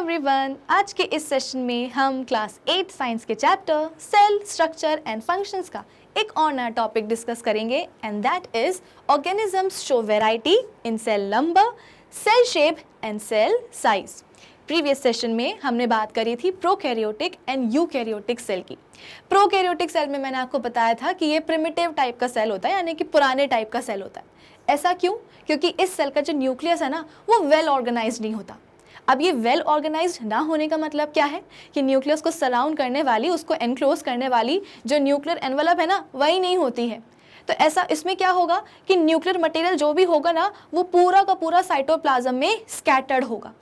Everyone, आज के इस सेशन में हम क्लास 8 साइंस के chapter cell structure and functions का एक और नया टॉपिक डिस्कस करेंगे and that is organisms show variety in cell number, cell shape and cell size. Previous session में हमने बात करी थी प्रोकैरियोटिक एंड यूकैरियोटिक सेल की। प्रोकैरियोटिक सेल में मैंने आपको बताया था कि ये प्रिमिटिव टाइप का सेल होता है, यानी कि पुराने टाइप का सेल होता है। ऐसा क्यों? क्योंकि इस सेल का जो न्यूक्लियस है ना, वो वेल ऑर्गेनाइज्ड नहीं होता। अब ये वेल ऑर्गेनाइज्ड ना होने का मतलब क्या है कि न्यूक्लियस को सराउंड करने वाली, उसको एनक्लोज करने वाली जो न्यूक्लियर एनवेलप है ना, वही नहीं होती है। तो ऐसा इसमें क्या होगा कि न्यूक्लियर मटेरियल जो भी होगा ना, वो पूरा का पूरा साइटोप्लाज्म में स्कैटर्ड होगा।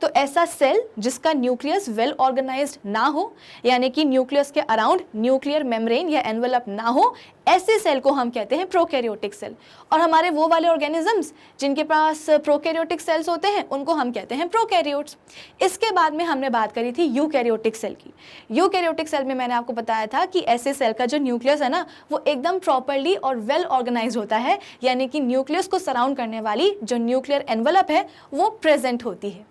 तो ऐसा सेल जिसका न्यूक्लियस वेल ऑर्गेनाइज्ड ना हो, यानी कि न्यूक्लियस के अराउंड न्यूक्लियर मेम्ब्रेन या एनवेलप ना हो, ऐसे सेल को हम कहते हैं प्रोकैरियोटिक सेल। और हमारे वो वाले ऑर्गेनिजम्स जिनके पास प्रोकैरियोटिक सेल्स होते हैं, उनको हम कहते हैं प्रोकैरियोट्स। इसके बाद में हमने बात करी थी यूकैरियोटिक सेल की। यूकैरियोटिक सेल में मैंने आपको बताया था कि ऐसे सेल का जो न्यूक्लियस है ना, वो एकदम प्रॉपर्ली और वेल ऑर्गेनाइज होता है, यानी कि न्यूक्लियस को सराउंड करने वाली जो न्यूक्लियर एनवेलप है वो प्रेजेंट होती है।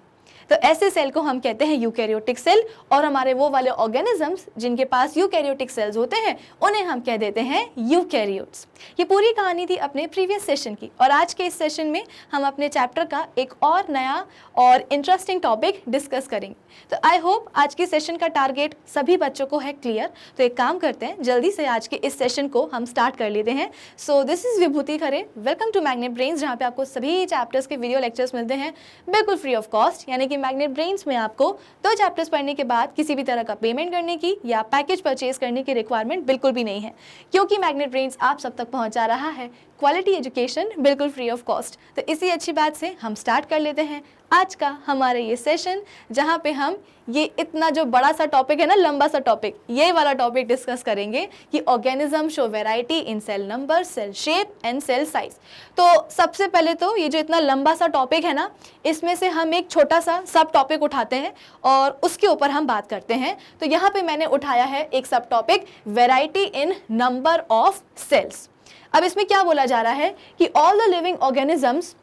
तो ऐसे सेल को हम कहते हैं यूकैरियोटिक सेल। और हमारे वो वाले ऑर्गेनिजम्स जिनके पास यूकैरियोटिक सेल्स होते हैं, उन्हें हम कह देते हैं यूकैरियोट्स। ये पूरी कहानी थी अपने प्रीवियस सेशन की, और आज के इस सेशन में हम अपने चैप्टर का एक और नया और इंटरेस्टिंग टॉपिक डिस्कस करेंगे। तो आई होप आज के सेशन का टारगेट सभी बच्चों को है क्लियर। तो एक काम करते हैं, जल्दी से आज के इस सेशन को हम स्टार्ट कर लेते हैं। So this is Vibhuti Khare, welcome to Magnet Brains, जहाँ पे आपको सभी चैप्टर्स के वीडियो लेक्चर्स मिलते हैं बिल्कुल फ्री ऑफ कॉस्ट। यानी कि मैग्नेट ब्रेन्स में आपको 2 चैप्टर्स पढ़ने के बाद किसी भी तरह का पेमेंट करने की या पैकेज परचेज करने की रिक्वायरमेंट बिल्कुल भी नहीं है, क्योंकि मैग्नेट ब्रेन्स आप सब तक पहुंचा रहा है क्वालिटी एजुकेशन बिल्कुल फ्री ऑफ कॉस्ट। तो इसी अच्छी बात से हम स्टार्ट कर लेते हैं आज का हमारा ये सेशन, जहाँ पे हम ये इतना जो बड़ा सा टॉपिक है ना, लंबा सा टॉपिक, ये वाला टॉपिक डिस्कस करेंगे कि organism show variety in cell number, cell shape and cell size. तो सबसे पहले तो ये जो इतना लंबा सा टॉपिक है ना, इसमें से हम एक छोटा सा सब टॉपिक उठाते हैं और उसके ऊपर हम बात करते हैं। तो यहाँ पे मैंने उठाया है एक sub topic, variety in number of cells. अब इसमें क्या बोला जा रहा है कि all the living organisms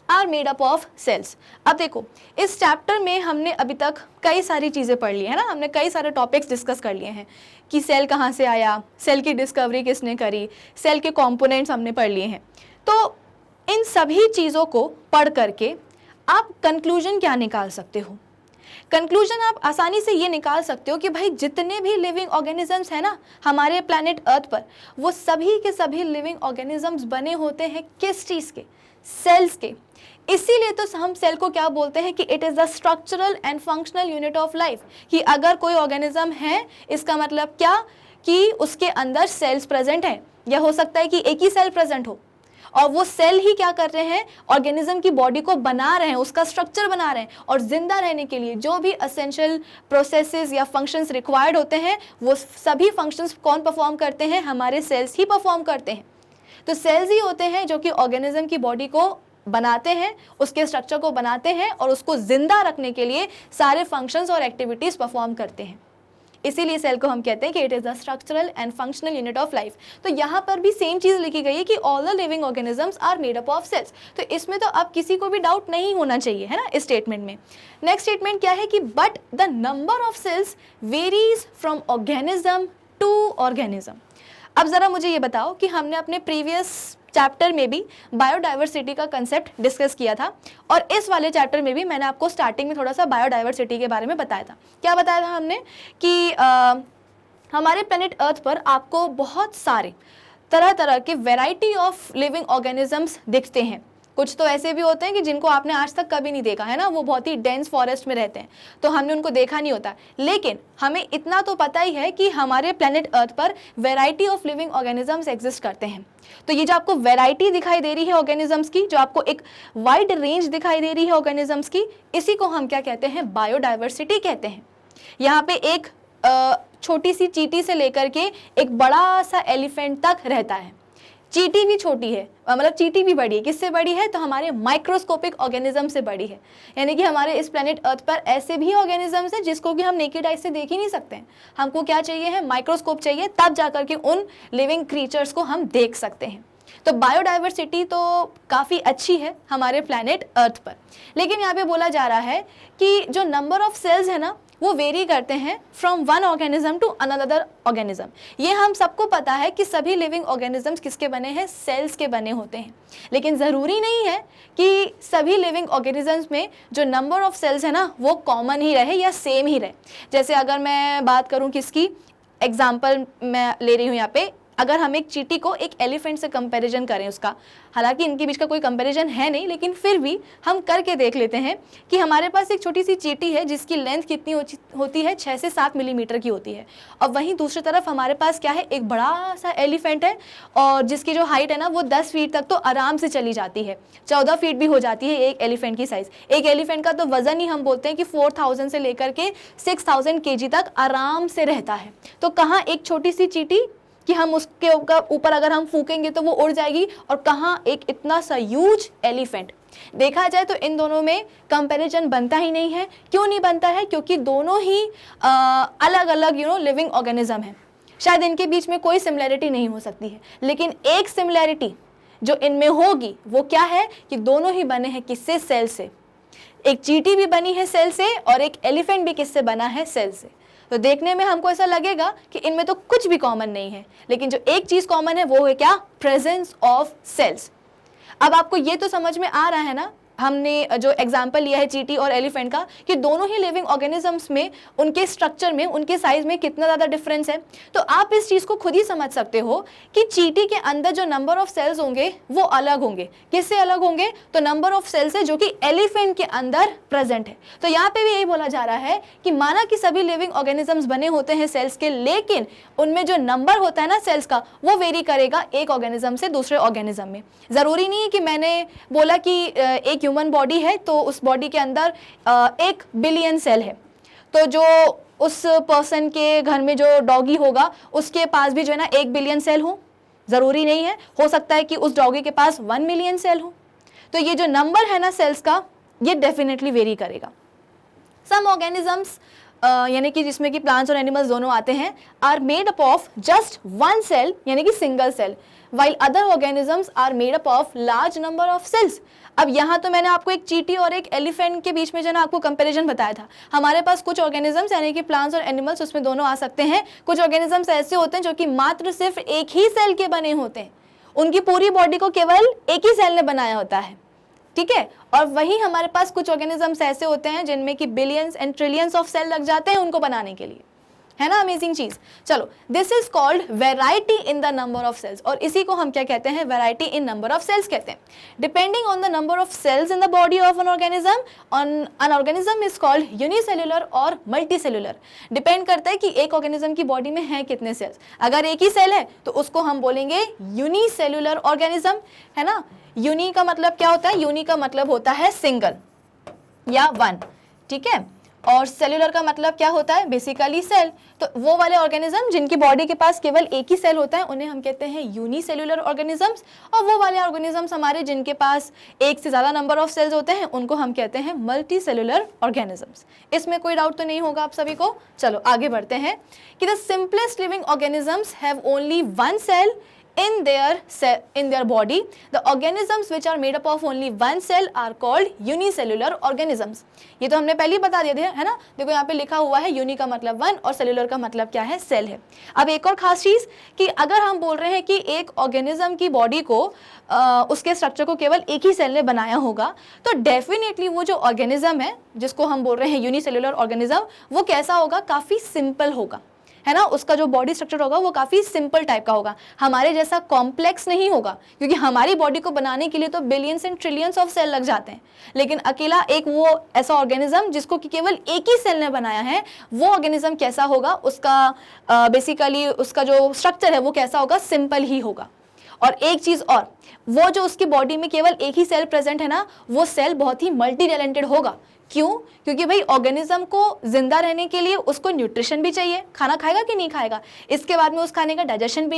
are made up of cells. अब देखो, इस चैप्टर में हमने अभी तक कई सारी चीज़ें पढ़ ली है ना, हमने कई सारे टॉपिक्स डिस्कस कर लिए हैं कि सेल कहाँ से आया, सेल की डिस्कवरी किसने करी, सेल के कंपोनेंट्स हमने पढ़ लिए हैं। तो इन सभी चीज़ों को पढ़ करके आप कंक्लूजन क्या निकाल सकते हो? कंक्लूजन आप आसानी से ये निकाल सकते हो कि भाई जितने भी लिविंग ऑर्गेनिजम्स हैं ना हमारे प्लैनेट अर्थ पर, वो सभी के सभी लिविंग ऑर्गेनिजम्स बने होते हैं किस चीज़ के? सेल्स के। इसीलिए तो हम सेल को क्या बोलते हैं कि it is the structural and functional unit of life. कि अगर कोई ऑर्गेनिज्म है, इसका मतलब क्या कि उसके अंदर सेल्स प्रेजेंट हैं, या हो सकता है कि एक ही सेल प्रेजेंट हो, और वो सेल ही क्या कर रहे हैं, ऑर्गेनिज्म की बॉडी को बना रहे हैं, उसका स्ट्रक्चर बना रहे हैं। और जिंदा रहने के लिए जो भी एसेंशियल प्रोसेसेस या फंक्शंस रिक्वायर्ड होते हैं, वो सभी फंक्शंस कौन परफॉर्म करते हैं? हमारे सेल्स ही परफॉर्म करते हैं। तो सेल्स ही होते हैं जो कि ऑर्गेनिज्म की बॉडी को बनाते हैं, उसके स्ट्रक्चर को बनाते हैं और उसको जिंदा रखने के लिए सारे फंक्शंस और एक्टिविटीज परफॉर्म करते हैं। इसीलिए सेल को हम कहते हैं कि it is the structural and functional unit of life. तो यहाँ पर भी सेम चीज़ लिखी गई है कि all the living organisms are made up of cells. तो इसमें तो अब किसी को भी डाउट नहीं होना चाहिए, है ना, इस स्टेटमेंट में। नेक्स्ट स्टेटमेंट क्या है कि but the number of cells varies from organism to organism. अब ज़रा मुझे ये बताओ कि हमने अपने प्रीवियस चैप्टर में भी बायोडाइवर्सिटी का कंसेप्ट डिस्कस किया था, और इस वाले चैप्टर में भी मैंने आपको स्टार्टिंग में थोड़ा सा बायोडाइवर्सिटी के बारे में बताया था। क्या बताया था हमने कि हमारे प्लेनेट अर्थ पर आपको बहुत सारे तरह तरह के वैरायटी ऑफ लिविंग ऑर्गेनिजम्स दिखते हैं। कुछ तो ऐसे भी होते हैं कि जिनको आपने आज तक कभी नहीं देखा, है ना, वो बहुत ही डेंस फॉरेस्ट में रहते हैं, तो हमने उनको देखा नहीं होता। लेकिन हमें इतना तो पता ही है कि हमारे प्लेनेट अर्थ पर variety of living organisms exist करते हैं। तो ये जो आपको वैरायटी दिखाई दे रही है ऑर्गेनिजम्स की, जो आपको एक वाइड रेंज दिखाई दे रही है ऑर्गेनिजम्स की, इसी को हम क्या कहते हैं? बायोडाइवर्सिटी कहते हैं। यहाँ पे एक छोटी सी चींटी से लेकर के एक बड़ा सा एलिफेंट तक रहता है। चींटी भी छोटी है, मतलब चींटी भी बड़ी है। किससे बड़ी है? तो हमारे माइक्रोस्कोपिक ऑर्गेनिज्म से बड़ी है। यानी कि हमारे इस प्लेनेट अर्थ पर ऐसे भी ऑर्गेनिजम्स हैं जिसको कि हम नेकेड आई से देख ही नहीं सकते हैं। हमको क्या चाहिए है? माइक्रोस्कोप चाहिए, तब जाकर के उन लिविंग क्रीचर्स को हम देख सकते हैं। तो बायोडाइवर्सिटी तो काफ़ी अच्छी है हमारे प्लैनेट अर्थ पर, लेकिन यहाँ पे बोला जा रहा है कि जो नंबर ऑफ सेल्स है ना वो वेरी करते हैं from one organism to another organism. ये हम सबको पता है कि सभी लिविंग ऑर्गेनिजम्स किसके बने हैं, सेल्स के बने होते हैं, लेकिन ज़रूरी नहीं है कि सभी लिविंग ऑर्गेनिजम्स में जो नंबर ऑफ सेल्स है ना वो कॉमन ही रहे या सेम ही रहे। जैसे अगर मैं बात करूँ किसकी, एग्जाम्पल मैं ले रही हूँ यहाँ पे, अगर हम एक चींटी को एक एलिफेंट से कंपैरिजन करें उसका, हालांकि इनके बीच का कोई कंपैरिजन है नहीं, लेकिन फिर भी हम करके देख लेते हैं कि हमारे पास एक छोटी सी चींटी है जिसकी लेंथ कितनी होती है, 6 से 7 मिलीमीटर की होती है, और वहीं दूसरी तरफ हमारे पास क्या है, एक बड़ा सा एलिफेंट है और जिसकी जो हाइट है ना वो 10 फीट तक तो आराम से चली जाती है, 14 फीट भी हो जाती है एक एलिफेंट की साइज़। एक एलिफेंट का तो वज़न ही हम बोलते हैं कि 4000 से लेकर के 6000 kg तक आराम से रहता है। तो कहाँ एक छोटी सी चींटी कि हम उसके ऊपर अगर हम फूकेंगे तो वो उड़ जाएगी, और कहाँ एक इतना सा ह्यूज एलिफेंट। देखा जाए तो इन दोनों में कंपैरिजन बनता ही नहीं है। क्यों नहीं बनता है? क्योंकि दोनों ही अलग अलग लिविंग ऑर्गेनिज्म हैं, शायद इनके बीच में कोई सिमिलैरिटी नहीं हो सकती है, लेकिन एक सिमिलैरिटी जो इनमें होगी वो क्या है कि दोनों ही बने हैं किससे, सेल से। एक चींटी भी बनी है सेल से और एक एलिफेंट भी किससे बना है, सेल से। तो देखने में हमको ऐसा लगेगा कि इनमें तो कुछ भी कॉमन नहीं है, लेकिन जो एक चीज कॉमन है वो है क्या, प्रेजेंस ऑफ सेल्स। अब आपको ये तो समझ में आ रहा है ना, हमने जो एग्जाम्पल लिया है चींटी और एलिफेंट का, कि दोनों ही लिविंग ऑर्गेनिजम्स में उनके स्ट्रक्चर में, उनके साइज में कितना ज़्यादा डिफरेंस है। तो आप इस चीज़ को खुद ही समझ सकते हो कि चींटी के अंदर जो नंबर ऑफ सेल्स होंगे वो अलग होंगे। किससे अलग होंगे? तो नंबर ऑफ सेल्स है जो कि एलिफेंट के अंदर प्रेजेंट है। तो यहाँ पे भी यही बोला जा रहा है कि माना कि सभी लिविंग ऑर्गेनिजम्स बने होते हैं सेल्स के, लेकिन उनमें जो नंबर होता है ना सेल्स का वो वेरी करेगा एक ऑर्गेनिज्म से दूसरे ऑर्गेनिज्म में। ज़रूरी नहीं है कि मैंने बोला कि एक ह्यूमन बॉडी है तो उस बॉडी के अंदर 1 बिलियन सेल है, तो जो उस पर्सन के घर में जो डॉगी होगा उसके पास भी जो है ना 1 बिलियन सेल हो, ज़रूरी नहीं है। हो सकता है कि उस डॉगी के पास 1 मिलियन सेल हो। तो ये जो नंबर है ना सेल्स का, ये डेफिनेटली वेरी करेगा। सम ऑर्गेनिजम्स यानी कि जिसमें कि प्लांट्स और एनिमल्स दोनों आते हैं, are made up of just 1 cell यानी कि single cell, while other organisms are made up of large number of cells। अब यहाँ तो मैंने आपको एक चींटी और एक एलिफेंट के बीच में जो ना आपको कंपैरिजन बताया था। हमारे पास कुछ ऑर्गेनिजम्स यानी कि प्लांट्स और एनिमल्स, उसमें दोनों आ सकते हैं। कुछ ऑर्गेनिजम्स ऐसे होते हैं जो कि मात्र सिर्फ एक ही सेल के बने होते हैं, उनकी पूरी बॉडी को केवल एक ही सेल ने बनाया होता है, ठीक है। और वहीं हमारे पास कुछ ऑर्गेनिजम्स ऐसे होते हैं जिनमें कि billions and trillions of cell लग जाते हैं उनको बनाने के लिए, है ना, अमेजिंग चीज। चलो, this is called variety in the number of cells, और इसी को हम क्या कहते हैं, variety in number of cells कहते हैं। Depending on the number of cells in the body of an organism is called unicellular और मल्टीसेल्युलर। डिपेंड करता है कि एक ऑर्गेनिज्म की बॉडी में है कितने सेल्स। अगर एक ही सेल है तो उसको हम बोलेंगे यूनिसेल्युलर ऑर्गेनिज्म, है ना। यूनि का मतलब क्या होता है, यूनि का मतलब होता है सिंगल या 1, ठीक है। और सेल्यूलर का मतलब क्या होता है, बेसिकली सेल। तो वो वाले ऑर्गेनिज्म जिनकी बॉडी के पास केवल एक ही सेल होता है उन्हें हम कहते हैं यूनिसेल्युलर ऑर्गेनिजम्स, और वो वाले ऑर्गेनिजम्स हमारे जिनके पास एक से ज़्यादा नंबर ऑफ सेल्स होते हैं उनको हम कहते हैं मल्टी सेल्युलर ऑर्गेनिजम्स। इसमें कोई डाउट तो नहीं होगा आप सभी को। चलो आगे बढ़ते हैं कि the simplest living organisms have only 1 cell in their body. The organisms which are made up of only 1 cell are called unicellular organisms। ये तो हमने पहले ही बता दिया है ना। देखो यहाँ पे लिखा हुआ है यूनि का मतलब 1 और सेल्युलर का मतलब क्या है, सेल है। अब एक और खास चीज कि अगर हम बोल रहे हैं कि एक ऑर्गेनिज्म की बॉडी को उसके स्ट्रक्चर को केवल एक ही सेल ने बनाया होगा, तो डेफिनेटली वो जो ऑर्गेनिज्म है जिसको हम बोल रहे हैं यूनिसेल्युलर ऑर्गेनिज्म, वो कैसा होगा, काफी सिंपल होगा, है ना। उसका जो बॉडी स्ट्रक्चर होगा वो काफ़ी सिंपल टाइप का होगा, हमारे जैसा कॉम्प्लेक्स नहीं होगा, क्योंकि हमारी बॉडी को बनाने के लिए तो billions and trillions of cell लग जाते हैं। लेकिन अकेला एक वो ऐसा ऑर्गेनिज्म जिसको कि केवल एक ही सेल ने बनाया है, वो ऑर्गेनिज्म कैसा होगा, उसका बेसिकली उसका जो स्ट्रक्चर है वो कैसा होगा, सिंपल ही होगा। और एक चीज़ और, वो जो उसकी बॉडी में केवल एक ही सेल प्रेजेंट है ना, वो सेल बहुत ही मल्टी टैलेंटेड होगा। क्यों? क्योंकि भाई ऑर्गेनिज्म को जिंदा रहने के लिए उसको न्यूट्रिशन भी चाहिए, खाना खाएगा कि नहीं खाएगा, इसके बाद में उस खाने का डाइजेशन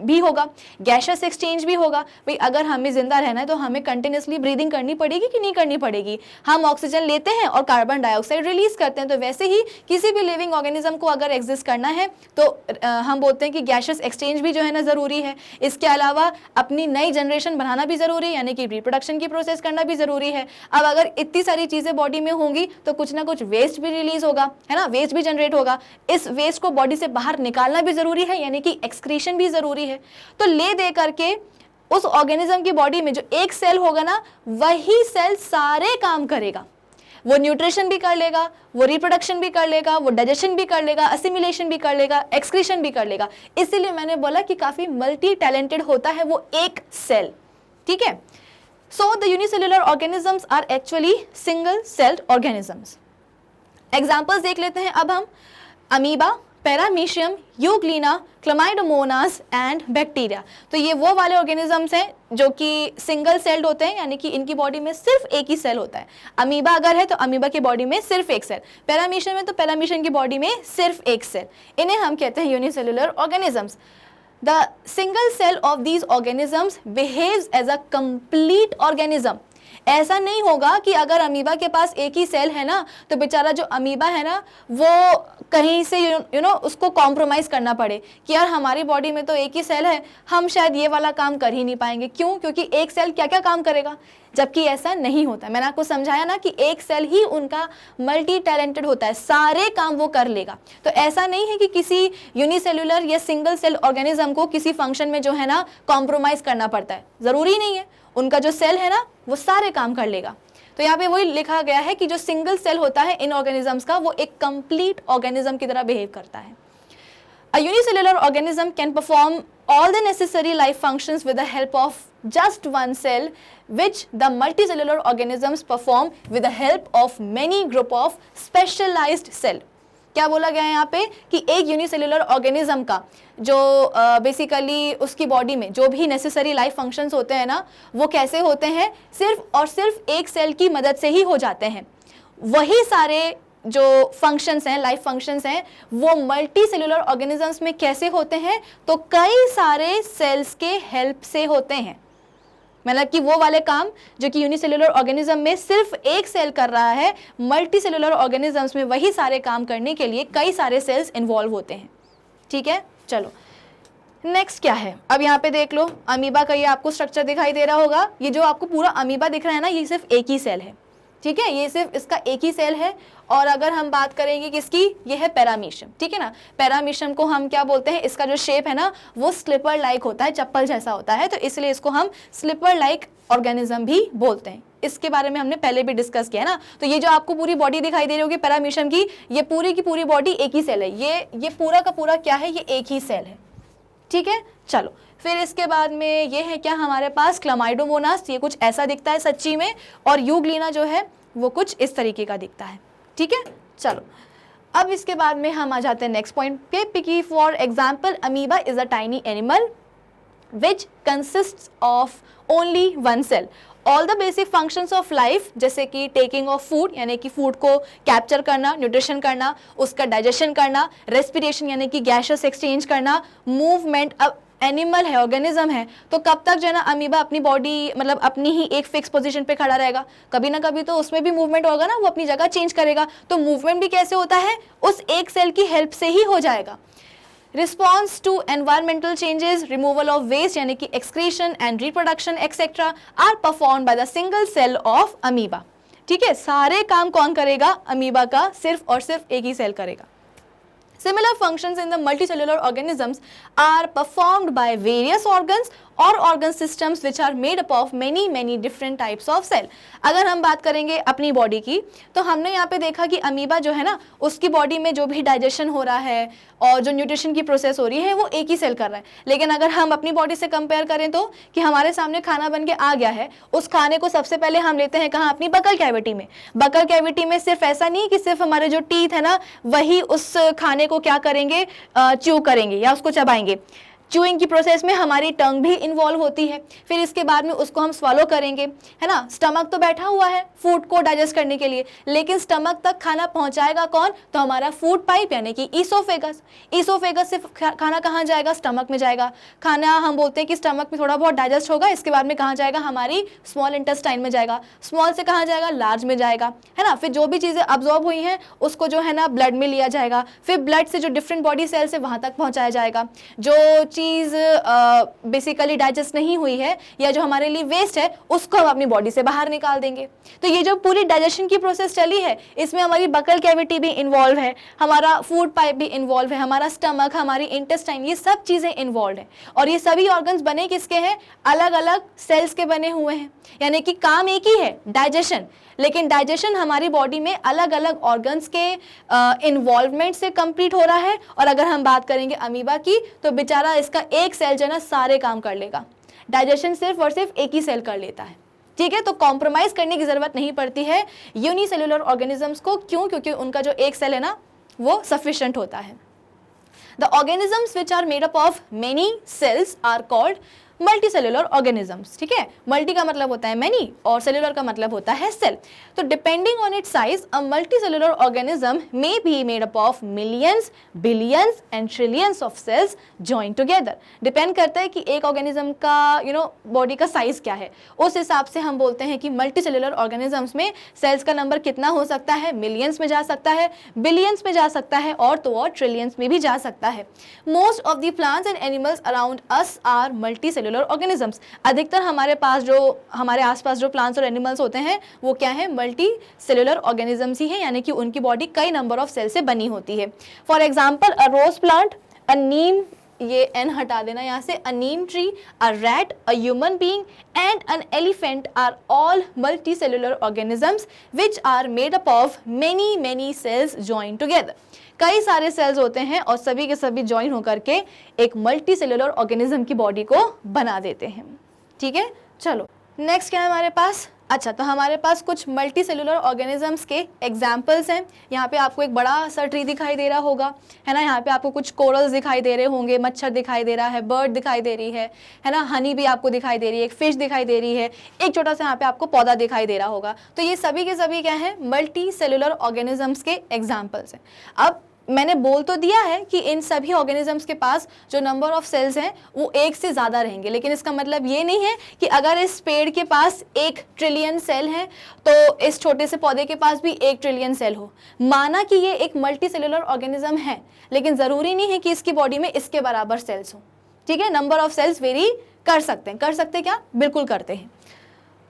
भी होगा, गैसेस एक्सचेंज भी होगा। भाई अगर हमें जिंदा रहना है तो हमें कंटिन्यूसली ब्रीदिंग करनी पड़ेगी कि नहीं करनी पड़ेगी? हम ऑक्सीजन लेते हैं और कार्बन डाइऑक्साइड रिलीज करते हैं, तो वैसे ही किसी भी लिविंग ऑर्गेनिज्म को अगर एग्जिस्ट करना है तो हम बोलते हैं कि गैसेस एक्सचेंज भी जो है ना ज़रूरी है। इसके अलावा अपनी नई जनरेशन बनाना भी ज़रूरी है, यानी कि रिप्रोडक्शन की प्रोसेस करना भी ज़रूरी है। अब अगर इतनी सारी चीज़ें बॉडी में होंगी तो कुछ ना कुछ वेस्ट भी रिलीज होगा, है ना, वेस्ट भी जनरेट होगा। इस वेस्ट को बॉडी से बाहर निकालना भी ज़रूरी है, यानी कि एक्सक्रीशन भी ज़रूरी है। तो ले दे करके उस ऑर्गेनिज्म की बॉडी में जो एक सेल होगा ना, वही सेल सारे काम करेगा। वो न्यूट्रिशन भी कर लेगा, वो रिप्रोडक्शन भी कर लेगा, वो डाइजेशन भी कर लेगा, असिमिलेशन भी कर लेगा, एक्सक्रीशन भी कर लेगा। इसीलिए मैंने बोला कि काफ़ी मल्टी टैलेंटेड होता है वो एक सेल, ठीक है। So the unicellular organisms are actually single celled organisms. Examples देख लेते हैं अब हम। Amoeba, paramecium, euglena, chlamydomonas and bacteria. तो ये वो वाले ऑर्गेनिजम्स हैं जो कि सिंगल सेल्ड होते हैं, यानी कि इनकी बॉडी में सिर्फ एक ही सेल होता है। अमीबा अगर है तो अमीबा की बॉडी में सिर्फ एक सेल, पैरामीशियम है तो पैरामीशियम की बॉडी में सिर्फ एक सेल। इन्हें हम कहते हैं unicellular organisms. The single cell of these organisms behaves as a complete organism. ऐसा नहीं होगा कि अगर अमीबा के पास एक ही सेल है ना तो बेचारा जो अमीबा है ना वो कहीं से यू नो उसको कॉम्प्रोमाइज़ करना पड़े कि यार हमारी बॉडी में तो एक ही सेल है, हम शायद ये वाला काम कर ही नहीं पाएंगे। क्यों? क्योंकि एक सेल क्या क्या काम करेगा, जबकि ऐसा नहीं होता। मैंने आपको समझाया ना कि एक सेल ही उनका मल्टी टैलेंटेड होता है, सारे काम वो कर लेगा। तो ऐसा नहीं है कि किसी यूनिसेल्युलर या सिंगल सेल ऑर्गेनिज्म को किसी फंक्शन में जो है ना कॉम्प्रोमाइज़ करना पड़ता है, ज़रूरी नहीं है। उनका जो सेल है ना वो सारे काम कर लेगा। तो यहाँ पे वही लिखा गया है कि जो सिंगल सेल होता है इन ऑर्गेनिजम्स का, वो एक कंप्लीट ऑर्गेनिज्म की तरह बिहेव करता है। A unicellular organism can perform all the necessary life functions with the help of just one cell, which the multicellular organisms perform with the help of many group of specialized cell. क्या बोला गया है यहाँ पे कि एक unicellular organism का जो बेसिकली उसकी बॉडी में जो भी नेसेसरी लाइफ फंक्शंस होते हैं ना, वो कैसे होते हैं, सिर्फ और सिर्फ एक सेल की मदद से ही हो जाते हैं। वही सारे जो फंक्शंस हैं, लाइफ फंक्शंस हैं, वो मल्टी सेल्युलर ऑर्गेनिजम्स में कैसे होते हैं, तो कई सारे सेल्स के हेल्प से होते हैं। मतलब कि वो वाले काम जो कि यूनिसेल्युलर ऑर्गेनिज्म में सिर्फ एक सेल कर रहा है, मल्टी सेल्युलर ऑर्गेनिजम्स में वही सारे काम करने के लिए कई सारे सेल्स इन्वॉल्व होते हैं। ठीक है, चलो नेक्स्ट क्या है। अब यहाँ पे देख लो, अमीबा का ये आपको स्ट्रक्चर दिखाई दे रहा होगा। ये जो आपको पूरा अमीबा दिख रहा है ना, ये सिर्फ एक ही सेल है। ठीक है, ये सिर्फ इसका एक ही सेल है। और अगर हम बात करेंगे किसकी, ये है पैरामीशियम। ठीक है ना, पैरामीशियम को हम क्या बोलते हैं, इसका जो शेप है ना वो स्लिपर लाइक होता है, चप्पल जैसा होता है, तो इसलिए इसको हम स्लिपर लाइक ऑर्गेनिज्म भी बोलते हैं। इसके बारे में हमने पहले भी डिस्कस किया है ना। तो ये जो आपको पूरी बॉडी दिखाई दे रही होगी पैरामीशियम की, ये पूरी की पूरी बॉडी एक ही सेल है। ये पूरा का पूरा क्या है, ये एक ही सेल है। ठीक है, चलो फिर इसके बाद में ये है क्या हमारे पास क्लामाइडोमोनास। ये कुछ ऐसा दिखता है सच्ची में, और यूग्लिना जो है वो कुछ इस तरीके का दिखता है। ठीक है, चलो अब इसके बाद में हम आ जाते हैं नेक्स्ट पॉइंट पे कि for example amoeba is a tiny animal which consists of only one cell. All the basic functions of life, जैसे कि टेकिंग ऑफ फूड यानी कि फूड को कैप्चर करना, न्यूट्रिशन करना, उसका डाइजेशन करना, रेस्पिरेशन यानी कि गैसेस एक्सचेंज करना, मूवमेंट। अब एनिमल है, ऑर्गेनिज्म है, तो कब तक जो है ना अमीबा अपनी बॉडी मतलब अपनी ही एक फिक्स पोजीशन पे खड़ा रहेगा, कभी ना कभी तो उसमें भी मूवमेंट होगा ना, वो अपनी जगह चेंज करेगा। तो मूवमेंट भी कैसे होता है, उस एक सेल की हेल्प से ही हो जाएगा। Response to environmental changes, removal of waste यानी कि excretion and reproduction etcetera are perform by the single cell of amoeba. ठीक है, सारे काम कौन करेगा, अमीबा का सिर्फ और सिर्फ एक ही सेल करेगा। Similar functions in the multicellular organisms are performed by various organs or organ systems which are made up of many different types of cell. अगर हम बात करेंगे अपनी बॉडी की, तो हमने यहाँ पे देखा कि अमीबा जो है ना, उसकी बॉडी में जो भी डाइजेशन हो रहा है और जो न्यूट्रिशन की प्रोसेस हो रही है वो एक ही सेल कर रहा है। लेकिन अगर हम अपनी बॉडी से कंपेयर करें तो कि हमारे सामने खाना बन के आ गया है, उस खाने को सबसे पहले हम लेते हैं कहाँ, अपनी बकल कैविटी में। बकल कैविटी में सिर्फ ऐसा नहीं कि सिर्फ हमारे जो टीथ है ना वही उस खाने को क्या करेंगे, च्यू करेंगे या उसको चबाएंगे। च्यूइंग की प्रोसेस में हमारी टंग भी इन्वॉल्व होती है, फिर इसके बाद में उसको हम स्वॉलो करेंगे, है ना। स्टमक तो बैठा हुआ है फूड को डाइजेस्ट करने के लिए, लेकिन स्टमक तक खाना पहुंचाएगा कौन, तो हमारा फूड पाइप यानी कि ईसोफेगस। ईसोफेगस से खाना कहाँ जाएगा, स्टमक में जाएगा। खाना हम बोलते हैं कि स्टमक में थोड़ा बहुत डाइजेस्ट होगा, इसके बाद में कहाँ जाएगा, हमारी स्मॉल इंटेस्टाइन में जाएगा, स्मॉल से कहाँ जाएगा, लार्ज में जाएगा, है ना। फिर जो भी चीज़ें अब्जॉर्ब हुई हैं उसको जो है ना ब्लड में लिया जाएगा, फिर ब्लड से जो डिफरेंट बॉडी सेल्स है वहाँ तक पहुँचाया जाएगा। जो चीज़ बेसिकली डाइजेस्ट नहीं हुई है या जो हमारे लिए वेस्ट है उसको हम अपनी बॉडी से बाहर निकाल देंगे। तो ये जो पूरी डाइजेशन की प्रोसेस चली है इसमें हमारी बकल कैविटी भी इन्वॉल्व है, हमारा फूड पाइप भी इन्वॉल्व है, हमारा स्टमक, हमारी इंटेस्टाइन, ये सब चीज़ें इन्वॉल्व है। और ये सभी ऑर्गन्स बने किसके हैं, अलग अलग सेल्स के बने हुए हैं, यानी कि काम एक ही है डाइजेशन, लेकिन डाइजेशन हमारी बॉडी में अलग अलग ऑर्गन्स के इन्वॉल्वमेंट से कंप्लीट हो रहा है। और अगर हम बात करेंगे अमीबा की तो बेचारा इसका एक सेल जो है ना सारे काम कर लेगा, डाइजेशन सिर्फ और सिर्फ एक ही सेल कर लेता है, ठीक है। तो कॉम्प्रोमाइज करने की जरूरत नहीं पड़ती है यूनिसेलुलर ऑर्गेनिजम्स को, क्यों, क्योंकि उनका जो एक सेल है ना वो सफिशिएंट होता है। The organisms which are made up of many cells are called multicellular organisms, ठीक है। मल्टी का मतलब होता है मैनी और सेलुलर का मतलब होता है सेल। तो depending on its size a multicellular organism may be made up of millions, billions and trillions of cells join together. Depend करता है कि एक ऑर्गेनिज्म का बॉडी का साइज क्या है, उस हिसाब से हम बोलते हैं कि मल्टीसेलुलर ऑर्गेनिजम्स में सेल्स का नंबर कितना हो सकता है, मिलियंस में जा सकता है, बिलियंस में जा सकता है और तो और ट्रिलियंस में भी जा सकता है। Most of the plants and animals around us are multicellular organisms. अधिकतर हमारे पास जो हमारे आसपास जो प्लांट्स और एनिमल्स होते हैं वो क्या है, मल्टी सेलुलर ऑर्गेनिजम्स ही है, यानी कि उनकी बॉडी कई नंबर ऑफ सेल से बनी होती है। For example a rose plant, a neem, ये एन हटा देना यहाँ से, a neem tree, a rat, a human being and an elephant are all multi cellular organisms which are made up of many many cells join together. कई सारे sales होते हैं और सभी के सभी ज्वाइन होकर के एक मल्टी सेलुलर ऑर्गेनिज्म की बॉडी को बना देते हैं, ठीक है। चलो नेक्स्ट क्या है हमारे पास, अच्छा तो हमारे पास कुछ मल्टी सेलुलर ऑर्गेनिजम्स के एग्जाम्पल्स हैं। यहाँ पे आपको एक बड़ा सा ट्री दिखाई दे रहा होगा, है ना। यहाँ पे आपको कुछ कोरल्स दिखाई दे रहे होंगे, मच्छर दिखाई दे रहा है, बर्ड दिखाई दे रही है ना, हनी भी आपको दिखाई दे रही है, एक फिश दिखाई दे रही है, एक छोटा सा यहाँ पे आपको पौधा दिखाई दे रहा होगा। तो ये सभी के सभी क्या है, मल्टी सेलुलर ऑर्गेनिजम्स के एग्जाम्पल्स हैं। अब मैंने बोल तो दिया है कि इन सभी ऑर्गेनिजम्स के पास जो नंबर ऑफ सेल्स हैं वो एक से ज़्यादा रहेंगे, लेकिन इसका मतलब ये नहीं है कि अगर इस पेड़ के पास 1 ट्रिलियन सेल है तो इस छोटे से पौधे के पास भी 1 ट्रिलियन सेल हो। माना कि ये एक मल्टी सेलुलर ऑर्गेनिज्म है, लेकिन ज़रूरी नहीं है कि इसकी बॉडी में इसके बराबर सेल्स हो, ठीक है। नंबर ऑफ सेल्स वेरी कर सकते हैं, कर सकते क्या, बिल्कुल करते हैं।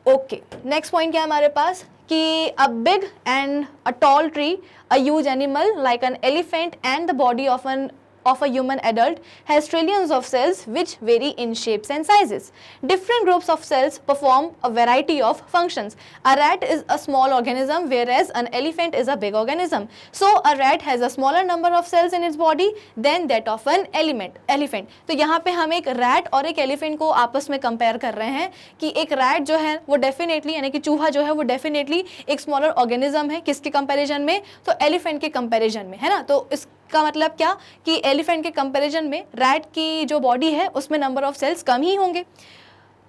ओके, नेक्स्ट पॉइंट क्या है हमारे पास कि a big and a tall tree, a huge animal like an elephant and the body of a human adult has trillions of cells which vary in shapes and sizes. Different groups of cells perform a variety of functions. A rat is a small organism whereas an elephant is a big organism. So a rat has a smaller number of cells in its body than that of an elephant. तो यहाँ पे हम एक rat और एक elephant को आपस में कंपेयर कर रहे हैं कि एक rat जो है वो डेफिनेटली यानी कि चूहा जो है वो डेफिनेटली एक स्मॉलर ऑर्गेनिज्म है, किसके कंपेरिजन में, तो एलिफेंट के कंपेरिजन में, है ना। तो इसका मतलब क्या कि एलिफेंट के कंपैरिजन में रैट की जो बॉडी है उसमें नंबर ऑफ सेल्स कम ही होंगे।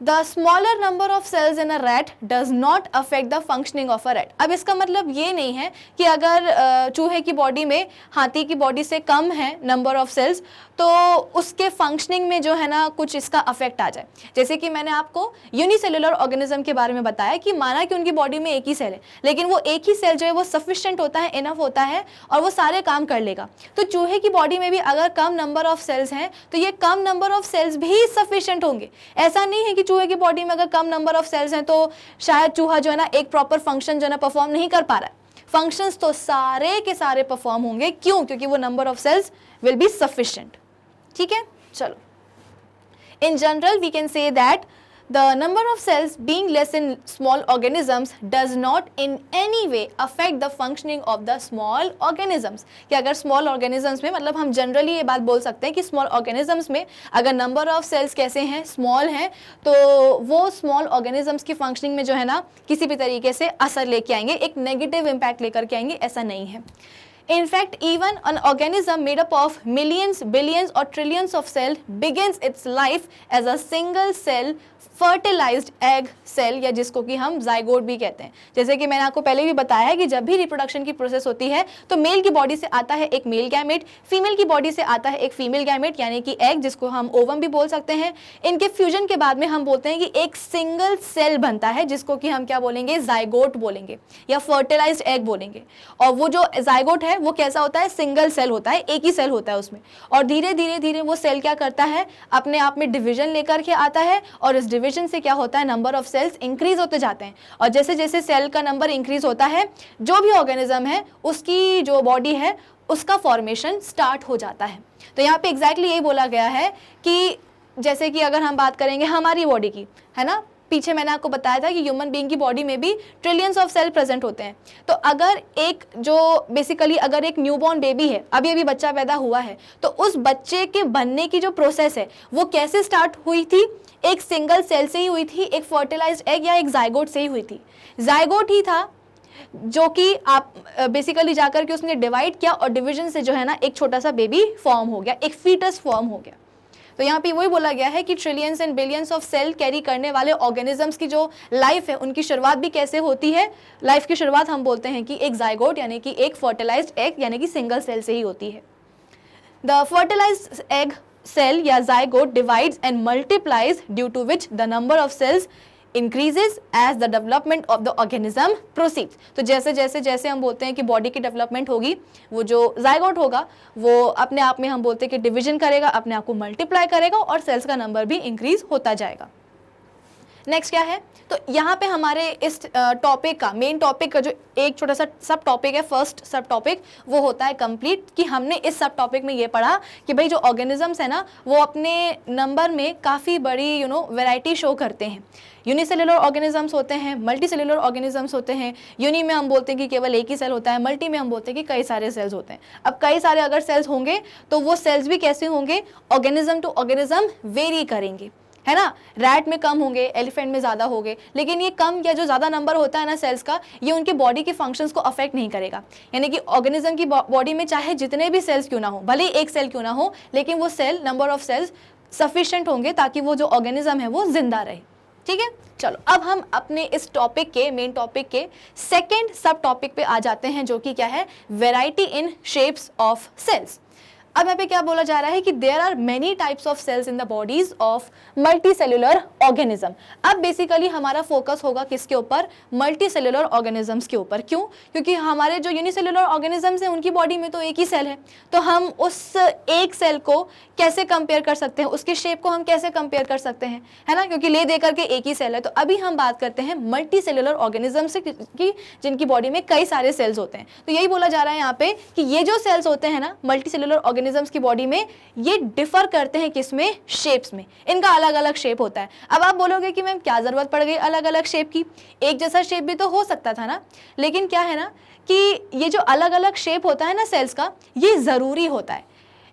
The smaller number of cells in a rat does not affect the functioning of a rat. अब इसका मतलब ये नहीं है कि अगर चूहे की बॉडी में हाथी की बॉडी से कम है नंबर ऑफ सेल्स तो उसके फंक्शनिंग में जो है ना कुछ इसका अफेक्ट आ जाए। जैसे कि मैंने आपको यूनिसेलुलर ऑर्गेनिज्म के बारे में बताया कि माना कि उनकी बॉडी में एक ही सेल है, लेकिन वो एक ही सेल जो है वो सफिशिएंट होता है, इनफ होता है और वो सारे काम कर लेगा। तो चूहे की बॉडी में भी अगर कम नंबर ऑफ सेल्स हैं तो ये कम नंबर ऑफ सेल्स भी सफिशिएंट होंगे। ऐसा नहीं है कि चूहे की बॉडी में अगर कम नंबर ऑफ सेल्स हैं तो शायद चूहा जो है ना एक प्रॉपर फंक्शन जो है ना परफॉर्म नहीं कर पा रहा है। फंक्शंस तो सारे के सारे परफॉर्म होंगे, क्यों, क्योंकि वो number of cells will be sufficient, ठीक है। चलो, in general we can say that the number of cells being less in small organisms does not in any way affect the functioning of the small organisms। कि अगर small organisms में, मतलब हम generally ये बात बोल सकते हैं कि small organisms में अगर number of cells कैसे हैं, small हैं, तो वो small organisms की functioning में जो है ना किसी भी तरीके से असर लेके आएंगे, एक negative impact लेकर के आएंगे, ऐसा नहीं है। In fact, even an organism made up of millions, billions or trillions of cells begins its life as a single cell fertilised egg cell, या जिसको कि हम जाइगोट भी कहते हैं। जैसे कि मैंने आपको पहले भी बताया है कि जब भी रिप्रोडक्शन की प्रोसेस होती है तो मेल की बॉडी से आता है एक मेल गैमेट, फीमेल की बॉडी से आता है एक फीमेल गैमेट यानी कि एग, जिसको हम ओवम भी बोल सकते हैं। इनके फ्यूजन के बाद में हम बोलते हैं कि एक सिंगल सेल बनता है जिसको कि हम क्या बोलेंगे, जाइगोट बोलेंगे या फर्टिलाइज्ड एग बोलेंगे। और वो जो जाइगोट है वो कैसा होता है, सिंगल सेल होता है, एक ही सेल होता है उसमें। और धीरे धीरे धीरे वो सेल क्या करता है, अपने आप में डिवीजन लेकर के आता है और इस डिवीजन से क्या होता है, नंबर ऑफ सेल्स इंक्रीज होते जाते हैं। और जैसे जैसे सेल का नंबर इंक्रीज होता है, जो भी ऑर्गेनिज्म है उसकी जो बॉडी है उसका फॉर्मेशन स्टार्ट हो जाता है। तो यहाँ पे एग्जैक्टली यही बोला गया है कि जैसे कि अगर हम बात करेंगे हमारी बॉडी की, है ना, पीछे मैंने आपको बताया था कि ह्यूमन बीइंग की बॉडी में भी ट्रिलियंस ऑफ सेल प्रेजेंट होते हैं। तो अगर एक जो बेसिकली अगर एक न्यूबॉर्न बेबी है, अभी अभी बच्चा पैदा हुआ है, तो उस बच्चे के बनने की जो प्रोसेस है वो कैसे स्टार्ट हुई थी, एक सिंगल सेल से ही हुई थी, एक फर्टिलाइज्ड एग या एक जाइगोट से ही हुई थी। जाइगोट ही था जो कि आप बेसिकली जाकर के उसने डिवाइड किया और डिवीजन से जो है ना एक छोटा सा बेबी फॉर्म हो गया, एक फीटस फॉर्म हो गया। तो यहाँ पे वही बोला गया है कि trillions and billions of cell carry करने वाले ऑर्गेनिजम्स की जो लाइफ है उनकी शुरुआत भी कैसे होती है, लाइफ की शुरुआत हम बोलते हैं कि एक जाइगोट यानी कि एक फर्टिलाइज्ड एग यानी कि सिंगल सेल से ही होती है। द फर्टिलाइज्ड एग cell या zygote divides and multiplies due to which the number of cells increases as the development of the organism proceeds। तो जैसे जैसे जैसे हम बोलते हैं कि बॉडी की डेवलपमेंट होगी, वो जो जाइगोट होगा वो अपने आप में हम बोलते हैं कि डिवीजन करेगा, अपने आप को मल्टीप्लाई करेगा और सेल्स का नंबर भी इंक्रीज होता जाएगा। नेक्स्ट क्या है, तो यहाँ पे हमारे इस टॉपिक का मेन टॉपिक का जो एक छोटा सा सब टॉपिक है, फर्स्ट सब टॉपिक वो होता है कंप्लीट, कि हमने इस सब टॉपिक में ये पढ़ा कि भाई जो ऑर्गेनिजम्स है ना वो अपने नंबर में काफ़ी बड़ी वैरायटी शो करते हैं। यूनिसेलुलर ऑर्गेनिजम्स होते हैं, मल्टी सेलुलर ऑर्गेनिजम्स होते हैं। यूनि में हम बोलते हैं कि केवल एक ही सेल होता है, मल्टी में हम बोलते हैं कि कई सारे सेल्स होते हैं। अब कई सारे अगर सेल्स होंगे तो वो सेल्स भी कैसे होंगे, ऑर्गेनिज्म टू ऑर्गेनिज्म वेरी करेंगे, है ना। रैट में कम होंगे, एलिफेंट में ज़्यादा होंगे, लेकिन ये कम या जो ज़्यादा नंबर होता है ना सेल्स का, ये उनके बॉडी के फंक्शंस को अफेक्ट नहीं करेगा। यानी कि ऑर्गेनिज्म की बॉडी में चाहे जितने भी सेल्स क्यों ना हो, भले एक सेल क्यों ना हो, लेकिन वो cell number of cells sufficient होंगे ताकि वो जो ऑर्गेनिज्म है वो जिंदा रहे। ठीक है, चलो अब हम अपने इस टॉपिक के मेन टॉपिक के सेकेंड सब टॉपिक पे आ जाते हैं, जो कि क्या है, variety in shapes of cells. अब यहाँ पे क्या बोला जा रहा है कि there are many types of cells in the bodies of multi cellular organism. अब बेसिकली हमारा फोकस होगा किसके ऊपर, मल्टी सेलुलर ऑर्गेनिजम्स के ऊपर। क्यों, क्योंकि हमारे जो यूनिसेलुलर ऑर्गेनिजम्स हैं उनकी बॉडी में तो एक ही सेल है, तो हम उस एक सेल को कैसे कंपेयर कर सकते हैं, उसके शेप को हम कैसे कंपेयर कर सकते हैं, है ना, क्योंकि ले दे करके एक ही सेल है। तो अभी हम बात करते हैं मल्टी सेलुलर ऑर्गेनिजम्स की, जिनकी बॉडी में कई सारे सेल्स होते हैं। तो यही बोला जा रहा है यहाँ पे कि ये जो सेल्स होते हैं ना मल्टी सेलुलर ऑर्गेनिजम्स की बॉडी में, ये डिफर करते हैं किसमें, शेप्स में। इनका अलग अलग शेप होता है। अब आप बोलोगे कि मैम क्या जरूरत पड़ गई अलग अलग शेप की, एक जैसा शेप भी तो हो सकता था ना। लेकिन क्या है ना कि ये जो अलग अलग शेप होता है ना सेल्स का, ये जरूरी होता है।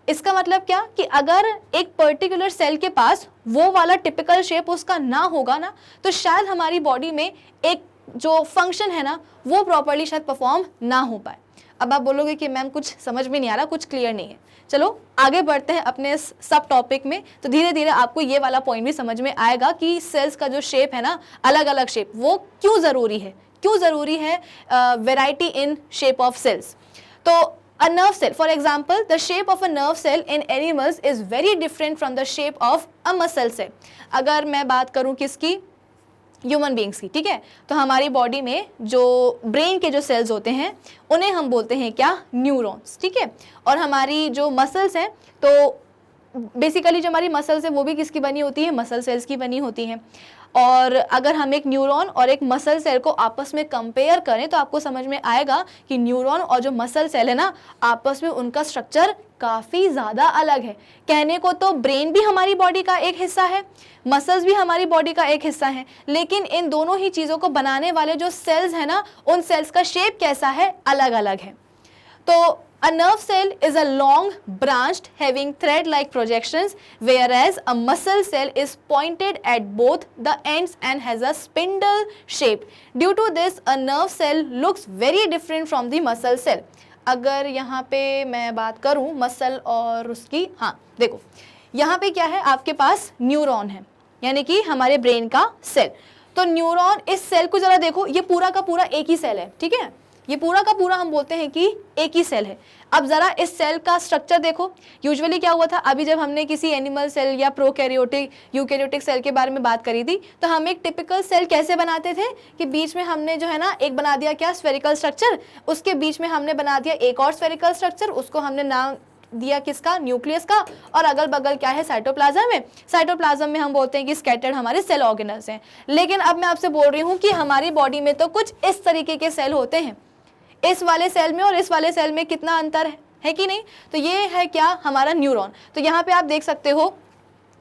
इसका मतलब क्या कि अगर एक पर्टिकुलर सेल के पास वो वाला टिपिकल शेप उसका ना होगा ना, तो शायद हमारी बॉडी में एक जो फंक्शन है ना वो प्रॉपर्ली शायद परफॉर्म ना हो पाए। अब आप बोलोगे कि मैम कुछ समझ में नहीं आ रहा, कुछ क्लियर नहीं है। चलो आगे बढ़ते हैं अपने इस सब टॉपिक में, तो धीरे धीरे आपको ये वाला पॉइंट भी समझ में आएगा कि सेल्स का जो शेप है ना, अलग अलग शेप, वो क्यों ज़रूरी है, क्यों ज़रूरी है variety in shape of cells. तो a nerve cell, for example, the shape of a nerve cell in animals is very different from the shape of a muscle cell। अगर मैं बात करूं किसकी, ह्यूमन बींग्स की, ठीक है, तो हमारी बॉडी में जो ब्रेन के जो सेल्स होते हैं उन्हें हम बोलते हैं क्या, न्यूरॉन्स, ठीक है। और हमारी जो मसल्स हैं, तो बेसिकली जो हमारी मसल्स है वो भी किसकी बनी होती है, मसल सेल्स की बनी होती हैं। और अगर हम एक न्यूरॉन और एक मसल सेल को आपस में कंपेयर करें तो आपको समझ में आएगा कि न्यूरॉन और जो मसल सेल है ना, आपस में उनका स्ट्रक्चर काफ़ी ज़्यादा अलग है। कहने को तो ब्रेन भी हमारी बॉडी का एक हिस्सा है, मसल्स भी हमारी बॉडी का एक हिस्सा है, लेकिन इन दोनों ही चीज़ों को बनाने वाले जो सेल्स हैं ना, उन सेल्स का शेप कैसा है, अलग अलग है। तो a nerve cell is a long branched having thread-like projections, whereas a muscle cell is pointed at both the ends and has a spindle shape. Due to this, a nerve cell looks very different from the muscle cell. अगर यहाँ पे मैं बात करूँ muscle और उसकी, हाँ देखो यहाँ पे क्या है, आपके पास न्यूरॉन है, यानी कि हमारे ब्रेन का सेल। तो न्यूरॉन, इस सेल को जरा देखो, ये पूरा का पूरा एक ही सेल है, ठीक है, ये पूरा का पूरा हम बोलते हैं कि एक ही सेल है। अब जरा इस सेल का स्ट्रक्चर देखो। यूजुअली क्या हुआ था, अभी जब हमने किसी एनिमल सेल या प्रोकैरियोटिक यूकैरियोटिक सेल के बारे में बात करी थी, तो हम एक टिपिकल सेल कैसे बनाते थे कि बीच में हमने जो है ना एक बना दिया क्या, स्फेरिकल स्ट्रक्चर, उसके बीच में हमने बना दिया एक और स्फेरिकल स्ट्रक्चर, उसको हमने नाम दिया किसका, न्यूक्लियस का, और अगल बगल क्या है, साइटोप्लाज्म है। साइटोप्लाज्म में हम बोलते हैं कि स्कैटर्ड हमारे सेल ऑर्गेनल्स हैं। लेकिन अब मैं आपसे बोल रही हूँ कि हमारी बॉडी में तो कुछ इस तरीके के सेल होते हैं, इस वाले सेल में और इस वाले सेल में कितना अंतर है कि नहीं। तो ये है क्या, हमारा न्यूरॉन। तो यहाँ पे आप देख सकते हो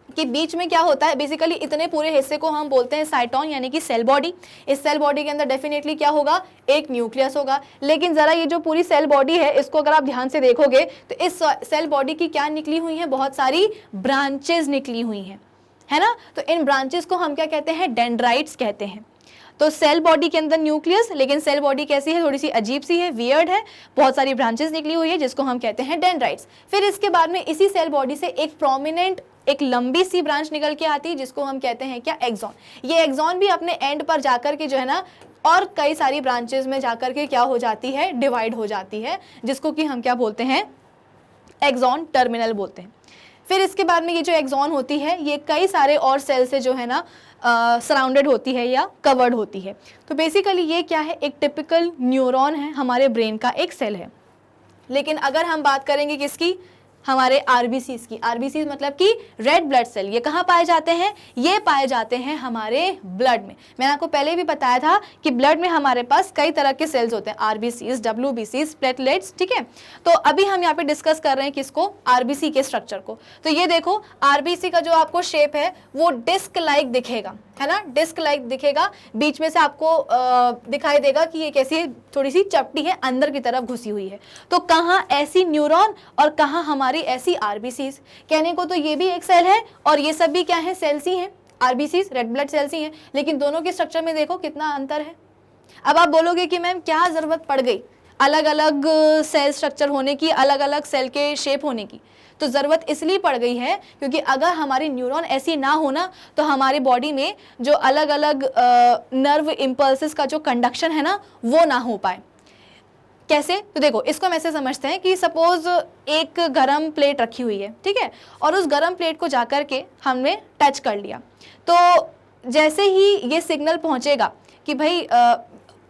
कि बीच में क्या होता है, बेसिकली इतने पूरे हिस्से को हम बोलते हैं साइटोन, यानी कि सेल बॉडी। इस सेल बॉडी के अंदर डेफिनेटली क्या होगा, एक न्यूक्लियस होगा। लेकिन जरा ये जो पूरी सेल बॉडी है, इसको अगर आप ध्यान से देखोगे तो इस सेल बॉडी की क्या निकली हुई है, बहुत सारी ब्रांचेस निकली हुई हैं, है ना। तो इन ब्रांचेस को हम क्या कहते हैं, डेंड्राइट्स कहते हैं। तो सेल बॉडी के अंदर न्यूक्लियस, लेकिन सेल बॉडी कैसी है, थोड़ी सी अजीब सी है, वियर्ड है, बहुत सारी ब्रांचेस निकली हुई है, जिसको हम कहते हैं डेंड्राइट्स। फिर इसके बाद में इसी सेल बॉडी से एक प्रोमिनेंट, एक लंबी सी ब्रांच निकल के आती है, जिसको हम कहते हैं क्या, एक्सॉन। ये एक्सॉन भी अपने एंड पर जाकर के जो है ना और कई सारी ब्रांचेस में जाकर के क्या हो जाती है, डिवाइड हो जाती है, जिसको कि हम क्या बोलते हैं, एक्सॉन टर्मिनल बोलते हैं। फिर इसके बाद में ये जो एक्सॉन होती है, ये कई सारे और सेल से जो है ना सराउंडेड होती है या कवर्ड होती है। तो बेसिकली ये क्या है, एक टिपिकल न्यूरॉन है, हमारे ब्रेन का एक सेल है। लेकिन अगर हम बात करेंगे किसकी, हमारे आरबीसीज की, आरबीसीज मतलब कि रेड ब्लड सेल, ये कहाँ पाए जाते हैं, ये पाए जाते हैं हमारे ब्लड में। मैंने आपको पहले भी बताया था कि ब्लड में हमारे पास कई तरह के सेल्स होते हैं, आरबीसीज, डब्ल्यूबीसीज, प्लेटलेट्स, ठीक है। तो अभी हम यहाँ पे डिस्कस कर रहे हैं किसको, आरबीसी के स्ट्रक्चर को। तो ये देखो, आरबीसी का जो आपको शेप है वो डिस्क लाइक दिखेगा, है ना, डिस्क लाइक दिखेगा। बीच में से आपको दिखाई देगा कि ये कैसी, थोड़ी सी चपटी है, अंदर की तरफ घुसी हुई है। तो कहाँ ऐसी न्यूरॉन और कहाँ हमारी ऐसी आरबीसीज। कहने को तो ये भी एक सेल है और ये सब भी क्या है, सेल्स ही हैं, आरबीसीज रेड ब्लड सेल्स ही हैं, लेकिन दोनों के स्ट्रक्चर में देखो कितना अंतर है। अब आप बोलोगे कि मैम क्या जरूरत पड़ गई अलग अलग सेल स्ट्रक्चर होने की, अलग अलग सेल के शेप होने की। तो ज़रूरत इसलिए पड़ गई है क्योंकि अगर हमारी न्यूरॉन ऐसी ना होना तो हमारी बॉडी में जो अलग अलग नर्व इम्पल्सेस का जो कंडक्शन है ना, वो ना हो पाए। कैसे, तो देखो इसको हम ऐसे समझते हैं कि सपोज एक गरम प्लेट रखी हुई है, ठीक है, और उस गरम प्लेट को जाकर के हमने टच कर लिया, तो जैसे ही ये सिग्नल पहुंचेगा कि भाई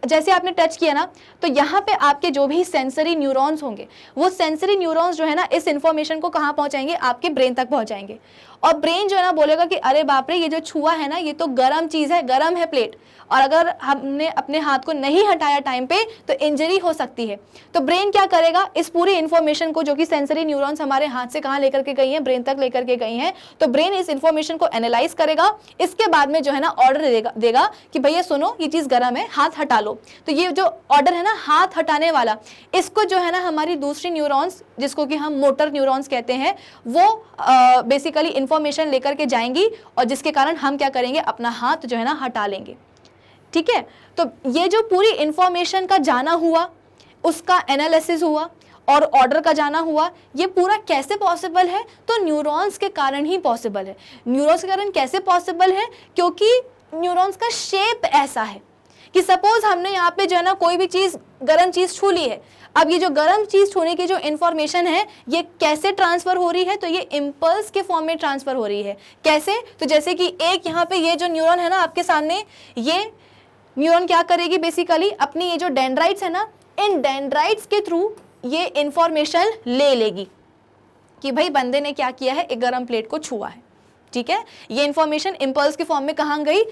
जैसे आपने टच किया ना, तो यहाँ पे आपके जो भी सेंसरी न्यूरॉन्स होंगे, वो सेंसरी न्यूरॉन्स जो है ना इस इन्फॉर्मेशन को कहाँ पहुँचाएंगे, आपके ब्रेन तक पहुँचाएंगे। और ब्रेन जो है ना बोलेगा कि अरे बाप रे, ये जो छुआ है ना, ये तो गर्म चीज़ है, गर्म है प्लेट, और अगर हमने अपने हाथ को नहीं हटाया टाइम पे तो इंजरी हो सकती है। तो ब्रेन क्या करेगा, इस पूरी इन्फॉर्मेशन को, जो कि सेंसरी न्यूरॉन्स हमारे हाथ से कहाँ लेकर के गई हैं, ब्रेन तक लेकर के गई हैं, तो ब्रेन इस इन्फॉर्मेशन को एनालाइज करेगा। इसके बाद में जो है ना ऑर्डर देगा कि भैया सुनो, ये चीज़ गर्म है, हाथ हटा लो। तो ये जो ऑर्डर है ना हाथ हटाने वाला, इसको जो है ना हमारी दूसरी न्यूरॉन्स, जिसको कि हम मोटर न्यूरॉन्स कहते हैं, वो बेसिकली इन्फॉर्मेशन लेकर के जाएंगी, और जिसके कारण हम क्या करेंगे, अपना हाथ जो है ना हटा लेंगे। ठीक है, तो ये जो पूरी इंफॉर्मेशन का जाना हुआ, उसका एनालिसिस हुआ और ऑर्डर का जाना हुआ, ये पूरा कैसे पॉसिबल है, तो न्यूरॉन्स के कारण ही पॉसिबल है। न्यूरॉन्स के कारण कैसे पॉसिबल है, क्योंकि न्यूरॉन्स का शेप ऐसा है कि सपोज हमने यहाँ पे जो है ना कोई भी चीज़, गर्म चीज़ छू ली है। अब ये जो गर्म चीज़ छूने की जो इन्फॉर्मेशन है, ये कैसे ट्रांसफ़र हो रही है, तो ये इम्पल्स के फॉर्म में ट्रांसफ़र हो रही है। कैसे, तो जैसे कि एक यहाँ पे ये जो न्यूरॉन है ना आपके सामने, ये न्यूरॉन क्या करेगी, बेसिकली अपनी ये जो डेंड्राइट्स है ना, इन डेंड्राइट्स के थ्रू ये इंफॉर्मेशन ले लेगी कि भाई बंदे ने क्या किया है, एक गर्म प्लेट को छुआ है। ठीक है, ये इंफॉर्मेशन इम्पल्स के फॉर्म में कहाँ गई,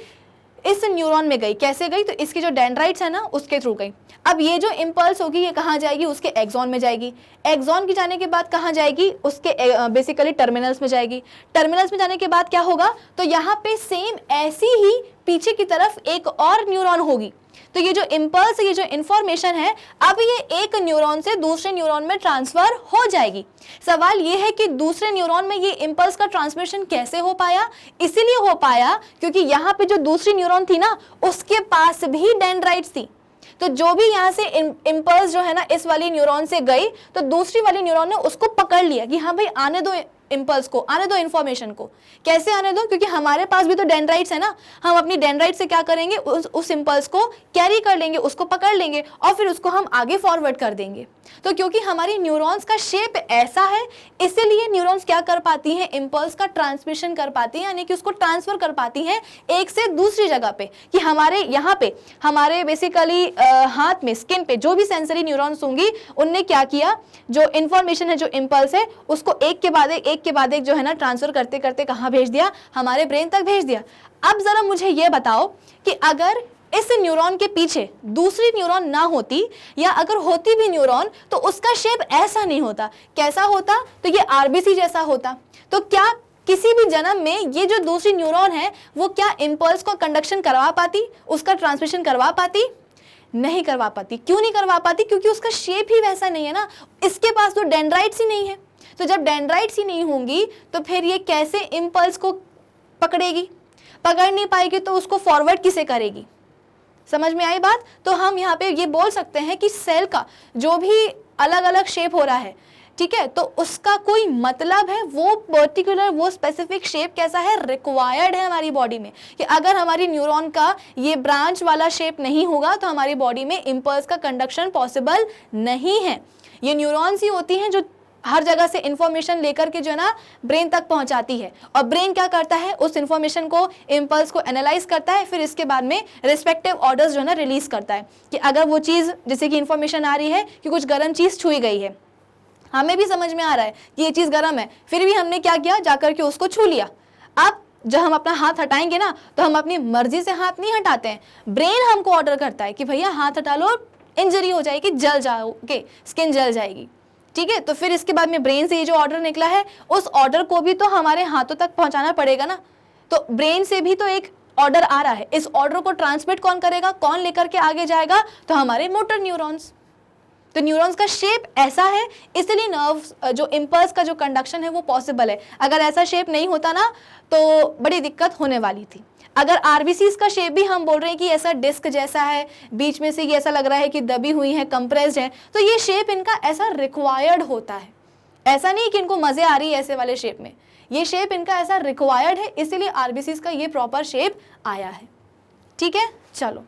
इस न्यूरॉन में गई। कैसे गई, तो इसकी जो डेंड्राइट्स है ना उसके थ्रू गई। अब ये जो इम्पल्स होगी ये कहाँ जाएगी, उसके एक्सॉन में जाएगी। एक्सॉन की जाने के बाद कहाँ जाएगी, उसके बेसिकली टर्मिनल्स में जाएगी। टर्मिनल्स में जाने के बाद क्या होगा, तो यहाँ पे सेम ऐसी ही पीछे की तरफ एक और न्यूरॉन होगी। तो ये जो इम्पल्स, ये जो इंफॉर्मेशन है, अब ये एक न्यूरॉन से दूसरे न्यूरॉन में ट्रांसफर हो जाएगी। सवाल ये है कि दूसरे न्यूरॉन में ये इम्पल्स का ट्रांसमिशन कैसे हो पाया, इसीलिए हो पाया क्योंकि यहाँ पे जो दूसरी न्यूरॉन थी ना, उसके पास भी डेंड्राइट्स थी। तो जो भी यहाँ से इम्पल्स जो है ना इस वाली न्यूरॉन से गई, तो दूसरी वाली न्यूरॉन ने उसको पकड़ लिया कि हाँ भाई आने दो इम्पल्स को, आने दो इन्फॉर्मेशन को। कैसे आने दो? क्योंकि हमारे पास भी तो डेंड्राइट्स है ना, हम अपनी डेंड्राइट से क्या करेंगे, उस इम्पल्स को कैरी कर लेंगे, उसको पकड़ लेंगे और फिर उसको हम आगे फॉरवर्ड कर देंगे। तो क्योंकि हमारी न्यूरॉन्स का शेप ऐसा है, इसीलिए न्यूरॉन्स क्या कर पाती हैं, इम्पल्स का ट्रांसमिशन कर पाती हैं, यानी कि उसको ट्रांसफर कर पाती हैं एक से दूसरी जगह पे। कि हमारे यहाँ पे हमारे बेसिकली हाथ में, स्किन पे जो भी सेंसरी न्यूरॉन्स होंगी, उनने क्या किया, जो इन्फॉर्मेशन है, जो इम्पल्स है, उसको एक के बाद एक जो है ना ट्रांसफर करते करते कहाँ भेज दिया, हमारे ब्रेन तक भेज दिया। अब जरा मुझे ये बताओ कि अगर इस न्यूरॉन के पीछे दूसरी न्यूरॉन ना होती, या अगर होती भी न्यूरॉन, तो उसका शेप ऐसा नहीं होता। कैसा होता? तो ये आरबीसी जैसा होता। तो क्या किसी भी जन्म में ये जो दूसरी न्यूरॉन है वो क्या इम्पल्स को कंडक्शन करवा पाती, उसका ट्रांसमिशन करवा पाती? नहीं करवा पाती। क्यों नहीं करवा पाती? क्योंकि उसका शेप ही वैसा नहीं है ना, इसके पास तो डेंड्राइट्स ही नहीं है। तो जब डेंड्राइट्स ही नहीं होंगी तो फिर ये कैसे इम्पल्स को पकड़ेगी? पकड़ नहीं पाएगी तो उसको फॉरवर्ड किसे करेगी? समझ में आई बात? तो हम यहाँ पे ये बोल सकते हैं कि सेल का जो भी अलग अलग शेप हो रहा है, ठीक है, तो उसका कोई मतलब है, वो पर्टिकुलर वो स्पेसिफिक शेप कैसा है, रिक्वायर्ड है हमारी बॉडी में। कि अगर हमारी न्यूरॉन का ये ब्रांच वाला शेप नहीं होगा तो हमारी बॉडी में इम्पल्स का कंडक्शन पॉसिबल नहीं है। ये न्यूरॉन्स ही होती हैं जो हर जगह से इंफॉर्मेशन लेकर के जो है ना ब्रेन तक पहुंचाती है, और ब्रेन क्या करता है, उस इंफॉर्मेशन को, इम्पल्स को एनालाइज करता है, फिर इसके बाद में रिस्पेक्टिव ऑर्डर्स जो है ना रिलीज करता है। कि अगर वो चीज़, जैसे कि इंफॉर्मेशन आ रही है कि कुछ गर्म चीज़ छुई गई है, हमें भी समझ में आ रहा है कि ये चीज़ गर्म है, फिर भी हमने क्या किया, जाकर के उसको छू लिया। अब जब हम अपना हाथ हटाएंगे ना, तो हम अपनी मर्जी से हाथ नहीं हटाते हैं, ब्रेन हमको ऑर्डर करता है कि भैया हाथ हटा लो, इंजरी हो जाएगी, जल जाओगे, स्किन जल जाएगी। ठीक है, तो फिर इसके बाद में ब्रेन से ये जो ऑर्डर निकला है, उस ऑर्डर को भी तो हमारे हाथों तक पहुंचाना पड़ेगा ना। तो ब्रेन से भी तो एक ऑर्डर आ रहा है, इस ऑर्डर को ट्रांसमिट कौन करेगा, कौन लेकर के आगे जाएगा, तो हमारे मोटर न्यूरॉन्स। तो न्यूरॉन्स का शेप ऐसा है, इसलिए नर्व्स जो इम्पल्स का जो कंडक्शन है वो पॉसिबल है। अगर ऐसा शेप नहीं होता ना तो बड़ी दिक्कत होने वाली थी। अगर आरबीसीज का शेप भी हम बोल रहे हैं कि ऐसा डिस्क जैसा है, बीच में से ये ऐसा लग रहा है कि दबी हुई है, कंप्रेस्ड है, तो ये शेप इनका ऐसा रिक्वायर्ड होता है। ऐसा नहीं कि इनको मजे आ रही है ऐसे वाले शेप में, ये शेप इनका ऐसा रिक्वायर्ड है, इसीलिए आरबीसीज का ये प्रॉपर शेप आया है। ठीक है, चलो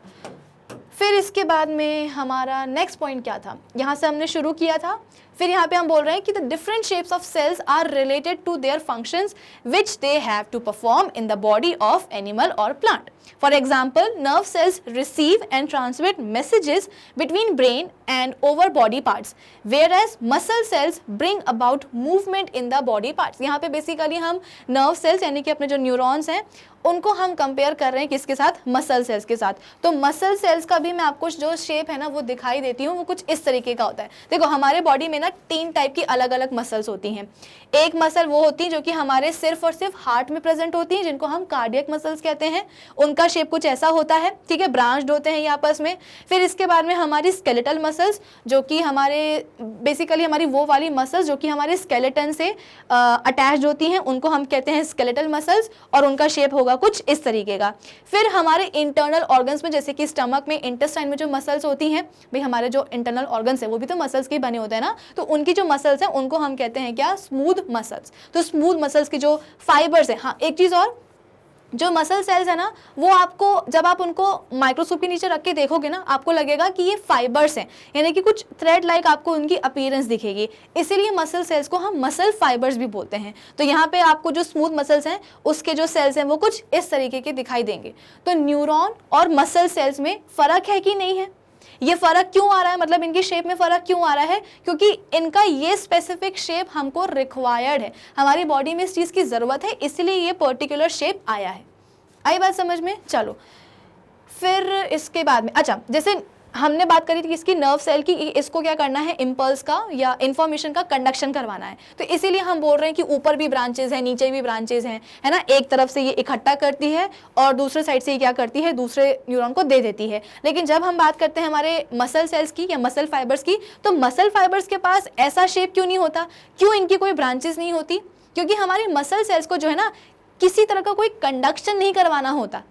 फिर इसके बाद में हमारा नेक्स्ट पॉइंट क्या था, यहाँ से हमने शुरू किया था। फिर यहाँ पे हम बोल रहे हैं कि the different shapes of cells are related to their functions which they have to perform in the body of animal और plant. For example, nerve cells receive and transmit messages between brain and over body parts, whereas muscle cells bring about movement in the body parts. यहाँ पे basically हम nerve cells यानी कि अपने जो neurons हैं उनको हम कंपेयर कर रहे हैं किसके साथ, मसल सेल्स के साथ। तो मसल सेल्स का भी मैं आपको जो शेप है ना वो दिखाई देती हूँ, वो कुछ इस तरीके का होता है। देखो हमारे बॉडी में ना 3 टाइप की अलग अलग मसल्स होती हैं। एक मसल वो होती है जो कि हमारे सिर्फ और सिर्फ हार्ट में प्रेजेंट होती हैं, जिनको हम कार्डियक मसल्स कहते हैं। उनका शेप कुछ ऐसा होता है, ठीक है, ब्रांच्ड होते हैं ये आपस में। फिर इसके बाद में हमारी स्केलेटल मसल्स, जो कि हमारे बेसिकली हमारी वो वाली मसल्स जो कि हमारे स्केलेटन से अटैच्ड होती हैं, उनको हम कहते हैं स्केलेटल मसल्स, और उनका शेप होगा कुछ इस तरीके का। फिर हमारे इंटरनल ऑर्गन्स में, जैसे कि स्टमक में, इंटेस्टाइन में जो मसल्स होती हैं, भाई हमारे जो इंटरनल ऑर्गन्स है वो भी तो मसल्स के बने होते हैं ना, तो उनकी जो मसल्स हैं उनको हम कहते हैं क्या, स्मूथ मसल्स। तो स्मूथ मसल्स की जो फाइबर्स है, हाँ एक चीज़ और, जो मसल सेल्स है ना वो आपको, जब आप उनको माइक्रोस्कोप के नीचे रख के देखोगे ना, आपको लगेगा कि ये फाइबर्स हैं, यानी कि कुछ थ्रेड लाइक आपको उनकी अपीयरेंस दिखेगी, इसीलिए मसल सेल्स को हम मसल फाइबर्स भी बोलते हैं। तो यहाँ पे आपको जो स्मूथ मसल्स हैं उसके जो सेल्स हैं वो कुछ इस तरीके के दिखाई देंगे। तो न्यूरॉन और मसल सेल्स में फ़र्क है कि नहीं है? ये फ़र्क क्यों आ रहा है, मतलब इनकी शेप में फ़र्क क्यों आ रहा है? क्योंकि इनका ये स्पेसिफिक शेप हमको रिक्वायर्ड है, हमारी बॉडी में इस चीज़ की ज़रूरत है, इसलिए ये पर्टिकुलर शेप आया है। आई बात समझ में? चलो फिर इसके बाद में, अच्छा जैसे हमने बात करी थी कि इसकी नर्व सेल की, इसको क्या करना है, इम्पल्स का या इन्फॉर्मेशन का कंडक्शन करवाना है। तो इसीलिए हम बोल रहे हैं कि ऊपर भी ब्रांचेज हैं, नीचे भी ब्रांचेज हैं, है ना। एक तरफ से ये इकट्ठा करती है और दूसरे साइड से ये क्या करती है, दूसरे न्यूरॉन को दे देती है। लेकिन जब हम बात करते हैं हमारे मसल सेल्स की या मसल फाइबर्स की, तो मसल फाइबर्स के पास ऐसा शेप क्यों नहीं होता, क्यों इनकी कोई ब्रांचेज नहीं होती? क्योंकि हमारी मसल सेल्स को जो है ना किसी तरह का कोई कंडक्शन नहीं करवाना होता।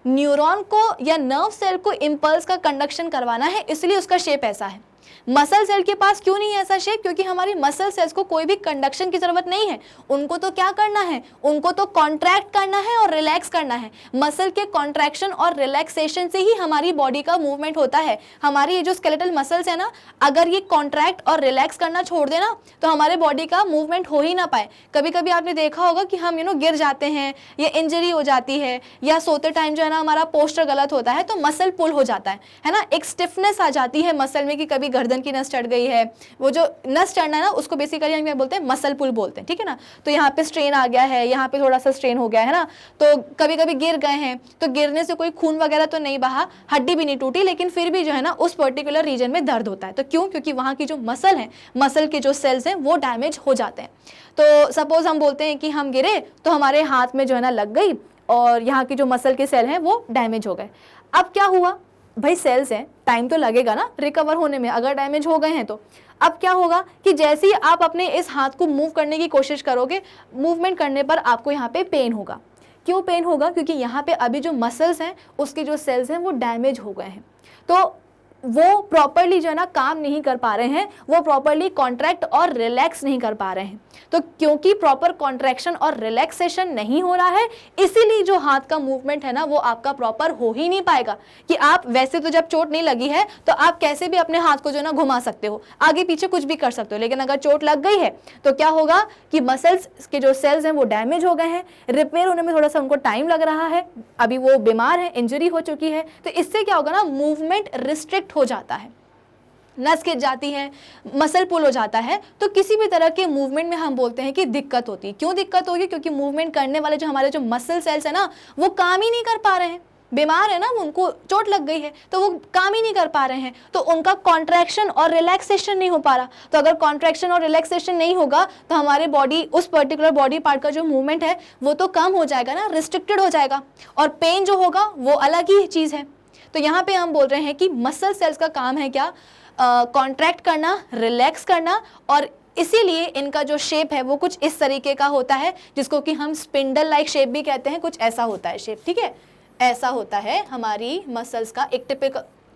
न्यूरॉन को या नर्व सेल को इम्पल्स का कंडक्शन करवाना है, इसलिए उसका शेप ऐसा है। मसल सेल के पास क्यों नहीं है ऐसा शेप? क्योंकि हमारी मसल सेल्स को कोई भी कंडक्शन की जरूरत नहीं है, उनको तो क्या करना है, उनको तो कॉन्ट्रैक्ट करना है और रिलैक्स करना है। मसल के कॉन्ट्रैक्शन और रिलैक्सेशन से ही हमारी बॉडी का मूवमेंट होता है। हमारी ये जो स्केलेटल मसल्स है ना, अगर ये कॉन्ट्रैक्ट और रिलैक्स करना छोड़ देना तो हमारे बॉडी का मूवमेंट हो ही ना पाए। कभी कभी आपने देखा होगा कि हम गिर जाते हैं या इंजरी हो जाती है, या सोते टाइम जो है ना हमारा पोस्चर गलत होता है तो मसल पुल हो जाता है ना, एक स्टिफनेस आ जाती है मसल में कि कभी गर्दन की नस चढ़ गई है। वो जो नस चढ़ना है ना उसको बेसिकली हम क्या बोलते हैं, मसल पुल बोलते हैं, ठीक है ना। तो यहाँ पे स्ट्रेन आ गया है, यहाँ पे थोड़ा सा स्ट्रेन हो गया है ना, तो कभी कभी गिर गए हैं, तो गिरने से कोई खून वगैरह तो नहीं बहा, हड्डी भी नहीं टूटी, लेकिन फिर भी जो है ना उस पर्टिकुलर रीजन में दर्द होता है। तो क्यों? क्योंकि वहाँ की जो मसल है, मसल के जो सेल्स हैं वो डैमेज हो जाते हैं। तो सपोज हम बोलते हैं कि हम गिरे तो हमारे हाथ में जो है ना लग गई और यहाँ की जो मसल के सेल हैं वो डैमेज हो गए। अब क्या हुआ भाई, सेल्स हैं, टाइम तो लगेगा ना रिकवर होने में, अगर डैमेज हो गए हैं तो। अब क्या होगा कि जैसे ही आप अपने इस हाथ को मूव करने की कोशिश करोगे, मूवमेंट करने पर आपको यहाँ पे पेन होगा। क्यों पेन होगा? क्योंकि यहाँ पे अभी जो मसल्स हैं उसके जो सेल्स हैं वो डैमेज हो गए हैं, तो वो प्रॉपरली जो है ना काम नहीं कर पा रहे हैं, वो प्रॉपरली कॉन्ट्रैक्ट और रिलैक्स नहीं कर पा रहे हैं। तो क्योंकि प्रॉपर कॉन्ट्रैक्शन और रिलैक्सेशन नहीं हो रहा है, इसीलिए जो हाथ का मूवमेंट है ना वो आपका प्रॉपर हो ही नहीं पाएगा। कि आप वैसे तो जब चोट नहीं लगी है तो आप कैसे भी अपने हाथ को जो है ना घुमा सकते हो, आगे पीछे कुछ भी कर सकते हो, लेकिन अगर चोट लग गई है तो क्या होगा कि मसल्स के जो सेल्स हैं वो डैमेज हो गए हैं, रिपेयर होने में थोड़ा सा उनको टाइम लग रहा है, अभी वो बीमार है, इंजरी हो चुकी है, तो इससे क्या होगा ना, मूवमेंट रिस्ट्रिक्ट हो जाता है, नस खिंच जाती है, मसल पुल हो जाता है। तो किसी भी तरह के मूवमेंट में हम बोलते हैं कि दिक्कत होती है। क्यों दिक्कत होगी? क्योंकि मूवमेंट करने वाले जो हमारे जो मसल सेल्स है ना वो काम ही नहीं कर पा रहे हैं, बीमार है ना, उनको चोट लग गई है तो वो काम ही नहीं कर पा रहे हैं, तो उनका कॉन्ट्रैक्शन और रिलैक्सेशन नहीं हो पा रहा। तो अगर कॉन्ट्रैक्शन और रिलैक्सेशन नहीं होगा तो हमारे बॉडी, उस पर्टिकुलर बॉडी पार्ट का जो मूवमेंट है वो तो कम हो जाएगा ना, रिस्ट्रिक्टेड हो जाएगा, और पेन जो होगा वो अलग ही चीज़ है। तो यहाँ पे हम बोल रहे हैं कि मसल सेल्स का काम है क्या, कॉन्ट्रैक्ट करना, रिलैक्स करना, और इसीलिए इनका जो शेप है वो कुछ इस तरीके का होता है, जिसको कि हम स्पिंडल लाइक शेप भी कहते हैं। कुछ ऐसा होता है शेप, ठीक है, ऐसा होता है हमारी मसल्स का एक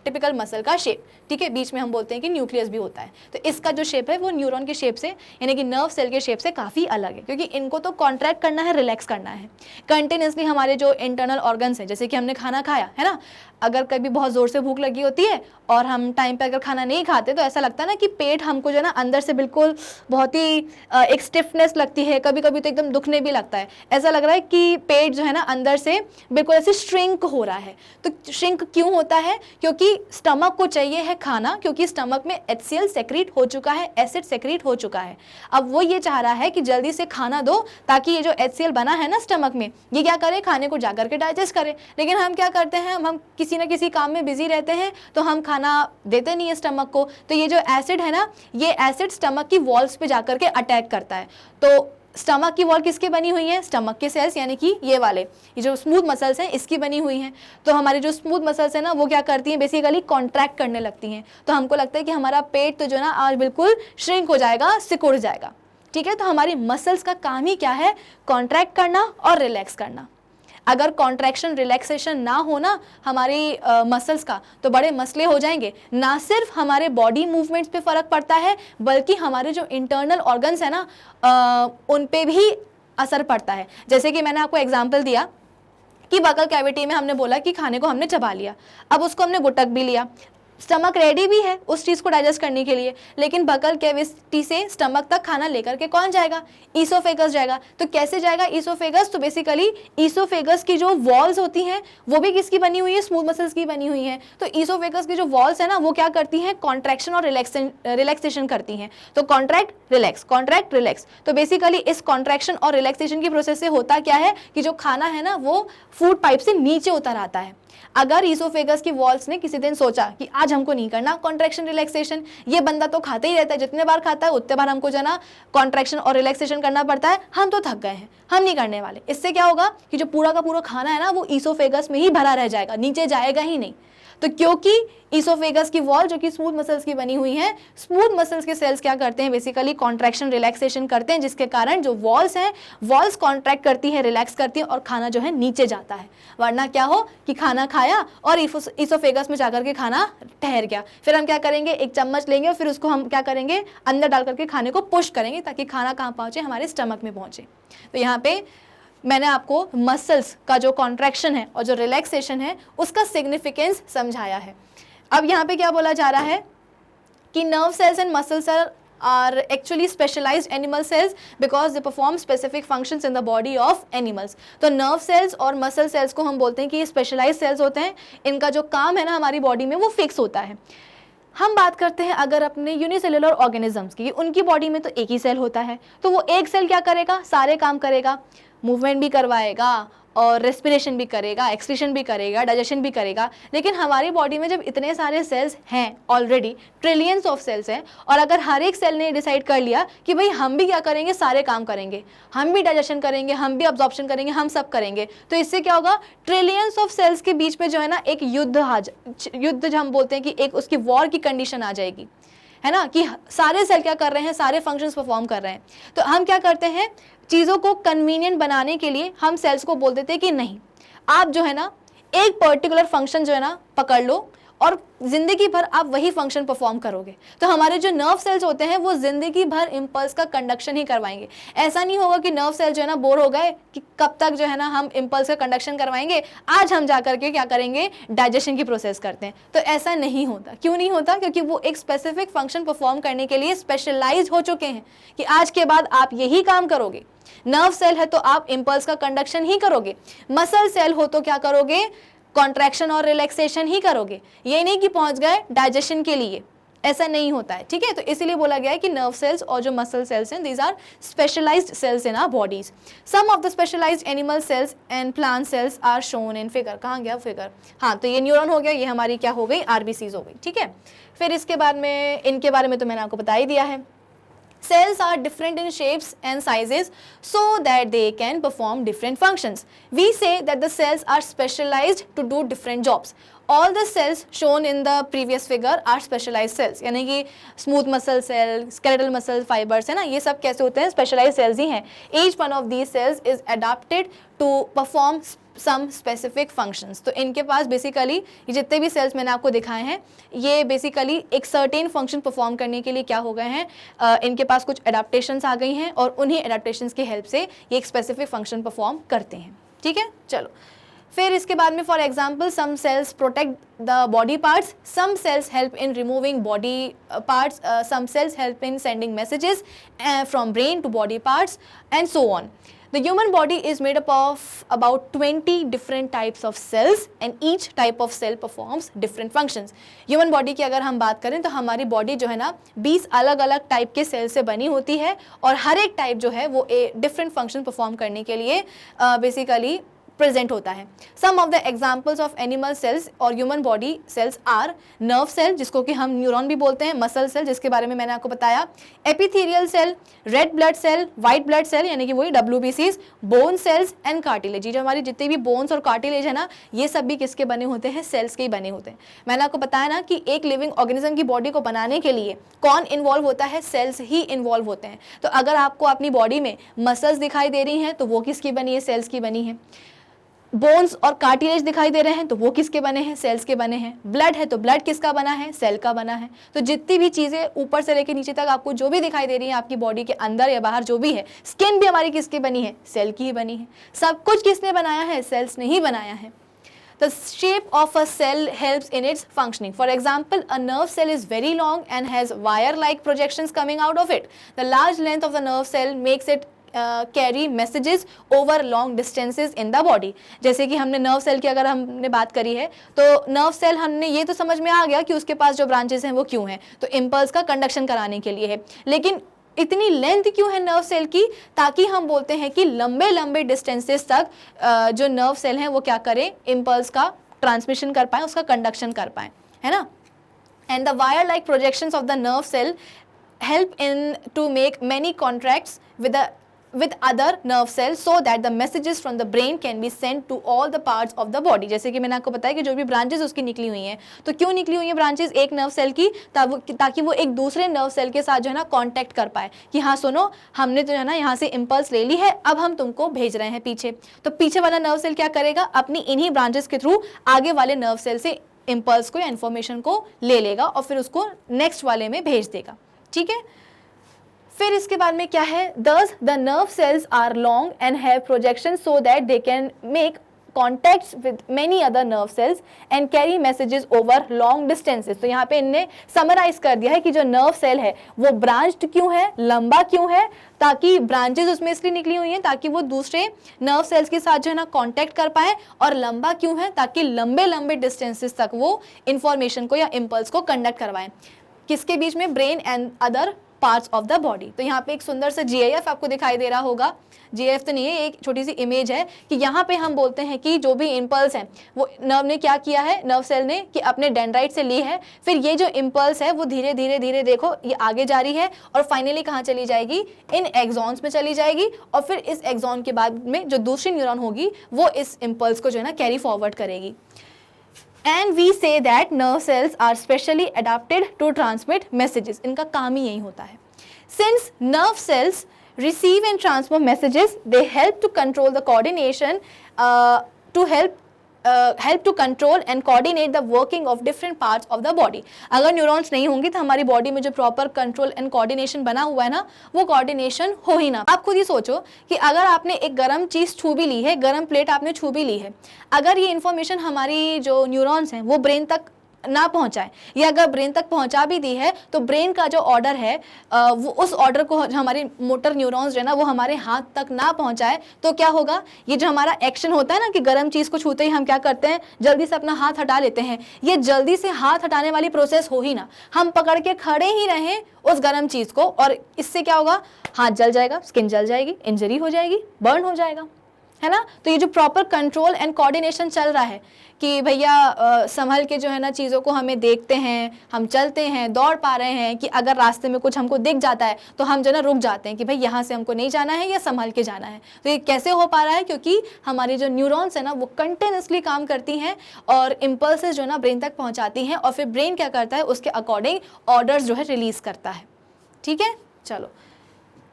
टिपिकल मसल का शेप, ठीक है। बीच में हम बोलते हैं कि न्यूक्लियस भी होता है। तो इसका जो शेप है वो न्यूरॉन के शेप से, यानी कि नर्व सेल के शेप से काफ़ी अलग है, क्योंकि इनको तो कॉन्ट्रैक्ट करना है, रिलैक्स करना है कंटिन्यूसली। हमारे जो इंटरनल ऑर्गन्स हैं, जैसे कि हमने खाना खाया है ना, अगर कभी बहुत ज़ोर से भूख लगी होती है और हम टाइम पे अगर खाना नहीं खाते तो ऐसा लगता है ना कि पेट हमको जो है ना अंदर से बिल्कुल बहुत ही एक स्टिफनेस लगती है, कभी कभी तो एकदम दुखने भी लगता है, ऐसा लग रहा है कि पेट जो है ना अंदर से बिल्कुल ऐसे श्रिंक हो रहा है। तो श्रिंक क्यों होता है? क्योंकि स्टमक को चाहिए है खाना, क्योंकि स्टमक में HCl सेक्रीट हो चुका है, एसिड सेक्रीट हो चुका है। अब वो ये चाह रहा है कि जल्दी से खाना दो, ताकि ये जो HCl बना है ना स्टमक में, ये क्या करे, खाने को जाकर के डाइजेस्ट करे। लेकिन हम क्या करते हैं, हम किसी न किसी काम में बिजी रहते हैं, तो हम खाना देते नहीं है स्टमक को। तो ये जो एसिड है ना, ये एसिड स्टमक की वॉल्स पे जाकर के अटैक करता है। तो स्टमक की वॉल किसके बनी हुई है? स्टमक के सेल्स, यानी कि ये वाले, ये जो स्मूथ मसल्स हैं इसकी बनी हुई हैं। तो हमारी जो स्मूथ मसल्स हैं ना वो क्या करती हैं, बेसिकली कॉन्ट्रैक्ट करने लगती हैं। तो हमको लगता है कि हमारा पेट तो जो ना आज बिल्कुल श्रिंक हो जाएगा, सिकुड़ जाएगा, ठीक है। तो हमारी मसल्स का काम ही क्या है? कॉन्ट्रैक्ट करना और रिलैक्स करना। अगर कॉन्ट्रैक्शन रिलैक्सेशन ना होना हमारी मसल्स का, तो बड़े मसले हो जाएंगे। ना सिर्फ हमारे बॉडी मूवमेंट्स पे फ़र्क पड़ता है, बल्कि हमारे जो इंटरनल ऑर्गन्स है ना उन पे भी असर पड़ता है। जैसे कि मैंने आपको एग्जांपल दिया कि बकल कैविटी में हमने बोला कि खाने को हमने चबा लिया, अब उसको हमने गुटक भी लिया, स्टमक रेडी भी है उस चीज़ को डाइजेस्ट करने के लिए, लेकिन बकल कैविटी से स्टमक तक खाना लेकर के कौन जाएगा? ईसोफेगस जाएगा। तो कैसे जाएगा ईसोफेगस? तो बेसिकली ईसोफेगस की जो वॉल्स होती हैं वो भी किसकी बनी हुई है? स्मूथ मसल्स की बनी हुई हैं। तो ईसोफेगस की जो वॉल्स है ना वो क्या करती हैं? कॉन्ट्रैक्शन और रिलैक्सेशन करती हैं। तो कॉन्ट्रैक्ट रिलैक्स। तो बेसिकली इस कॉन्ट्रैक्शन और रिलैक्सेशन की प्रोसेस से होता क्या है कि जो खाना है ना वो फूड पाइप से नीचे उतर आता है। अगर ईसोफेगस की वॉल्स ने किसी दिन सोचा कि आज हमको नहीं करना कॉन्ट्रैक्शन रिलैक्सेशन, ये बंदा तो खाते ही रहता है, जितने बार खाता है उतने बार हमको जो ना कॉन्ट्रैक्शन और रिलैक्सेशन करना पड़ता है, हम तो थक गए हैं, हम नहीं करने वाले। इससे क्या होगा कि जो पूरा का पूरा खाना है ना वो ईसोफेगस में ही भरा रह जाएगा, नीचे जाएगा ही नहीं। तो क्योंकि ईसोफेगस की वॉल जो कि स्मूथ मसल्स की बनी हुई है, स्मूथ मसल्स के सेल्स क्या करते हैं, बेसिकली कॉन्ट्रैक्शन रिलैक्सेशन करते हैं, जिसके कारण जो वॉल्स हैं, वॉल्स कॉन्ट्रैक्ट करती है, रिलैक्स करती है और खाना जो है नीचे जाता है। वरना क्या हो कि खाना खाया और ईसोफेगस में जाकर के खाना ठहर गया, फिर हम क्या करेंगे, एक चम्मच लेंगे और फिर उसको हम क्या करेंगे, अंदर डाल करके खाने को पुश करेंगे ताकि खाना कहाँ पहुंचे, हमारे स्टमक में पहुंचे। तो यहाँ पे मैंने आपको मसल्स का जो कॉन्ट्रैक्शन है और जो रिलैक्सेशन है उसका सिग्निफिकेंस समझाया है। अब यहाँ पे क्या बोला जा रहा है कि nerve cells and muscle cell are actually specialized animal cells because they perform specific functions in the body of animals। तो नर्व सेल्स और मसल सेल्स को हम बोलते हैं कि ये स्पेशलाइज सेल्स होते हैं, इनका जो काम है ना हमारी बॉडी में वो फिक्स होता है। हम बात करते हैं अगर अपने यूनिसेलुलर ऑर्गेनिजम्स की, उनकी बॉडी में तो एक ही सेल होता है, तो वो एक सेल क्या करेगा, सारे काम करेगा, मूवमेंट भी करवाएगा और रेस्पिरेशन भी करेगा, एक्सक्रीशन भी करेगा, डाइजेशन भी करेगा। लेकिन हमारी बॉडी में जब इतने सारे सेल्स हैं, ऑलरेडी ट्रिलियंस ऑफ सेल्स हैं, और अगर हर एक सेल ने डिसाइड कर लिया कि भाई हम भी क्या करेंगे, सारे काम करेंगे, हम भी डाइजेशन करेंगे, हम भी अब्जॉर्प्शन करेंगे, हम सब करेंगे, तो इससे क्या होगा, ट्रिलियंस ऑफ सेल्स के बीच में जो है ना एक युद्ध जो हम बोलते हैं कि एक उसकी वॉर की कंडीशन आ जाएगी, है ना, कि सारे सेल क्या कर रहे हैं, सारे फंक्शंस परफॉर्म कर रहे हैं। तो हम क्या करते हैं, चीज़ों को कन्वीनियंट बनाने के लिए हम सेल्स को बोल देते हैं कि नहीं, आप जो है ना एक पर्टिकुलर फंक्शन जो है ना पकड़ लो और जिंदगी भर आप वही फंक्शन परफॉर्म करोगे। तो हमारे जो नर्व सेल्स होते हैं वो जिंदगी भर इम्पल्स का कंडक्शन ही करवाएंगे। ऐसा नहीं होगा कि नर्व सेल जो है ना बोर हो गए कि कब तक जो है ना हम इम्पल्स का कंडक्शन करवाएंगे, आज हम जाकर के क्या करेंगे, डाइजेशन की प्रोसेस करते हैं। तो ऐसा नहीं होता। क्यों नहीं होता? क्योंकि वो एक स्पेसिफिक फंक्शन परफॉर्म करने के लिए स्पेशलाइज हो चुके हैं कि आज के बाद आप यही काम करोगे। नर्व सेल है तो आप इम्पल्स का कंडक्शन ही करोगे, मसल सेल हो तो क्या करोगे, कॉन्ट्रैक्शन और रिलैक्सेशन ही करोगे। ये नहीं कि पहुंच गए डाइजेशन के लिए, ऐसा नहीं होता है, ठीक है। तो इसीलिए बोला गया है कि नर्व सेल्स और जो मसल सेल्स हैं, these are specialised cells in our bodies. Some of the specialised animal cells and plant cells are shown in figure. कहाँ गया फिगर? हाँ, तो ये न्यूरॉन हो गया, ये हमारी क्या हो गई, आरबीसीज हो गई, ठीक है। फिर इसके बाद में इनके बारे में तो मैंने आपको बता ही दिया है। Cells are different in shapes and sizes so that they can perform different functions. We say that the cells are specialized to do different jobs. All the cells shown in the previous figure are specialized cells. यानी कि smooth muscle cell, skeletal muscle fibers है ना, ये सब कैसे होते हैं, specialized cells ही हैं. Each one of these cells is adapted to perform some specific functions. तो इनके पास बेसिकली ये जितने भी सेल्स मैंने आपको दिखाए हैं, ये बेसिकली एक सर्टेन फंक्शन परफॉर्म करने के लिए क्या हो गए हैं, इनके पास कुछ एडाप्टेशंस आ गई हैं और उन्हीं एडाप्टेशंस की हेल्प से ये एक स्पेसिफिक फंक्शन परफॉर्म करते हैं, ठीक है। चलो फिर इसके बाद में for example some cells protect the body parts, some cells help in removing body parts, some cells help in sending messages from brain to body parts and so on. The human body is made up of about 20 different types of cells and each type of cell performs different functions. Human body की अगर हम बात करें तो हमारी body जो है ना 20 अलग अलग टाइप के सेल से बनी होती है और हर एक टाइप जो है वो डिफरेंट फंक्शन परफॉर्म करने के लिए बेसिकली प्रेजेंट होता है. Some of the examples of animal cells और human body cells are nerve cell, जिसको कि हम न्यूरॉन भी बोलते हैं, मसल सेल जिसके बारे में मैंने आपको बताया, epithelial cell, red blood cell, white blood cell यानी कि वही WBCs, bone cells and cartilage. जो हमारी जितनी भी बोन्स और कार्टिलेज है ना, ये सब भी किसके बने होते हैं, सेल्स के ही बने होते हैं. मैंने आपको बताया ना कि एक लिविंग ऑर्गेनिज्म की बॉडी को बनाने के लिए कौन इन्वॉल्व होता है, सेल्स ही इन्वॉल्व होते हैं. तो अगर आपको अपनी बॉडी में मसल्स दिखाई दे रही हैं तो वो किसकी बनी है, सेल्स की बनी है. बोन्स और कार्टिलेज दिखाई दे रहे हैं तो वो किसके बने हैं, सेल्स के बने हैं. ब्लड है तो ब्लड किसका बना है, सेल का बना है. तो जितनी भी चीज़ें ऊपर से लेकर नीचे तक आपको जो भी दिखाई दे रही है आपकी बॉडी के अंदर या बाहर जो भी है, स्किन भी हमारी किसकी बनी है, सेल की ही बनी है. सब कुछ किसने बनाया है, सेल्स ने ही बनाया है. The shape of a cell helps in its functioning. For example, a nerve cell is very long and has wire-like projections coming out of it. The large length of the nerve cell makes it carry messages over long distances in the body. जैसे कि हमने nerve cell की अगर हमने बात करी है तो नर्व सेल हमने ये तो समझ में आ गया कि उसके पास जो ब्रांचेस हैं वो क्यों हैं, तो इम्पल्स का कंडक्शन कराने के लिए है. लेकिन इतनी लेंथ क्यों है नर्व सेल की, ताकि हम बोलते हैं कि लंबे लंबे डिस्टेंसेस तक जो नर्व सेल हैं वो क्या करें, इम्पल्स का ट्रांसमिशन कर पाएँ, उसका कंडक्शन कर पाएँ, है ना. And the wire like projections of the nerve cell help in to make many contracts with the with other nerve cells so that the messages from the brain can be sent to all the parts of the body। जैसे कि मैंने आपको बताया कि जो भी branches उसकी निकली हुई हैं, तो क्यों निकली हुई हैं ब्रांचेस एक नर्व सेल की, ताकि वो एक दूसरे नर्व सेल के साथ जो है ना कांटेक्ट कर पाए कि हाँ सुनो, हमने जो है ना यहाँ से इंपल्स ले ली है, अब हम तुमको भेज रहे हैं पीछे। तो पीछे वाला नर्व सेल क्या करेगा, अपनी इन्हीं ब्रांचेस के थ्रू आगे वाले नर्व सेल से इंपल्स को या इन्फॉर्मेशन को ले लेगा और फिर उसको नेक्स्ट वाले में भेज देगा। ठीक है, फिर इसके बाद में क्या है, thus the nerve cells are long and have projections so that they can make contacts with many other nerve cells and carry messages over long distances। तो यहाँ पे इनने समराइज कर दिया है कि जो नर्व सेल है वो ब्रांच्ड क्यों है, लंबा क्यों है, ताकि ब्रांचेस उसमें इसलिए निकली हुई हैं ताकि वो दूसरे नर्व सेल्स के साथ जो है ना कांटेक्ट कर पाए, और लंबा क्यों है, ताकि लंबे लंबे डिस्टेंसेस तक वो इंफॉर्मेशन को या इम्पल्स को कंडक्ट करवाएं। किसके बीच में, brain and other parts of the body. तो यहाँ पे एक सुंदर सा GIF आपको दिखाई दे रहा होगा, GIF तो नहीं है, एक छोटी सी इमेज है कि यहाँ पे हम बोलते हैं कि जो भी इम्पल्स हैं वो नर्व ने क्या किया है, नर्व सेल ने कि अपने डेंड्राइट से ली है, फिर ये जो इम्पल्स है वो धीरे धीरे धीरे देखो ये आगे जा रही है और फाइनली कहाँ चली जाएगी, इन एक्सॉन्स में चली जाएगी, और फिर इस एक्सॉन के बाद में जो दूसरी न्यूरॉन होगी वो इस इम्पल्स को जो है ना कैरी फॉरवर्ड करेगी। And we say that nerve cells are specially adapted to transmit messages। इनका काम ही यही होता है। Since nerve cells receive and transmit messages, they help to control the coordination, help to control and coordinate the working of different parts of the body। अगर neurons नहीं होंगी तो हमारी बॉडी में जो प्रॉपर कंट्रोल एंड कोऑर्डिनेशन बना हुआ है ना, वो कोऑर्डिनेशन हो ही ना। आप खुद ही सोचो कि अगर आपने एक गर्म चीज़ छू भी ली है, गर्म प्लेट आपने छू भी ली है, अगर ये इन्फॉर्मेशन हमारी जो न्यूरॉन्स हैं वो ब्रेन तक ना पहुंचाए, या अगर ब्रेन तक पहुंचा भी दी है तो ब्रेन का जो ऑर्डर है वो उस ऑर्डर को हमारे मोटर न्यूरॉन्स जो है ना वो हमारे हाथ तक ना पहुंचाए, तो क्या होगा, ये जो हमारा एक्शन होता है ना कि गर्म चीज़ को छूते ही हम क्या करते हैं, जल्दी से अपना हाथ हटा लेते हैं, ये जल्दी से हाथ हटाने वाली प्रोसेस हो ही ना, हम पकड़ के खड़े ही रहें उस गर्म चीज़ को, और इससे क्या होगा, हाथ जल जाएगा, स्किन जल जाएगी, इंजरी हो जाएगी, बर्न हो जाएगा, है ना। तो ये जो प्रॉपर कंट्रोल एंड कोऑर्डिनेशन चल रहा है कि भैया संभल के जो है ना चीज़ों को हमें देखते हैं, हम चलते हैं, दौड़ पा रहे हैं, कि अगर रास्ते में कुछ हमको दिख जाता है तो हम जो है ना रुक जाते हैं कि भाई यहाँ से हमको नहीं जाना है या संभल के जाना है। तो ये कैसे हो पा रहा है, क्योंकि हमारी जो न्यूरॉन्स है ना वो कंटिन्यूसली काम करती हैं और इम्पल्सेस जो है ना ब्रेन तक पहुँचाती हैं, और फिर ब्रेन क्या करता है, उसके अकॉर्डिंग ऑर्डर्स जो है रिलीज़ करता है। ठीक है, चलो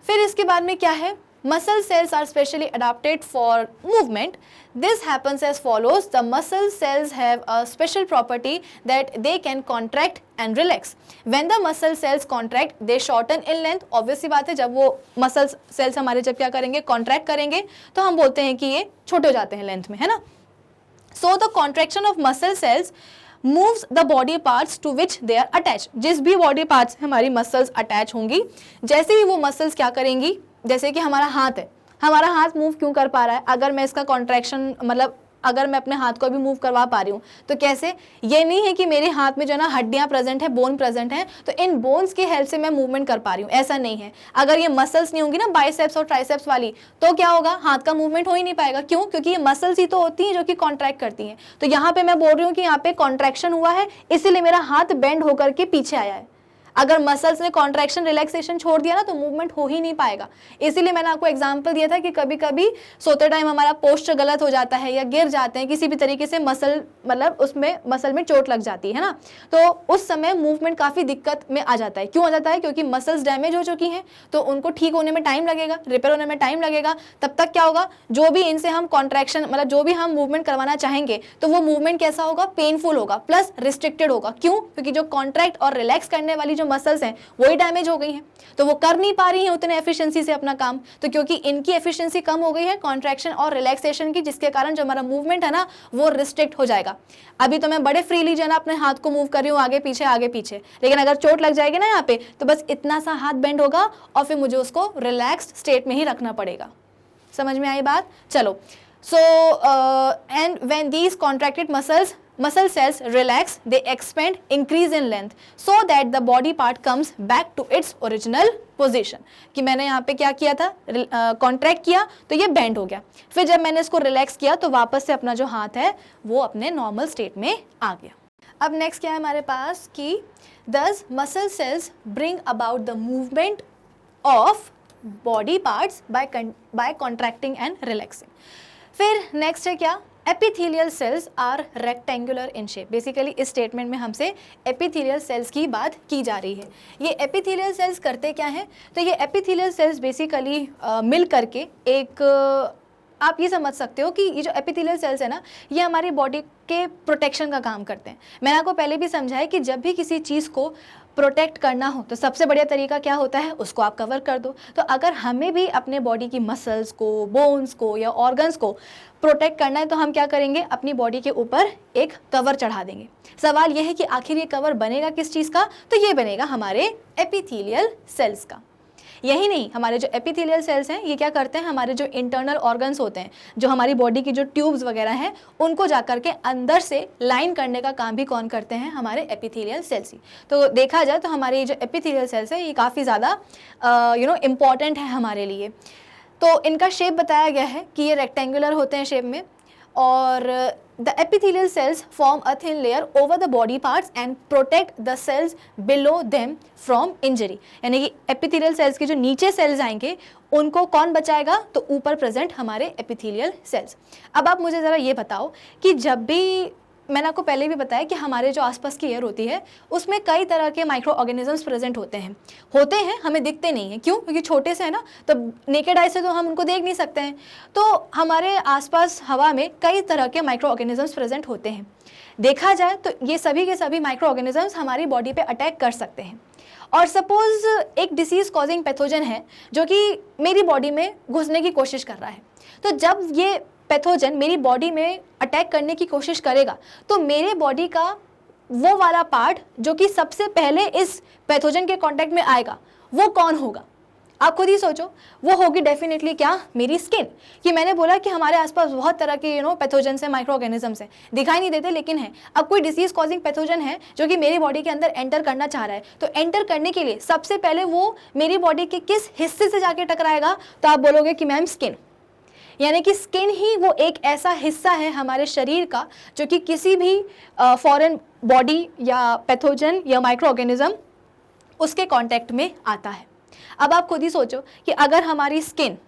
फिर इसके बाद में क्या है, muscle cells are specially adapted for movement। This happens as follows: the muscle cells have a special property that they can contract and relax। When the muscle cells contract, they shorten in length। obvious सी बात है, जब वो muscle cells हमारे जब क्या करेंगे, contract करेंगे, तो हम बोलते हैं कि ये छोटे हो जाते हैं लेंथ में, है ना। So the contraction of muscle cells moves the body parts to which they are attached। जिस भी body parts हमारी muscles attach होंगी, जैसे ही वो muscles क्या करेंगी, जैसे कि हमारा हाथ है, हमारा हाथ मूव क्यों कर पा रहा है, अगर मैं इसका कॉन्ट्रैक्शन मतलब अगर मैं अपने हाथ को अभी मूव करवा पा रही हूँ तो कैसे, ये नहीं है कि मेरे हाथ में जो है ना हड्डियाँ प्रेजेंट है, बोन प्रेजेंट है, तो इन बोन्स की हेल्प से मैं मूवमेंट कर पा रही हूँ, ऐसा नहीं है। अगर ये मसल्स नहीं होंगी ना बाइसेप्स और ट्राइसेप्स वाली, तो क्या होगा, हाथ का मूवमेंट हो ही नहीं पाएगा। क्यों, क्योंकि ये मसल्स ही तो होती हैं जो कि कॉन्ट्रैक्ट करती हैं। तो यहाँ पे मैं बोल रही हूँ कि यहाँ पे कॉन्ट्रैक्शन हुआ है, इसीलिए मेरा हाथ बेंड होकर के पीछे आया है। अगर मसल्स ने कॉन्ट्रैक्शन रिलैक्सेशन छोड़ दिया ना तो मूवमेंट हो ही नहीं पाएगा। इसीलिए मैंने आपको एग्जांपल दिया था कि कभी कभी सोते टाइम हमारा पोस्चर गलत हो जाता है या गिर जाते हैं, किसी भी तरीके से मसल मतलब उसमें मसल में चोट लग जाती है ना, तो उस समय मूवमेंट काफ़ी दिक्कत में आ जाता है। क्यों आ जाता है, क्योंकि मसल्स डैमेज हो चुकी हैं, तो उनको ठीक होने में टाइम लगेगा, रिपेयर होने में टाइम लगेगा। तब तक क्या होगा, जो भी इनसे हम कॉन्ट्रैक्शन मतलब जो भी हम मूवमेंट करवाना चाहेंगे तो वो मूवमेंट कैसा होगा, पेनफुल होगा प्लस रिस्ट्रिक्टेड होगा। क्यों, क्योंकि जो कॉन्ट्रैक्ट और रिलैक्स करने वाली जो मसल्स हैं वही डैमेज हो गई हैं, तो वो कर नहीं पा रही हैं उतने एफिशिएंसी से अपना काम। तो क्योंकि इनकी एफिशिएंसी कम हो गई है कॉन्ट्रैक्शन और रिलैक्सेशन की, जिसके कारण जो हमारा मूवमेंट है ना वो रिस्ट्रिक्ट हो जाएगा। अभी तो मैं बड़े फ्रीली जो है ना अपने हाथ को मूव कर रही हूँ आगे पीछे, लेकिन अगर चोट लग जाएगी ना यहाँ पे तो बस इतना सा हाथ बेंड होगा और फिर मुझे उसको रिलैक्स्ड स्टेट में ही रखना पड़ेगा। समझ में आई बात? चलो, so and when these contracted muscle cells relax, they expand, increase in length so that the body part comes back to its original position। कि मैंने यहाँ पे क्या किया था, कॉन्ट्रैक्ट किया तो ये बेंड हो गया, फिर जब मैंने इसको रिलैक्स किया तो वापस से अपना जो हाथ है वो अपने नॉर्मल स्टेट में आ गया। अब नेक्स्ट क्या है हमारे पास कि thus muscle cells bring about the movement of body parts by contracting and relaxing. फिर नेक्स्ट है क्या, epithelial cells are rectangular in shape. Basically इस स्टेटमेंट में हमसे एपिथेलियल सेल्स की बात की जा रही है। ये एपिथेलियल सेल्स करते क्या हैं, तो ये एपिथेलियल सेल्स बेसिकली मिल करके एक आप ये समझ सकते हो कि ये जो एपिथेलियल सेल्स है ना, ये हमारी बॉडी के प्रोटेक्शन का काम करते हैं। मैंने आपको पहले भी समझाया कि जब भी किसी चीज़ को प्रोटेक्ट करना हो तो सबसे बढ़िया तरीका क्या होता है, उसको आप कवर कर दो। तो अगर हमें भी अपने बॉडी की मसल्स को, बोन्स को या ऑर्गन्स को प्रोटेक्ट करना है तो हम क्या करेंगे, अपनी बॉडी के ऊपर एक कवर चढ़ा देंगे। सवाल यह है कि आखिर ये कवर बनेगा किस चीज़ का, तो ये बनेगा हमारे एपिथेलियल सेल्स का। यही नहीं, हमारे जो एपिथेलियल सेल्स हैं ये क्या करते हैं, हमारे जो इंटरनल ऑर्गन्स होते हैं, जो हमारी बॉडी की जो ट्यूब्स वगैरह हैं, उनको जाकर के अंदर से लाइन करने का काम भी कौन करते हैं, हमारे एपिथेलियल सेल्स ही। तो देखा जाए तो हमारे जो एपिथेलियल सेल्स है ये काफ़ी ज़्यादा इम्पॉर्टेंट है हमारे लिए। तो इनका शेप बताया गया है कि ये रेक्टेंगुलर होते हैं शेप में, और the epithelial cells form a thin layer over the body parts and protect the cells below them from injury. यानी कि एपिथेलियल सेल्स के जो नीचे सेल्स आएंगे उनको कौन बचाएगा, तो ऊपर प्रेजेंट हमारे एपिथेलियल सेल्स। अब आप मुझे ज़रा ये बताओ कि जब भी, मैंने आपको पहले भी बताया कि हमारे जो आसपास की एयर होती है उसमें कई तरह के माइक्रो ऑर्गेनिजम्स प्रेजेंट होते हैं, हमें दिखते नहीं हैं। क्यों? क्योंकि छोटे से है ना, तो नेकेड आई से तो हम उनको देख नहीं सकते हैं। तो हमारे आसपास हवा में कई तरह के माइक्रो ऑर्गेनिजम्स प्रेजेंट होते हैं। देखा जाए तो ये सभी के सभी माइक्रो ऑर्गेनिजम्स हमारी बॉडी पे अटैक कर सकते हैं। और सपोज एक डिसीज़ कॉजिंग पैथोजन है जो कि मेरी बॉडी में घुसने की कोशिश कर रहा है, तो जब ये पैथोजन मेरी बॉडी में अटैक करने की कोशिश करेगा तो मेरे बॉडी का वो वाला पार्ट जो कि सबसे पहले इस पैथोजन के कांटेक्ट में आएगा वो कौन होगा, आप खुद ही सोचो। वो होगी डेफिनेटली क्या, मेरी स्किन। कि मैंने बोला कि हमारे आसपास बहुत तरह के पैथोजन है, माइक्रो ऑर्गेनिजम्स हैं, दिखाई नहीं देते लेकिन है। अब कोई डिसीज कॉजिंग पैथोजन है जो कि मेरी बॉडी के अंदर एंटर करना चाह रहा है, तो एंटर करने के लिए सबसे पहले वो मेरी बॉडी के किस हिस्से से जाके टकराएगा, तो आप बोलोगे कि मैम स्किन। यानी कि स्किन ही वो एक ऐसा हिस्सा है हमारे शरीर का जो कि किसी भी फॉरेन बॉडी या पैथोजन या माइक्रो ऑर्गेनिज्म उसके कांटेक्ट में आता है। अब आप खुद ही सोचो कि अगर हमारी स्किन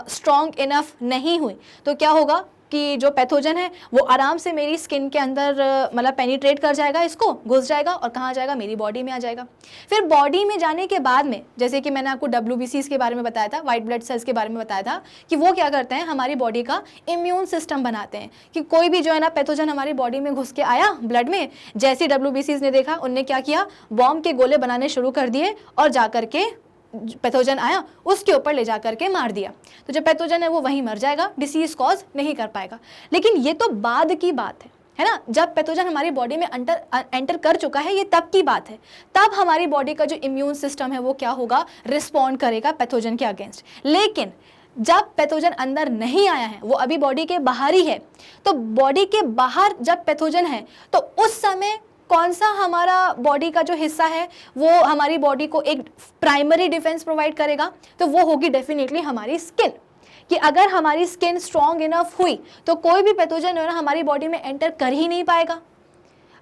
स्ट्रॉन्ग इनफ नहीं हुई तो क्या होगा कि जो पैथोजन है वो आराम से मेरी स्किन के अंदर मतलब पेनिट्रेट कर जाएगा, इसको घुस जाएगा और कहाँ जाएगा, मेरी बॉडी में आ जाएगा। फिर बॉडी में जाने के बाद में, जैसे कि मैंने आपको WBCs के बारे में बताया था, वाइट ब्लड सेल्स के बारे में बताया था, कि वो क्या करते हैं, हमारी बॉडी का इम्यून सिस्टम बनाते हैं। कि कोई भी जो है ना पैथोजन हमारी बॉडी में घुस के आया ब्लड में, जैसे WBCs ने देखा, उनने क्या किया, बॉम्ब के गोले बनाने शुरू कर दिए और जा करके पैथोजन आया उसके ऊपर ले जा करके मार दिया। तो जो पैथोजन है वो वहीं मर जाएगा, डिसीज कॉज नहीं कर पाएगा। लेकिन ये तो बाद की बात है ना, जब पैथोजन हमारी बॉडी में एंटर कर चुका है, ये तब की बात है। तब हमारी बॉडी का जो इम्यून सिस्टम है वो क्या होगा, रिस्पॉन्ड करेगा पैथोजन के अगेंस्ट। लेकिन जब पैथोजन अंदर नहीं आया है, वो अभी बॉडी के बाहर ही है, तो बॉडी के बाहर जब पैथोजन है तो उस समय कौन सा हमारा बॉडी का जो हिस्सा है वो हमारी बॉडी को एक प्राइमरी डिफेंस प्रोवाइड करेगा, तो वो होगी डेफिनेटली हमारी स्किन। कि अगर हमारी स्किन स्ट्रॉन्ग इनफ हुई तो कोई भी पैथोजन है ना हमारी बॉडी में एंटर कर ही नहीं पाएगा।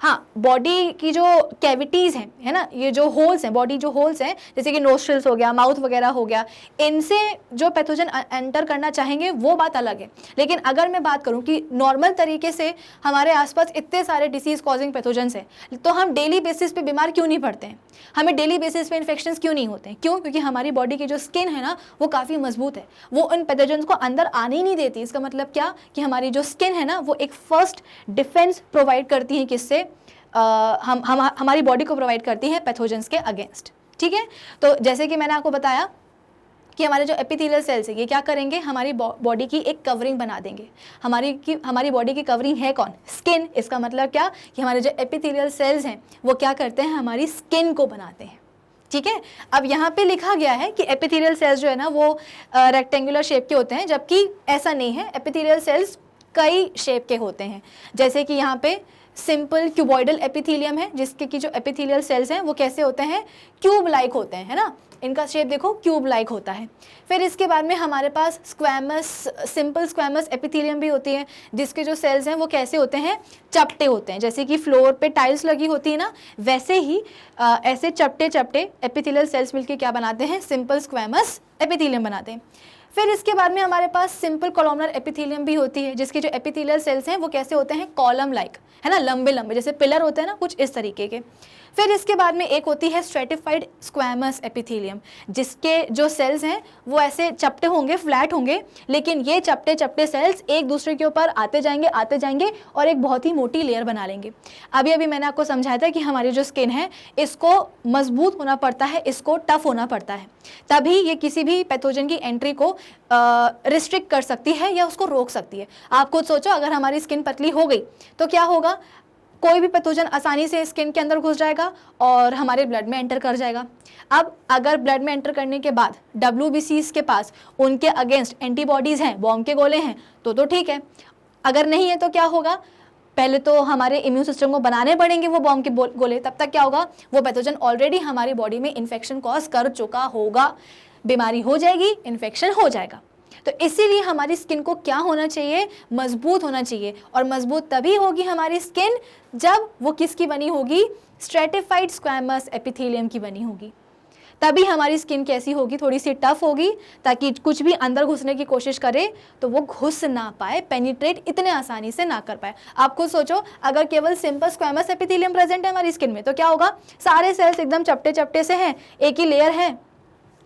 हाँ, बॉडी की जो कैविटीज़ हैं, है ना, ये जो होल्स हैं, बॉडी जो होल्स हैं, जैसे कि नोस्ट्रिल्स हो गया, माउथ वगैरह हो गया, इनसे जो पैथोजन एंटर करना चाहेंगे वो बात अलग है। लेकिन अगर मैं बात करूं कि नॉर्मल तरीके से हमारे आसपास इतने सारे डिसीज़ कॉजिंग पैथोजन्स हैं, तो हम डेली बेसिस पे बीमार क्यों नहीं पड़ते हैं, हमें डेली बेसिस पे इन्फेक्शंस क्यों नहीं होते हैं? क्यों? क्योंकि हमारी बॉडी की जो स्किन है ना वो काफ़ी मजबूत है, वो उन पैथोजन्स को अंदर आने ही नहीं देती। इसका मतलब क्या कि हमारी जो स्किन है ना वो एक फर्स्ट डिफेंस प्रोवाइड करती है, किससे, हमारी बॉडी को प्रोवाइड करती है पैथोजन्स के अगेंस्ट। ठीक है, तो जैसे कि मैंने आपको बताया कि हमारे जो एपिथेलियल सेल्स है ये क्या करेंगे, हमारी बॉडी की एक कवरिंग बना देंगे। हमारी बॉडी की कवरिंग है कौन, स्किन। इसका मतलब क्या कि हमारे जो एपिथेलियल सेल्स हैं वो क्या करते हैं, हमारी स्किन को बनाते हैं। ठीक है, अब यहाँ पे लिखा गया है कि एपिथेलियल सेल्स जो है ना वो रेक्टेंगुलर शेप के होते हैं, जबकि ऐसा नहीं है, एपिथेलियल सेल्स कई शेप के होते हैं। जैसे कि यहाँ पे सिंपल क्यूबॉइडल एपिथेलियम है, जिसके की जो एपिथेलियल सेल्स हैं वो कैसे होते हैं, क्यूब लाइक होते हैं, है ना। इनका शेप देखो क्यूब लाइक होता है। फिर इसके बाद में हमारे पास स्क्वैमस, सिंपल स्क्वैमस एपिथेलियम भी होती है, जिसके जो सेल्स हैं वो कैसे होते हैं, चपटे होते हैं। जैसे कि फ्लोर पे टाइल्स लगी होती है ना, वैसे ही ऐसे चपटे चपटे एपिथेलियल सेल्स मिलके क्या बनाते हैं, सिंपल स्क्वैमस एपिथेलियम बनाते हैं। फिर इसके बाद में हमारे पास सिंपल कॉलमनर एपिथेलियम भी होती है, जिसके जो एपिथेलियल सेल्स हैं वो कैसे होते हैं, कॉलम लाइक, है ना, लंबे लंबे जैसे पिलर होते हैं ना, कुछ इस तरीके के। फिर इसके बाद में एक होती है स्ट्रेटिफाइड स्क्वैमस एपिथेलियम, जिसके जो सेल्स हैं वो ऐसे चपटे होंगे, फ्लैट होंगे, लेकिन ये चपटे चपटे सेल्स एक दूसरे के ऊपर आते जाएंगे और एक बहुत ही मोटी लेयर बना लेंगे। अभी अभी मैंने आपको समझाया था कि हमारी जो स्किन है इसको मजबूत होना पड़ता है, इसको टफ होना पड़ता है, तभी ये किसी भी पैथोजन की एंट्री को रिस्ट्रिक्ट कर सकती है या उसको रोक सकती है। आप खुद सोचो, अगर हमारी स्किन पतली हो गई तो क्या होगा, कोई भी पैथोजन आसानी से स्किन के अंदर घुस जाएगा और हमारे ब्लड में एंटर कर जाएगा। अब अगर ब्लड में एंटर करने के बाद WBCs के पास उनके अगेंस्ट एंटीबॉडीज़ हैं, बॉम्ब के गोले हैं, तो ठीक है। अगर नहीं है तो क्या होगा, पहले तो हमारे इम्यून सिस्टम को बनाने पड़ेंगे वो बॉम्ब के गोले, तब तक क्या होगा, वो पैथोजन ऑलरेडी हमारी बॉडी में इन्फेक्शन कॉज कर चुका होगा, बीमारी हो जाएगी, इन्फेक्शन हो जाएगा। तो इसीलिए हमारी स्किन को क्या होना चाहिए, मजबूत होना चाहिए। और मजबूत तभी होगी हमारी स्किन जब वो किसकी बनी होगी, स्ट्रेटिफाइड स्क्वैमस एपिथेलियम की बनी होगी। तभी हमारी स्किन कैसी होगी, थोड़ी सी टफ होगी, ताकि कुछ भी अंदर घुसने की कोशिश करे तो वो घुस ना पाए, पेनिट्रेट इतने आसानी से ना कर पाए। आप खुद सोचो, अगर केवल सिंपल स्क्वैमस एपिथेलियम प्रेजेंट है हमारी स्किन में तो क्या होगा, सारे सेल्स एकदम चपटे चपटे से हैं, एक ही लेयर है,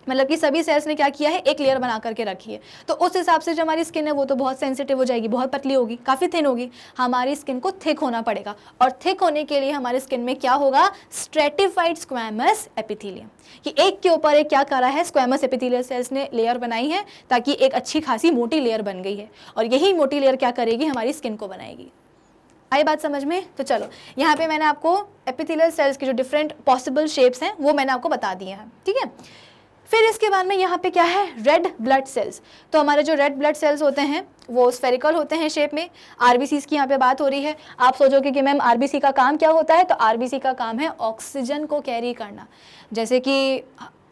मतलब कि सभी सेल्स ने क्या किया है, एक लेयर बना करके रखी है। तो उस हिसाब से जो हमारी स्किन है वो तो बहुत सेंसिटिव हो जाएगी, बहुत पतली होगी, काफ़ी थिन होगी। हमारी स्किन को थिक होना पड़ेगा, और थिक होने के लिए हमारी स्किन में क्या होगा, स्ट्रेटिफाइड स्क्वैमस एपिथेलियम, कि एक के ऊपर एक क्या करा है, स्क्वैमस एपिथेलियल सेल्स ने लेयर बनाई है, ताकि एक अच्छी खासी मोटी लेयर बन गई है, और यही मोटी लेयर क्या करेगी, हमारी स्किन को बनाएगी। आई बात समझ में? तो चलो, यहाँ पे मैंने आपको एपिथेलियल सेल्स की जो डिफरेंट पॉसिबल शेप्स हैं वो मैंने आपको बता दिए हैं, ठीक है। फिर इसके बाद में यहाँ पे क्या है, रेड ब्लड सेल्स। तो हमारे जो रेड ब्लड सेल्स होते हैं वो स्फेरिकल होते हैं शेप में। RBCs की यहाँ पे बात हो रही है। आप सोचोगे कि मैम RBC का काम क्या होता है, तो RBC का काम है ऑक्सीजन को कैरी करना। जैसे कि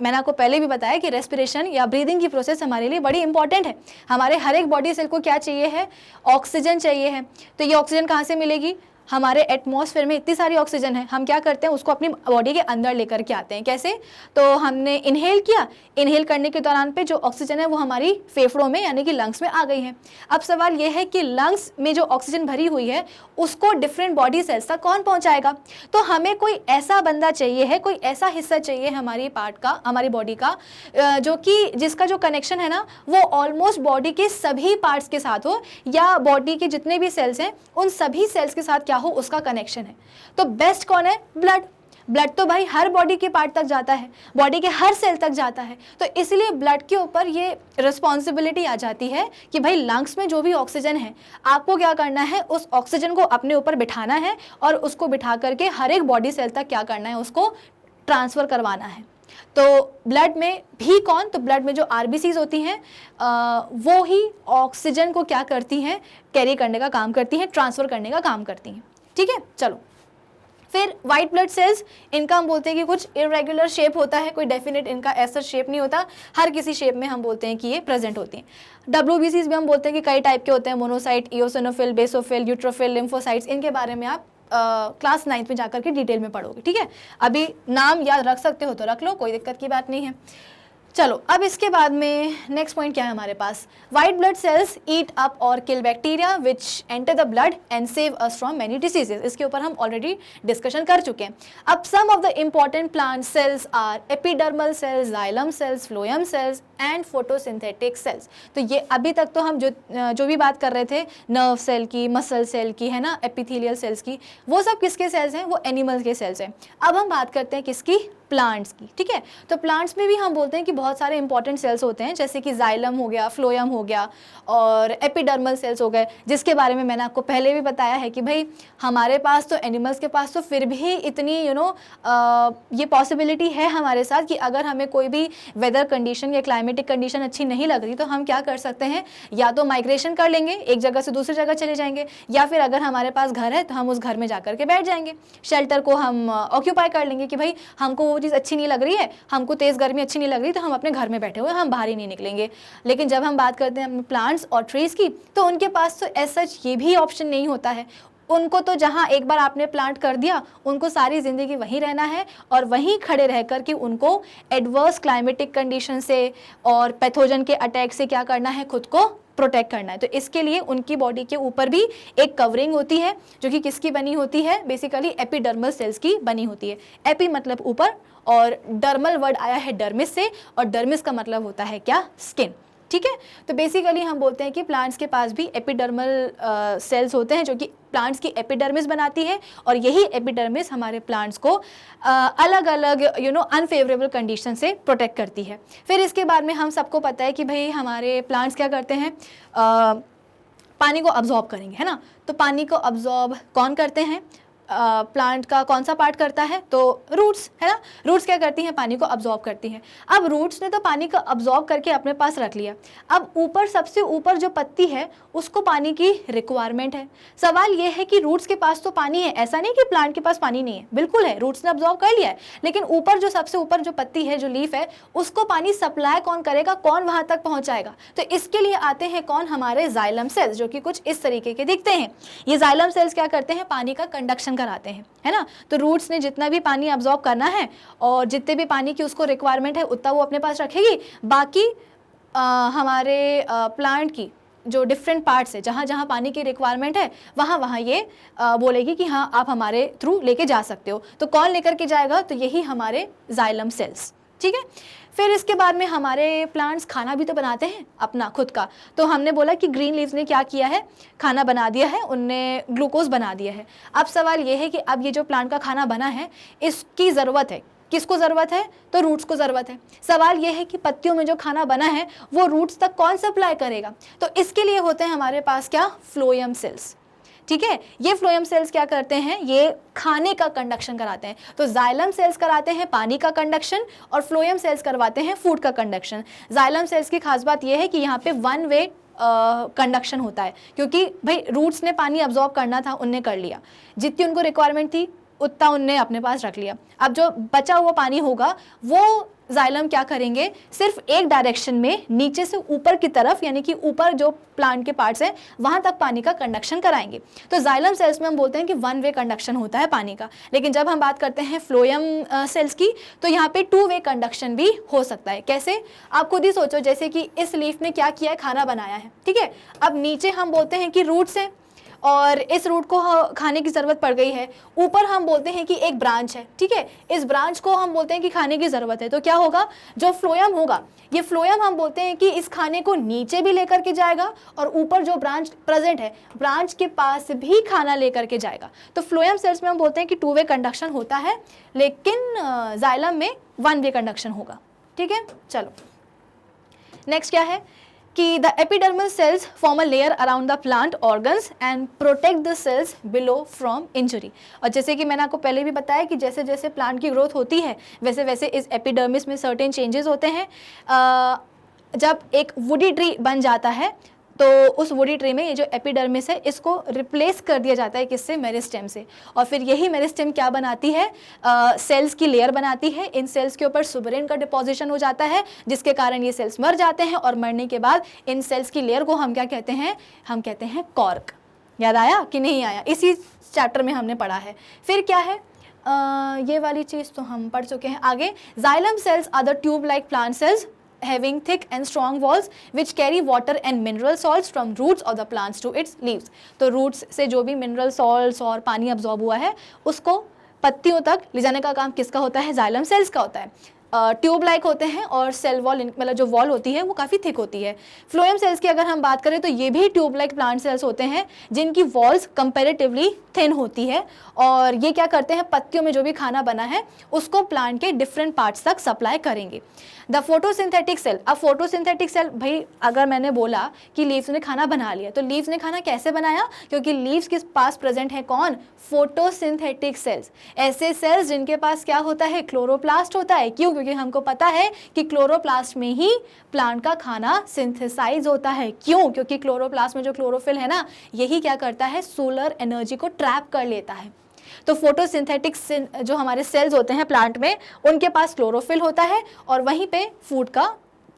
मैंने आपको पहले भी बताया कि रेस्पिरेशन या ब्रीदिंग की प्रोसेस हमारे लिए बड़ी इंपॉर्टेंट है। हमारे हर एक बॉडी सेल को क्या चाहिए है, ऑक्सीजन चाहिए है। तो ये ऑक्सीजन कहाँ से मिलेगी, हमारे एटमॉस्फेयर में इतनी सारी ऑक्सीजन है, हम क्या करते हैं, उसको अपनी बॉडी के अंदर लेकर के आते हैं। कैसे, तो हमने इनहेल किया, इनहेल करने के दौरान पे जो ऑक्सीजन है वो हमारी फेफड़ों में यानी कि लंग्स में आ गई है। अब सवाल ये है कि लंग्स में जो ऑक्सीजन भरी हुई है उसको डिफरेंट बॉडी सेल्स तक कौन पहुंचाएगा। तो हमें कोई ऐसा बंदा चाहिए है, कोई ऐसा हिस्सा चाहिए हमारी पार्ट का, हमारी बॉडी का, जो कि जिसका जो कनेक्शन है ना वो ऑलमोस्ट बॉडी के सभी पार्ट्स के साथ हो, या बॉडी के जितने भी सेल्स हैं उन सभी सेल्स के साथ क्या हो, उसका कनेक्शन है। तो बेस्ट कौन है, ब्लड। ब्लड तो भाई हर बॉडी के पार्ट तक जाता है, बॉडी के हर सेल तक जाता है। तो इसलिए ब्लड के ऊपर ये रिस्पॉन्सिबिलिटी आ जाती है कि भाई लंग्स में जो भी ऑक्सीजन है आपको क्या करना है, उस ऑक्सीजन को अपने ऊपर बिठाना है और उसको बिठा करके हर एक बॉडी सेल तक क्या करना है, उसको ट्रांसफ़र करवाना है। तो ब्लड में भी कौन, तो ब्लड में जो RBCs होती हैं वो ही ऑक्सीजन को क्या करती हैं, कैरी करने का काम करती हैं, ट्रांसफ़र करने का काम करती हैं, ठीक है। चलो, फिर वाइट ब्लड सेल्स, इनका हम बोलते हैं कि कुछ इरेगुलर शेप होता है, कोई डेफिनेट इनका ऐसा शेप नहीं होता, हर किसी शेप में हम बोलते हैं कि ये प्रेजेंट होती हैं। WBCs भी हम बोलते हैं कि कई टाइप के होते हैं, मोनोसाइट, इओसिनोफिल, बेसोफिल, यूट्रोफिल, लिम्फोसाइट्स। इनके बारे में आप क्लास 9th में जाकर के डिटेल में पढ़ोगे, ठीक है। अभी नाम याद रख सकते हो तो रख लो, कोई दिक्कत की बात नहीं है। चलो, अब इसके बाद में नेक्स्ट पॉइंट क्या है हमारे पास, white blood cells eat up और kill bacteria which enter the blood and save us from many diseases. इसके ऊपर हम ऑलरेडी डिस्कशन कर चुके हैं। अब some of the important plant cells are epidermal cells, xylem cells, phloem cells and photosynthetic cells. तो ये अभी तक तो हम जो भी बात कर रहे थे, नर्व सेल की, मसल सेल की, है ना, एपिथेलियल सेल्स की, वो सब किसके सेल्स हैं, वो एनिमल्स के सेल्स हैं। अब हम बात करते हैं किसकी, प्लांट्स की, ठीक है। तो प्लांट्स में भी हम बोलते हैं कि बहुत सारे इंपॉर्टेंट सेल्स होते हैं, जैसे कि जाइलम हो गया, फ्लोएम हो गया और एपिडर्मल सेल्स हो गए, जिसके बारे में मैंने आपको पहले भी बताया है कि भाई हमारे पास तो, एनिमल्स के पास तो फिर भी इतनी ये पॉसिबिलिटी है हमारे साथ कि अगर हमें कोई भी वेदर कंडीशन या क्लाइमेट क्लाइमेटिक कंडीशन अच्छी नहीं लग रही तो हम क्या कर सकते हैं, या तो माइग्रेशन कर लेंगे, एक जगह से दूसरी जगह चले जाएंगे, या फिर अगर हमारे पास घर है तो हम उस घर में जाकर के बैठ जाएंगे, शेल्टर को हम ऑक्यूपाई कर लेंगे कि भाई हमको वो चीज़ अच्छी नहीं लग रही है, हमको तेज़ गर्मी अच्छी नहीं लग रही, तो हम अपने घर में बैठे हुए, हम बाहर ही नहीं निकलेंगे। लेकिन जब हम बात करते हैं अपने प्लांट्स और ट्रीज़ की, तो उनके पास तो एज सच ये भी ऑप्शन नहीं होता है। उनको तो जहाँ एक बार आपने प्लांट कर दिया, उनको सारी ज़िंदगी वहीं रहना है और वहीं खड़े रह कर के उनको एडवर्स क्लाइमेटिक कंडीशन से और पैथोजन के अटैक से क्या करना है, खुद को प्रोटेक्ट करना है। तो इसके लिए उनकी बॉडी के ऊपर भी एक कवरिंग होती है, जो कि किसकी बनी होती है, बेसिकली एपिडर्मल सेल्स की बनी होती है। एपी मतलब ऊपर, और डर्मल वर्ड आया है डर्मिस से, और डर्मिस का मतलब होता है क्या, स्किन। ठीक है, तो बेसिकली हम बोलते हैं कि प्लांट्स के पास भी एपिडर्मल सेल्स होते हैं, जो कि प्लांट्स की एपिडर्मिस बनाती है, और यही एपिडर्मिस हमारे प्लांट्स को अलग अलग अनफेवरेबल कंडीशन से प्रोटेक्ट करती है। फिर इसके बाद में हम सबको पता है कि भाई हमारे प्लांट्स क्या करते हैं, पानी को अब्जॉर्ब करेंगे, है ना। तो पानी को अब्जॉर्ब कौन करते हैं, प्लांट का कौन सा पार्ट करता है, तो रूट्स, है ना। रूट्स क्या करती हैं, पानी को अब्जॉर्ब करती हैं। अब रूट्स ने तो पानी को अब्जॉर्ब करके अपने पास रख लिया, अब ऊपर सबसे ऊपर जो पत्ती है उसको पानी की रिक्वायरमेंट है। सवाल ये है कि रूट्स के पास तो पानी है, ऐसा नहीं कि प्लांट के पास पानी नहीं है, बिल्कुल है, रूट्स ने अब्जॉर्ब कर लिया है, लेकिन ऊपर जो सबसे ऊपर जो पत्ती है, जो लीफ है, उसको पानी सप्लाई कौन करेगा, कौन वहां तक पहुंचाएगा। तो इसके लिए आते हैं कौन, हमारे जाइलम सेल्स, जो कि कुछ इस तरीके के दिखते हैं। ये जाइलम सेल्स क्या करते हैं, पानी का कंडक्शन कराते हैं, है ना। तो रूट्स ने जितना भी पानी अब्जॉर्ब करना है और जितने भी पानी की उसको रिक्वायरमेंट है उतना वो अपने पास रखेगी। बाकी हमारे प्लांट की जो डिफरेंट पार्ट्स है, जहाँ जहाँ पानी की रिक्वायरमेंट है, वहाँ वहाँ ये बोलेगी कि हाँ आप हमारे थ्रू लेके जा सकते हो। तो कौन लेकर के जाएगा, तो यही हमारे जाइलम सेल्स। ठीक है, फिर इसके बाद में हमारे प्लांट्स खाना भी तो बनाते हैं अपना खुद का। तो हमने बोला कि ग्रीन लीव्स ने क्या किया है, खाना बना दिया है, उनने ग्लूकोज बना दिया है। अब सवाल ये है कि अब ये जो प्लांट का खाना बना है, इसकी ज़रूरत है, किसको ज़रूरत है, तो रूट्स को ज़रूरत है। सवाल ये है कि पत्तियों में जो खाना बना है वो रूट्स तक कौन सप्लाई करेगा, तो इसके लिए होते हैं हमारे पास क्या, फ्लोएम सेल्स। ठीक है, ये फ्लोएम सेल्स क्या करते हैं, ये खाने का कंडक्शन कराते हैं। तो जाइलम सेल्स कराते हैं पानी का कंडक्शन और फ्लोएम सेल्स करवाते हैं फूड का कंडक्शन। जाइलम सेल्स की खास बात यह है कि यहाँ पे वन वे कंडक्शन होता है, क्योंकि भाई रूट्स ने पानी अब्जॉर्ब करना था, उनने कर लिया, जितनी उनको रिक्वायरमेंट थी उतना उनने अपने पास रख लिया। अब जो बचा हुआ पानी होगा वो जाइलम क्या करेंगे, सिर्फ एक डायरेक्शन में नीचे से ऊपर की तरफ, यानी कि ऊपर जो प्लांट के पार्ट्स हैं वहां तक पानी का कंडक्शन कराएंगे। तो जाइलम सेल्स में हम बोलते हैं कि वन वे कंडक्शन होता है पानी का। लेकिन जब हम बात करते हैं फ्लोएम सेल्स की, तो यहाँ पे टू वे कंडक्शन भी हो सकता है। कैसे, आप खुद ही सोचो, जैसे कि इस लीफ ने क्या किया है, खाना बनाया है, ठीक है। अब नीचे हम बोलते हैं कि रूट्स हैं और इस रूट को खाने की ज़रूरत पड़ गई है, ऊपर हम बोलते हैं कि एक ब्रांच है, ठीक है, इस ब्रांच को हम बोलते हैं कि खाने की ज़रूरत है। तो क्या होगा, जो फ्लोएम होगा, ये फ्लोएम हम बोलते हैं कि इस खाने को नीचे भी लेकर के जाएगा और ऊपर जो ब्रांच प्रेजेंट है, ब्रांच के पास भी खाना लेकर के जाएगा। तो फ्लोएम सेल्स में हम बोलते हैं कि टू वे कंडक्शन होता है, लेकिन जाइलम में वन वे कंडक्शन होगा। ठीक है, चलो नेक्स्ट क्या है कि the epidermal cells form a layer around the plant organs and protect the cells below from injury. और जैसे कि मैंने आपको पहले भी बताया कि जैसे जैसे प्लांट की ग्रोथ होती है वैसे वैसे इस एपिडर्मिस में सर्टेन चेंजेस होते हैं। जब एक वुडी ट्री बन जाता है तो उस वुडी ट्री में ये जो एपिडर्मिस है इसको रिप्लेस कर दिया जाता है किससे, मेरिस्टेम से। और फिर यही मेरिस्टेम क्या बनाती है, सेल्स की लेयर बनाती है। इन सेल्स के ऊपर सुबरेन का डिपॉजिशन हो जाता है, जिसके कारण ये सेल्स मर जाते हैं और मरने के बाद इन सेल्स की लेयर को हम क्या कहते हैं, हम कहते हैं कॉर्क। याद आया कि नहीं आया, इसी चैप्टर में हमने पढ़ा है। फिर क्या है, ये वाली चीज़ तो हम पढ़ चुके हैं। आगे, xylem cells are the tube like plant cells having thick and strong walls which carry water and mineral salts from roots of the plants to its leaves। तो roots से जो भी mineral salts और पानी absorb हुआ है उसको पत्तियों तक ले जाने का काम किसका होता है, जाइलम सेल्स का होता है। ट्यूब लाइक होते हैं और सेल वॉल, मतलब जो वॉल होती है वो काफ़ी थिक होती है। फ्लोएम सेल्स की अगर हम बात करें तो ये भी ट्यूब लाइक प्लांट सेल्स होते हैं जिनकी वॉल्स कंपैरेटिवली थिन होती है और ये क्या करते हैं, पत्तियों में जो भी खाना बना है उसको प्लांट के डिफरेंट पार्ट्स तक सप्लाई करेंगे। द फोटोसिंथेटिक सेल, अब फोटोसिंथेटिक सेल, भाई अगर मैंने बोला कि लीव्स ने खाना बना लिया तो लीव्स ने खाना कैसे बनाया, क्योंकि लीव्स के पास प्रेजेंट है कौन, फोटोसिंथेटिक सेल्स। ऐसे सेल्स जिनके पास क्या होता है, क्लोरोप्लास्ट होता है। क्यों, क्योंकि हमको पता है कि क्लोरोप्लास्ट में ही प्लांट का खाना सिंथेसाइज होता है। क्यों? क्योंकि क्लोरोप्लास्ट में जो क्लोरोफिल है ना, यही क्या करता है, सोलर एनर्जी को ट्रैप कर लेता है। तो फोटोसिंथेटिक जो हमारे सेल्स होते हैं प्लांट में, उनके पास क्लोरोफिल होता है और वहीं पे फूड का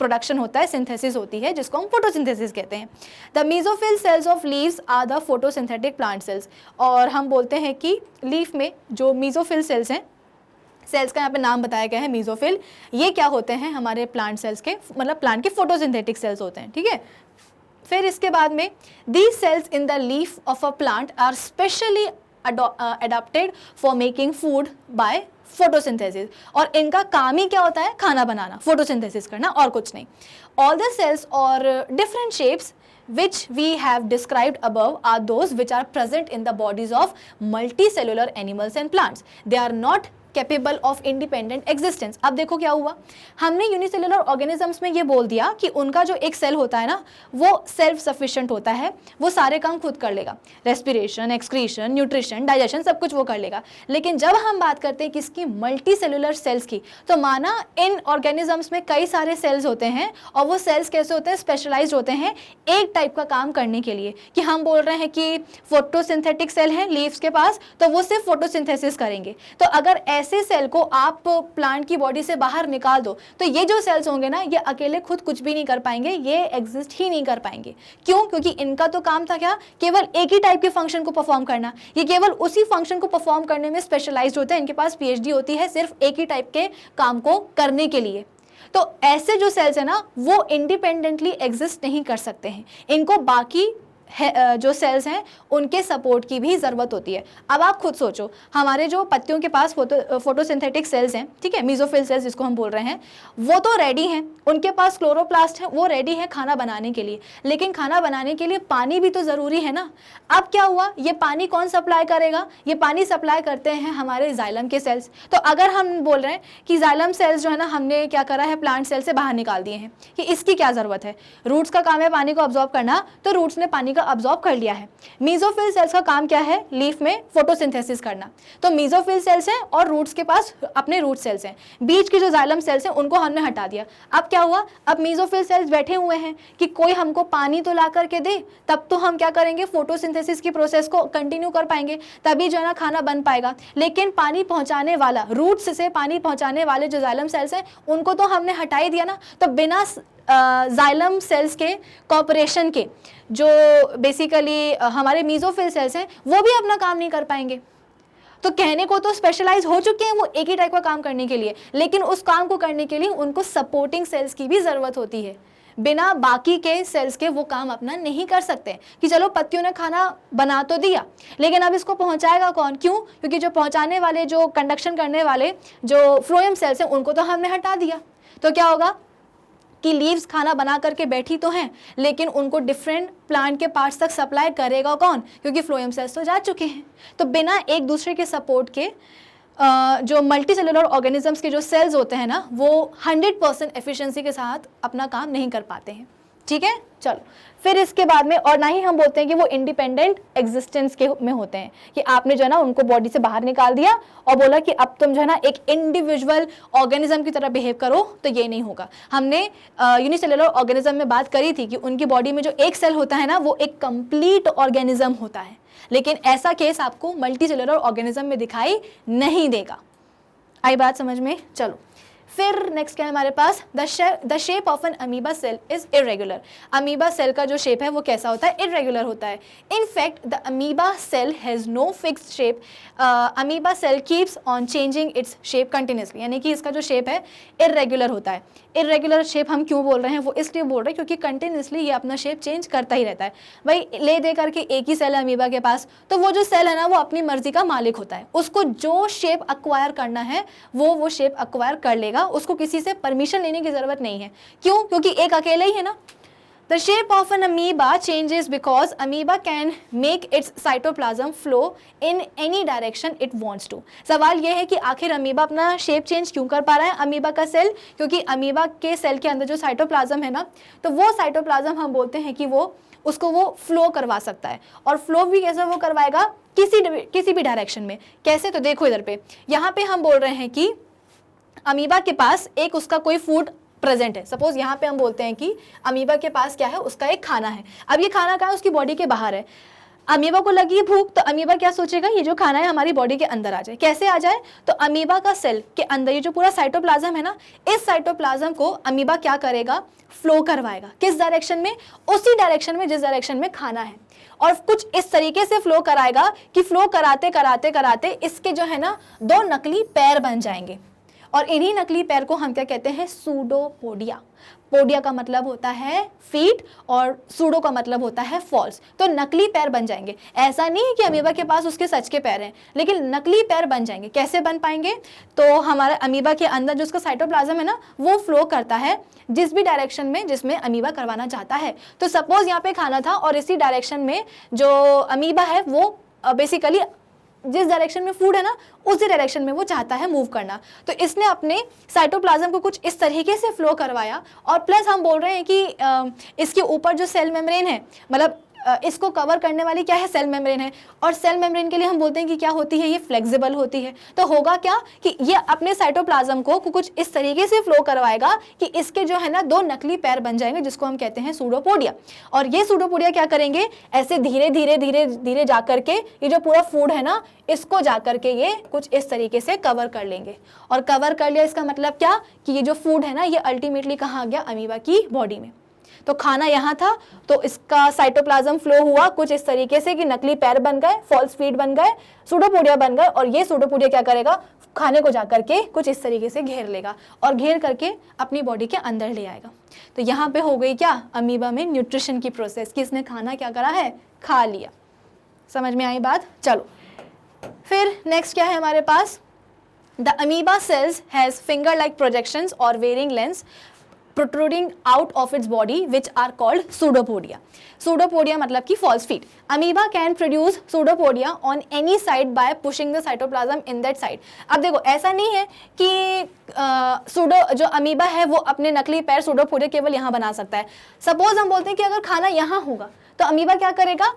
प्रोडक्शन होता है, सिंथेसिस होती है, जिसको हम फोटोसिंथेसिस कहते हैं। The mesophyll cells of leaves are the photosynthetic plant cells. और हम बोलते हैं कि लीफ में जो मेसोफिल सेल्स हैं, सेल्स का यहाँ पे नाम बताया गया है मेसोफिल, ये क्या होते हैं, हमारे प्लांट सेल्स के, मतलब प्लांट के फोटोसिंथेटिक सेल्स होते हैं, ठीक है। फिर इसके बाद में these cells in the leaf of a plant are specially adapted for making food by photosynthesis. और इनका काम ही क्या होता है, खाना बनाना, फोटोसिंथेसिस करना, और कुछ नहीं। ऑल द सेल्स और different shapes which we have described above are those which are present in the bodies of multicellular animals and plants. They are not capable of independent existence. अब देखो क्या हुआ, हमने यूनिसेलुलर ऑर्गेनिजम्स में ये बोल दिया कि उनका जो एक सेल होता है ना, वो सेल्फ सफिशिएंट होता है, वो सारे काम खुद कर लेगा, रेस्पिरेशन, एक्सक्रीशन, न्यूट्रिशन, डाइजेशन, सब कुछ वो कर लेगा। लेकिन जब हम बात करते हैं किसकी, मल्टी सेलुलर सेल्स की, तो माना इन ऑर्गेनिजम्स में कई सारे सेल्स होते हैं और वो सेल्स कैसे होते हैं, स्पेशलाइज्ड होते हैं एक टाइप का काम करने के लिए। कि हम बोल रहे हैं कि फोटोसिंथेटिक सेल है लीव्स के पास, तो वो सिर्फ फोटोसिंथेसिस करेंगे। तो अगर ऐसे सेल को आप प्लांट की बॉडी से बाहर निकाल दो, तो ये जो सेल्स होंगे ना, ये अकेले खुद कुछ भी नहीं कर पाएंगे, ये एग्जिस्ट ही नहीं कर पाएंगे। क्यों? क्योंकि इनका तो काम था क्या, केवल एक ही टाइप के फंक्शन को परफॉर्म करना। ये केवल उसी फंक्शन को परफॉर्म करने में स्पेशलाइज्ड होते हैं, इनके पास पीएचडी होती है सिर्फ एक ही टाइप के काम को करने के लिए। तो ऐसे जो सेल्स है ना, वो इंडिपेंडेंटली एग्जिस्ट नहीं कर सकते हैं, इनको बाकी जो सेल्स हैं उनके सपोर्ट की भी ज़रूरत होती है। अब आप खुद सोचो, हमारे जो पत्तियों के पास फोटोसिंथेटिक सेल्स हैं, ठीक है, मेसोफिल सेल्स जिसको हम बोल रहे हैं, वो तो रेडी हैं, उनके पास क्लोरोप्लास्ट है, वो रेडी है खाना बनाने के लिए। लेकिन खाना बनाने के लिए पानी भी तो ज़रूरी है ना। अब क्या हुआ, ये पानी कौन सप्लाई करेगा, ये पानी सप्लाई करते हैं हमारे जाइलम के सेल्स। तो अगर हम बोल रहे हैं कि जाइलम सेल्स जो है ना, हमने क्या करा है, प्लांट सेल से बाहर निकाल दिए हैं, कि इसकी क्या ज़रूरत है, रूट्स का काम है पानी को ऑब्जॉर्व करना, तो रूट्स ने पानी अब्जॉर्ब कर लिया है। मेसोफिल सेल्स का काम क्या है, लीफ में फोटोसिंथेसिस करना। तो मेसोफिल सेल्स हैं और रूट्स के पास अपने रूट सेल्स हैं, बीच के जो जाइलम सेल्स हैं उनको हमने हटा दिया। अब क्या हुआ, अब मेसोफिल सेल्स बैठे हुए हैं कि कोई हमको पानी तो ला करके दे, तब तो हम क्या करेंगे, फोटोसिंथेसिस की प्रोसेस को कंटिन्यू कर पाएंगे, तभी जो है ना खाना बन पाएगा। लेकिन पानी पहुंचाने वाला, रूट्स से पानी पहुंचाने वाले जो जाइलम सेल्स हैं उनको तो हमने हटा ही दिया ना। तो बिना जाइलम सेल्स के कॉपरेशन के जो बेसिकली हमारे मेसोफिल सेल्स हैं, वो भी अपना काम नहीं कर पाएंगे। तो कहने को तो स्पेशलाइज हो चुके हैं वो एक ही टाइप का काम करने के लिए, लेकिन उस काम को करने के लिए उनको सपोर्टिंग सेल्स की भी ज़रूरत होती है। बिना बाकी के सेल्स के वो काम अपना नहीं कर सकते। कि चलो पत्तियों ने खाना बना तो दिया, लेकिन अब इसको पहुंचाएगा कौन? क्यों? क्योंकि जो पहुंचाने वाले, जो कंडक्शन करने वाले जो फ्लोएम सेल्स हैं, उनको तो हमने हटा दिया। तो क्या होगा कि लीव्स खाना बना करके बैठी तो हैं, लेकिन उनको डिफरेंट प्लांट के पार्ट्स तक सप्लाई करेगा कौन? क्योंकि फ्लोएम सेल्स तो जा चुके हैं। तो बिना एक दूसरे के सपोर्ट के जो मल्टी सेलुलर ऑर्गेनिजम्स के जो सेल्स होते हैं ना, वो 100% एफिशिएंसी के साथ अपना काम नहीं कर पाते हैं। ठीक है, चलो फिर इसके बाद में, और ना ही हम बोलते हैं कि वो इंडिपेंडेंट एग्जिस्टेंस के में होते हैं, कि आपने जो है ना उनको बॉडी से बाहर निकाल दिया और बोला कि अब तुम जो है ना एक इंडिविजुअल ऑर्गेनिज्म की तरह बिहेव करो, तो ये नहीं होगा। हमने यूनिसेलुलर ऑर्गेनिज्म में बात करी थी कि उनकी बॉडी में जो एक सेल होता है ना, वो एक कंप्लीट ऑर्गेनिज्म होता है, लेकिन ऐसा केस आपको मल्टी सेलुलर ऑर्गेनिज्म में दिखाई नहीं देगा। आई बात समझ में? चलो फिर नेक्स्ट क्या है हमारे पास, the shape of an amoeba cell is irregular. Amoeba cell का जो शेप है वो कैसा होता है? इरेगुलर होता है। In fact the amoeba cell has no fixed shape. Amoeba cell keeps on changing its shape continuously, यानी कि इसका जो शेप है इरेगुलर होता है। इरेगुलर शेप हम क्यों बोल रहे हैं, वो इसलिए बोल रहे हैं क्योंकि कंटिन्यूसली ये अपना शेप चेंज करता ही रहता है। भाई ले दे करके एक ही सेल है अमीबा के पास, तो वो जो सेल है ना वो अपनी मर्जी का मालिक होता है, उसको जो शेप अक्वायर करना है वो शेप अक्वायर कर लेगा, उसको किसी से परमिशन लेने की जरूरत नहीं है। क्यों? क्योंकि एक अकेले ही है ना। The shape of an amoeba changes because amoeba can make its cytoplasm flow in any direction it wants to। सवाल यह है कि आखिर अमीबा अपना शेप चेंज क्यों कर पा रहा है अमीबा का सेल? क्योंकि अमीबा के सेल के अंदर जो साइटोप्लाज्म है ना, तो वो साइटोप्लाज्म हम बोलते हैं कि वो उसको वो फ्लो करवा सकता है। और फ्लो भी कैसे वो करवाएगा? किसी भी डायरेक्शन में। कैसे? तो देखो इधर पे, यहाँ पे हम बोल रहे हैं कि अमीबा के पास एक उसका कोई फूड प्रेजेंट है। सपोज यहाँ पे हम बोलते हैं कि अमीबा के पास क्या है, उसका एक खाना है। अब ये खाना क्या है, उसकी बॉडी के बाहर है। अमीबा को लगी भूख, तो अमीबा क्या सोचेगा, ये जो खाना है हमारी बॉडी के अंदर आ जाए। कैसे आ जाए, तो अमीबा का सेल के अंदर ये जो पूरा साइटोप्लाज्म है ना, इस साइटोप्लाज्म को अमीबा क्या करेगा, फ्लो करवाएगा। किस डायरेक्शन में, उसी डायरेक्शन में जिस डायरेक्शन में खाना है, और कुछ इस तरीके से फ्लो कराएगा कि फ्लो कराते कराते कराते इसके जो है ना 2 नकली पैर बन जाएंगे, और इन्हीं नकली पैर को हम क्या कहते हैं, सूडोपोडिया। पोडिया का मतलब होता है फीट और सूडो का मतलब होता है फॉल्स। तो नकली पैर बन जाएंगे। ऐसा नहीं है कि अमीबा के पास उसके सच के पैर हैं, लेकिन नकली पैर बन जाएंगे। कैसे बन पाएंगे, तो हमारा अमीबा के अंदर जो उसका साइटोप्लाज्म है ना, वो फ्लो करता है जिस भी डायरेक्शन में जिसमें अमीबा करवाना चाहता है। तो सपोज यहाँ पे खाना था और इसी डायरेक्शन में जो अमीबा है वो बेसिकली जिस डायरेक्शन में फूड है ना, उसी डायरेक्शन में वो चाहता है मूव करना। तो इसने अपने साइटोप्लाज्म को कुछ इस तरीके से फ्लो करवाया, और प्लस हम बोल रहे हैं कि इसके ऊपर जो सेल मेम्ब्रेन है, मतलब इसको कवर करने वाली क्या है, सेल मेम्ब्रेन है। और सेल मेम्ब्रेन के लिए हम बोलते हैं कि क्या होती है, ये फ्लेक्सिबल होती है। तो होगा क्या कि ये अपने साइटोप्लाज्म को कुछ इस तरीके से फ्लो करवाएगा कि इसके जो है ना 2 नकली पैर बन जाएंगे, जिसको हम कहते हैं सूडोपोडिया। और ये सूडोपोडिया क्या करेंगे, ऐसे धीरे धीरे धीरे धीरे जा करके ये जो पूरा फूड है ना, इसको जा करके ये कुछ इस तरीके से कवर कर लेंगे। और कवर कर लिया, इसका मतलब क्या कि ये जो फूड है ना, ये अल्टीमेटली कहाँ गया, अमीबा की बॉडी में। तो खाना यहाँ था, तो इसका साइटोप्लाज्म फ्लो हुआ कुछ इस तरीके से कि नकली पैर बन गए, फॉल्स फीट बन गए, सूडोपोडिया बन गए, और ये सूडोपोडिया क्या करेगा, खाने को जा करके कुछ इस तरीके से घेर लेगा और घेर करके अपनी बॉडी के अंदर ले आएगा। तो यहाँ पे हो गई क्या, अमीबा में न्यूट्रिशन की प्रोसेस, कि इसने खाना क्या करा है, खा लिया। समझ में आई बात। चलो फिर नेक्स्ट क्या है हमारे पास, the amoeba cells has finger like projections और varying lengths protruding out of its body which are called pseudopodia. Pseudopodia मतलब कि false feet. Amoeba can produce pseudopodia on any side by pushing the cytoplasm in that side. अब देखो ऐसा नहीं है कि pseudo जो अमीबा है वो अपने नकली पैर सूडोपोडिया केवल यहाँ बना सकता है। सपोज हम बोलते हैं कि अगर खाना यहाँ होगा तो अमीबा क्या करेगा,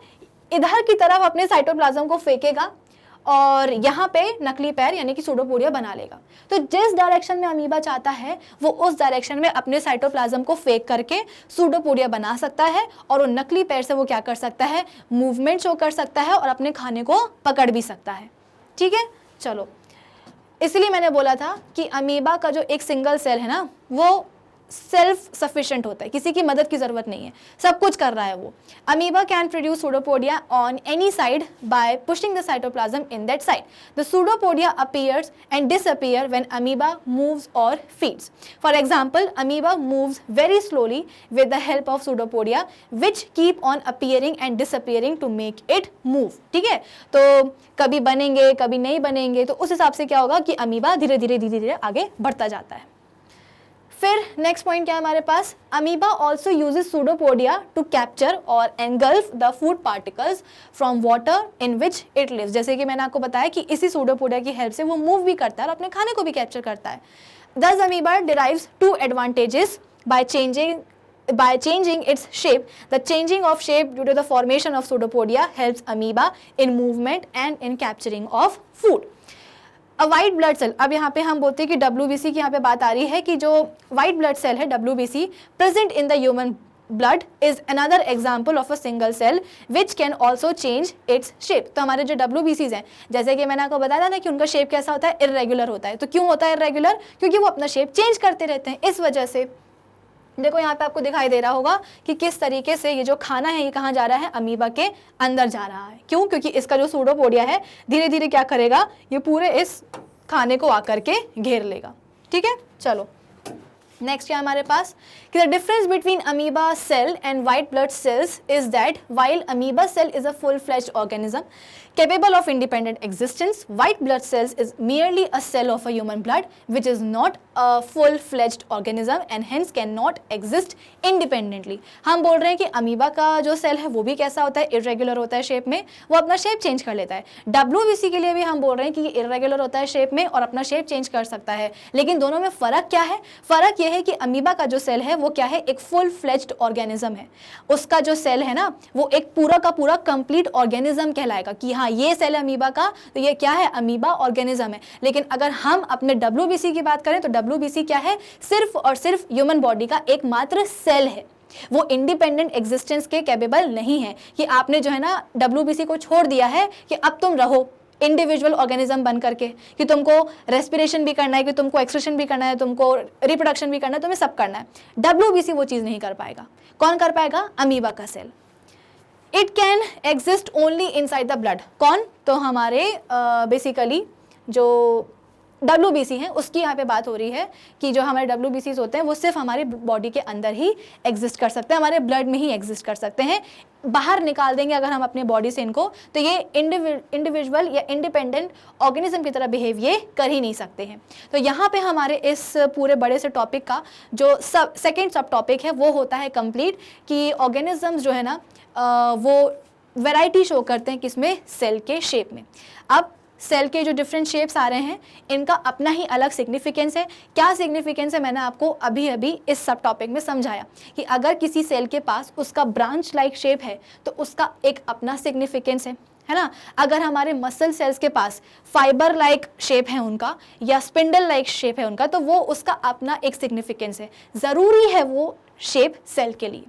इधर की तरफ अपने साइटोप्लाज्म को फेंकेगा और यहाँ पे नकली पैर यानी कि सूडोपोडिया बना लेगा। तो जिस डायरेक्शन में अमीबा चाहता है वो उस डायरेक्शन में अपने साइटोप्लाज्म को फेंक करके सूडोपोडिया बना सकता है, और वो नकली पैर से वो क्या कर सकता है, मूवमेंट शो कर सकता है और अपने खाने को पकड़ भी सकता है। ठीक है, चलो इसलिए मैंने बोला था कि अमीबा का जो एक सिंगल सेल है ना, वो सेल्फ सफिशिएंट होता है, किसी की मदद की जरूरत नहीं है, सब कुछ कर रहा है वो। Amoeba can produce pseudopodia on any side by pushing the cytoplasm in that side. The pseudopodia appears and disappear when amoeba moves और feeds. For example, amoeba moves very slowly with the help of pseudopodia which keep on appearing and disappearing to make it move. ठीक है, तो कभी बनेंगे कभी नहीं बनेंगे, तो उस हिसाब से क्या होगा कि अमीबा धीरे धीरे धीरे धीरे आगे बढ़ता जाता है। फिर नेक्स्ट पॉइंट क्या है हमारे पास, amoeba also uses pseudopodia to capture और engulf the food particles from water in which it lives. जैसे कि मैंने आपको बताया कि इसी सूडोपोडिया की हेल्प से वो मूव भी करता है और अपने खाने को भी कैप्चर करता है। दस amoeba derives 2 advantages by changing its shape. The changing of shape due to the formation of pseudopodia helps amoeba in movement and in capturing of food. A white blood cell, अब यहाँ पे हम बोलते हैं कि WBC की यहाँ पे बात आ रही है कि जो वाइट ब्लड सेल है WBC present in the human blood is another example of a single cell which can also change its shape. तो हमारे जो WBCs हैं, जैसे कि मैंने आपको बताया था कि उनका शेप कैसा होता है, इरेगुलर होता है। तो क्यों होता है इरेगुलर, क्योंकि वो अपना शेप चेंज करते रहते हैं। इस वजह से देखो यहाँ पे आपको दिखाई दे रहा होगा कि किस तरीके से ये जो खाना है ये कहाँ जा रहा है, अमीबा के अंदर जा रहा है। क्यों, क्योंकि इसका जो सूडोपोडिया है धीरे धीरे क्या करेगा, ये पूरे इस खाने को आकर के घेर लेगा। ठीक है, चलो नेक्स्ट क्या हमारे पास कि the difference between amoeba cell and white blood cells is that while amoeba cell is a full fledged organism capable of independent existence, white blood cells is merely a cell of a human blood which is not a full-fledged organism and hence cannot exist independently. हम बोल रहे हैं कि amoeba का जो cell है वो भी कैसा होता है, इरेगुलर होता है शेप में, वो अपना शेप चेंज कर लेता है। WBC के लिए भी हम बोल रहे हैं कि ये इरेगुलर होता है शेप में और अपना शेप चेंज कर सकता है, लेकिन दोनों में फ़र्क क्या है, फ़र्क ये है कि अमीबा का जो सेल है वो क्या है, एक फुल-फ्लेज्ड ऑर्गेनिज्म है। उसका जो सेल है ना वो एक पूरा का पूरा कंप्लीट ऑर्गेनिज्म कहलाएगा कि हाँ हाँ ये सेल है अमीबा का, तो ये क्या है, अमीबा ऑर्गेनिज्म है। लेकिन अगर हम अपने WBC की बात करें तो WBC क्या है, सिर्फ और सिर्फ ह्यूमन बॉडी का एकमात्र सेल है, वो इंडिपेंडेंट एग्जिस्टेंस के कैपेबल नहीं है कि आपने जो है ना WBC को छोड़ दिया है कि अब तुम रहो इंडिविजुअल ऑर्गेनिज्म बन करके, कि तुमको रेस्पिरेशन भी करना है, कि तुमको एक्सक्रीशन भी करना है, तुमको रिप्रोडक्शन भी करना है, तुम्हें सब करना है। WBC वो चीज़ नहीं कर पाएगा। कौन कर पाएगा, अमीबा का cell. It can exist only inside the blood. कौन, तो हमारे बेसिकली जो WBC हैं उसकी यहाँ पे बात हो रही है कि जो हमारे WBCs होते हैं वो सिर्फ हमारी बॉडी के अंदर ही एग्जिस्ट कर सकते हैं, हमारे ब्लड में ही एग्जिस्ट कर सकते हैं। बाहर निकाल देंगे अगर हम अपने बॉडी से इनको, तो ये इंडिविजुअल या इंडिपेंडेंट ऑर्गेनिज्म की तरह बिहेव ये कर ही नहीं सकते हैं। तो यहाँ पे हमारे इस पूरे बड़े से टॉपिक का जो सेकेंड सब टॉपिक है वो होता है कंप्लीट, कि ऑर्गेनिजम्स जो है ना वो वैरायटी शो करते हैं किसमें, सेल के शेप में। अब सेल के जो डिफरेंट शेप्स आ रहे हैं इनका अपना ही अलग सिग्निफिकेंस है। क्या सिग्निफिकेंस है, मैंने आपको अभी अभी इस सब टॉपिक में समझाया कि अगर किसी सेल के पास उसका ब्रांच लाइक शेप है तो उसका एक अपना सिग्निफिकेंस है ना। अगर हमारे मसल सेल्स के पास फाइबर लाइक शेप है उनका, या स्पिंडल लाइक शेप है उनका, तो वो उसका अपना एक सिग्निफिकेंस है, ज़रूरी है वो शेप सेल के लिए।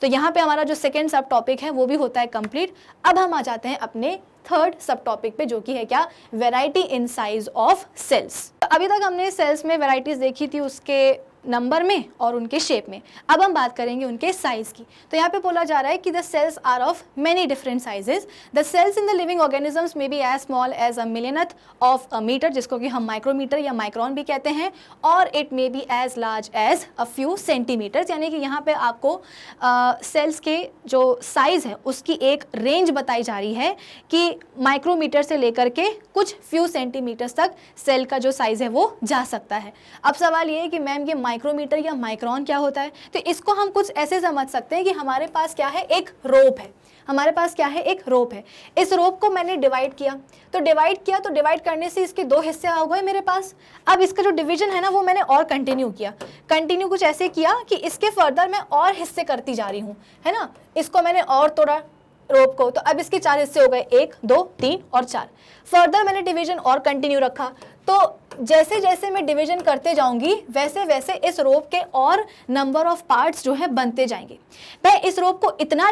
तो यहाँ पे हमारा जो सेकेंड सब टॉपिक है वो भी होता है कंप्लीट। अब हम आ जाते हैं अपने थर्ड सब टॉपिक पे, जो कि है क्या, variety in size of cells. तो अभी तक हमने सेल्स में वैरायटीज देखी थी उसके नंबर में और उनके शेप में। अब हम बात करेंगे उनके साइज की। तो यहाँ पे बोला जा रहा है कि the cells are of many different sizes. The cells in the living organisms may be as small as a millionth of a metre, जिसको कि हम माइक्रोमीटर या माइक्रॉन भी कहते हैं, और it may be as large as a few centimetres. यानी कि यहाँ पे आपको सेल्स के जो साइज है उसकी एक रेंज बताई जा रही है कि माइक्रोमीटर से लेकर के कुछ फ्यू सेंटीमीटर्स तक सेल का जो साइज है वो जा सकता है। अब सवाल ये है कि मैम ये माइक्रोमीटर या माइक्रॉन क्या होता है, तो इसको हम कुछ ऐसे समझ सकते हैं कि हमारे पास क्या है, एक रोप है। हमारे पास क्या है, एक रोप है। इस रोप को मैंने डिवाइड किया, तो डिवाइड करने से इसके दो हिस्से हो गए मेरे पास। अब इसका जो डिवीजन है ना वो मैंने और कंटिन्यू कुछ ऐसे किया कि इसके फर्दर मैं और हिस्से करती जा रही हूँ, है ना। इसको मैंने और तोड़ा रोप को, तो अब इसके 4 हिस्से हो गए, 1 2 3 और 4। फर्दर मैंने डिवीजन और कंटिन्यू रखा, तो जैसे जैसे मैं डिवीजन करते जाऊंगी वैसे वैसे इस रोप के और नंबर ऑफ पार्ट्स जो है बनते जाएंगे। मैं इस रोप को इतना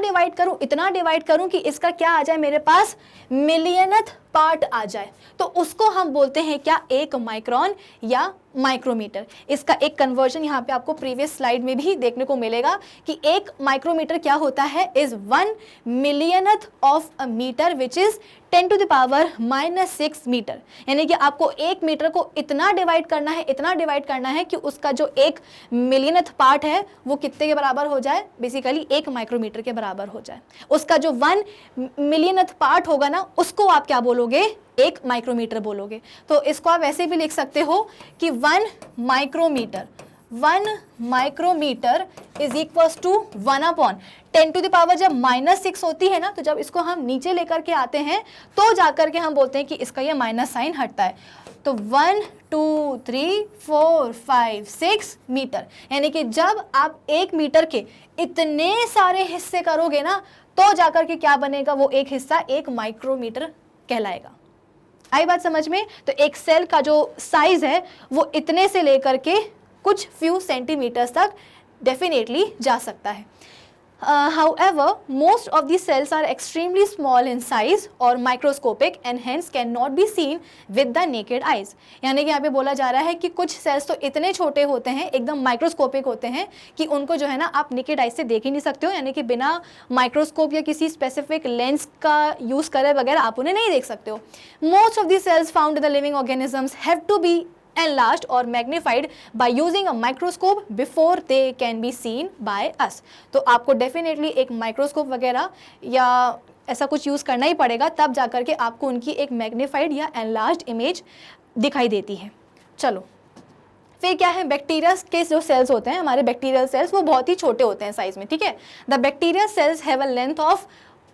डिवाइड करूं कि इसका क्या आ जाए, मेरे पास मिलियनथ पार्ट आ जाए, तो उसको हम बोलते हैं क्या, एक माइक्रॉन या माइक्रोमीटर। इसका एक कन्वर्जन यहाँ पे आपको प्रीवियस स्लाइड में भी देखने को मिलेगा कि एक माइक्रोमीटर क्या होता है, is 1 millionth of a metre which is 10 to the power -6 metre. यानी कि आपको 1 मीटर को इतना डिवाइड करना है कि उसका जो 1 मिलियनथ पार्ट है वो कितने के बराबर हो जाए, बेसिकली 1 माइक्रोमीटर के बराबर हो जाए। उसका जो 1 मिलियनथ पार्ट होगा ना उसको आप क्या बोलोगे, 1 माइक्रोमीटर बोलोगे। तो इसको आप ऐसे भी लिख सकते हो कि 1 micrometre is equals to 1/10 to the power जब -6 होती है ना, तो जब इसको हम नीचे लेकर के आते हैं तो जाकर के हम बोलते हैं कि इसका ये माइनस साइन हटता है। तो 1 2 3 4 5 6 मीटर, यानी कि जब आप 1 मीटर के इतने सारे हिस्से करोगे ना तो जाकर के क्या बनेगा, वो एक हिस्सा 1 माइक्रोमीटर कहलाएगा। आई बात समझ में। तो एक सेल का जो साइज है वो इतने से लेकर के कुछ फ्यू सेंटीमीटर्स तक डेफिनेटली जा सकता है। However, most of these cells are extremely small in size or microscopic and hence cannot be seen with the naked eyes। यानी कि यहाँ पे बोला जा रहा है कि कुछ सेल्स तो इतने छोटे होते हैं, एकदम माइक्रोस्कोपिक होते हैं कि उनको जो है ना आप नेकेड आइज से देख ही नहीं सकते हो, यानी कि बिना माइक्रोस्कोप या किसी स्पेसिफिक लेंस का यूज़ करे बगैर आप उन्हें नहीं देख सकते हो। Most of these cells found in the living organisms have to be enlarged or magnified by using a microscope before they can be seen by us। तो आपको डेफिनेटली एक माइक्रोस्कोप वगैरह या ऐसा कुछ यूज़ करना ही पड़ेगा, तब जाकर के आपको उनकी एक मैग्नीफाइड या एनलार्ज्ड इमेज दिखाई देती है। चलो फिर क्या है, बैक्टीरिया के जो सेल्स होते हैं, हमारे बैक्टीरियल सेल्स वो बहुत ही छोटे होते हैं साइज में, ठीक है। The bacteria cells have a length of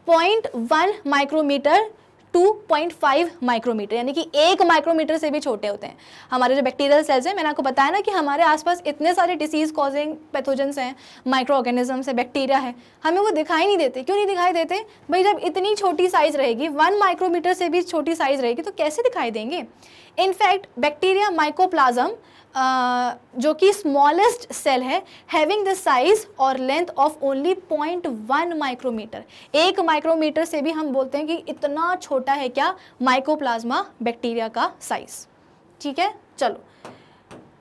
0.1 micrometre 2.5 micrometre, यानी कि 1 माइक्रोमीटर से भी छोटे होते हैं हमारे जो बैक्टीरियल सेल्स हैं। मैंने आपको बताया ना कि हमारे आसपास इतने सारे डिसीज कॉजिंग पैथोजेंस हैं, माइक्रो ऑर्गेनिजम्स है, बैक्टीरिया है, हमें वो दिखाई नहीं देते। क्यों नहीं दिखाई देते भाई? जब इतनी छोटी साइज रहेगी, 1 माइक्रोमीटर से भी छोटी साइज रहेगी तो कैसे दिखाई देंगे? इनफैक्ट बैक्टीरिया माइकोप्लाज्म जो कि स्मॉलेस्ट सेल है, हैविंग द साइज और length of only 0.1 micrometre. 1 micrometre से भी हम बोलते हैं कि इतना छोटा है क्या? माइकोप्लाज्मा बैक्टीरिया का साइज। ठीक है, चलो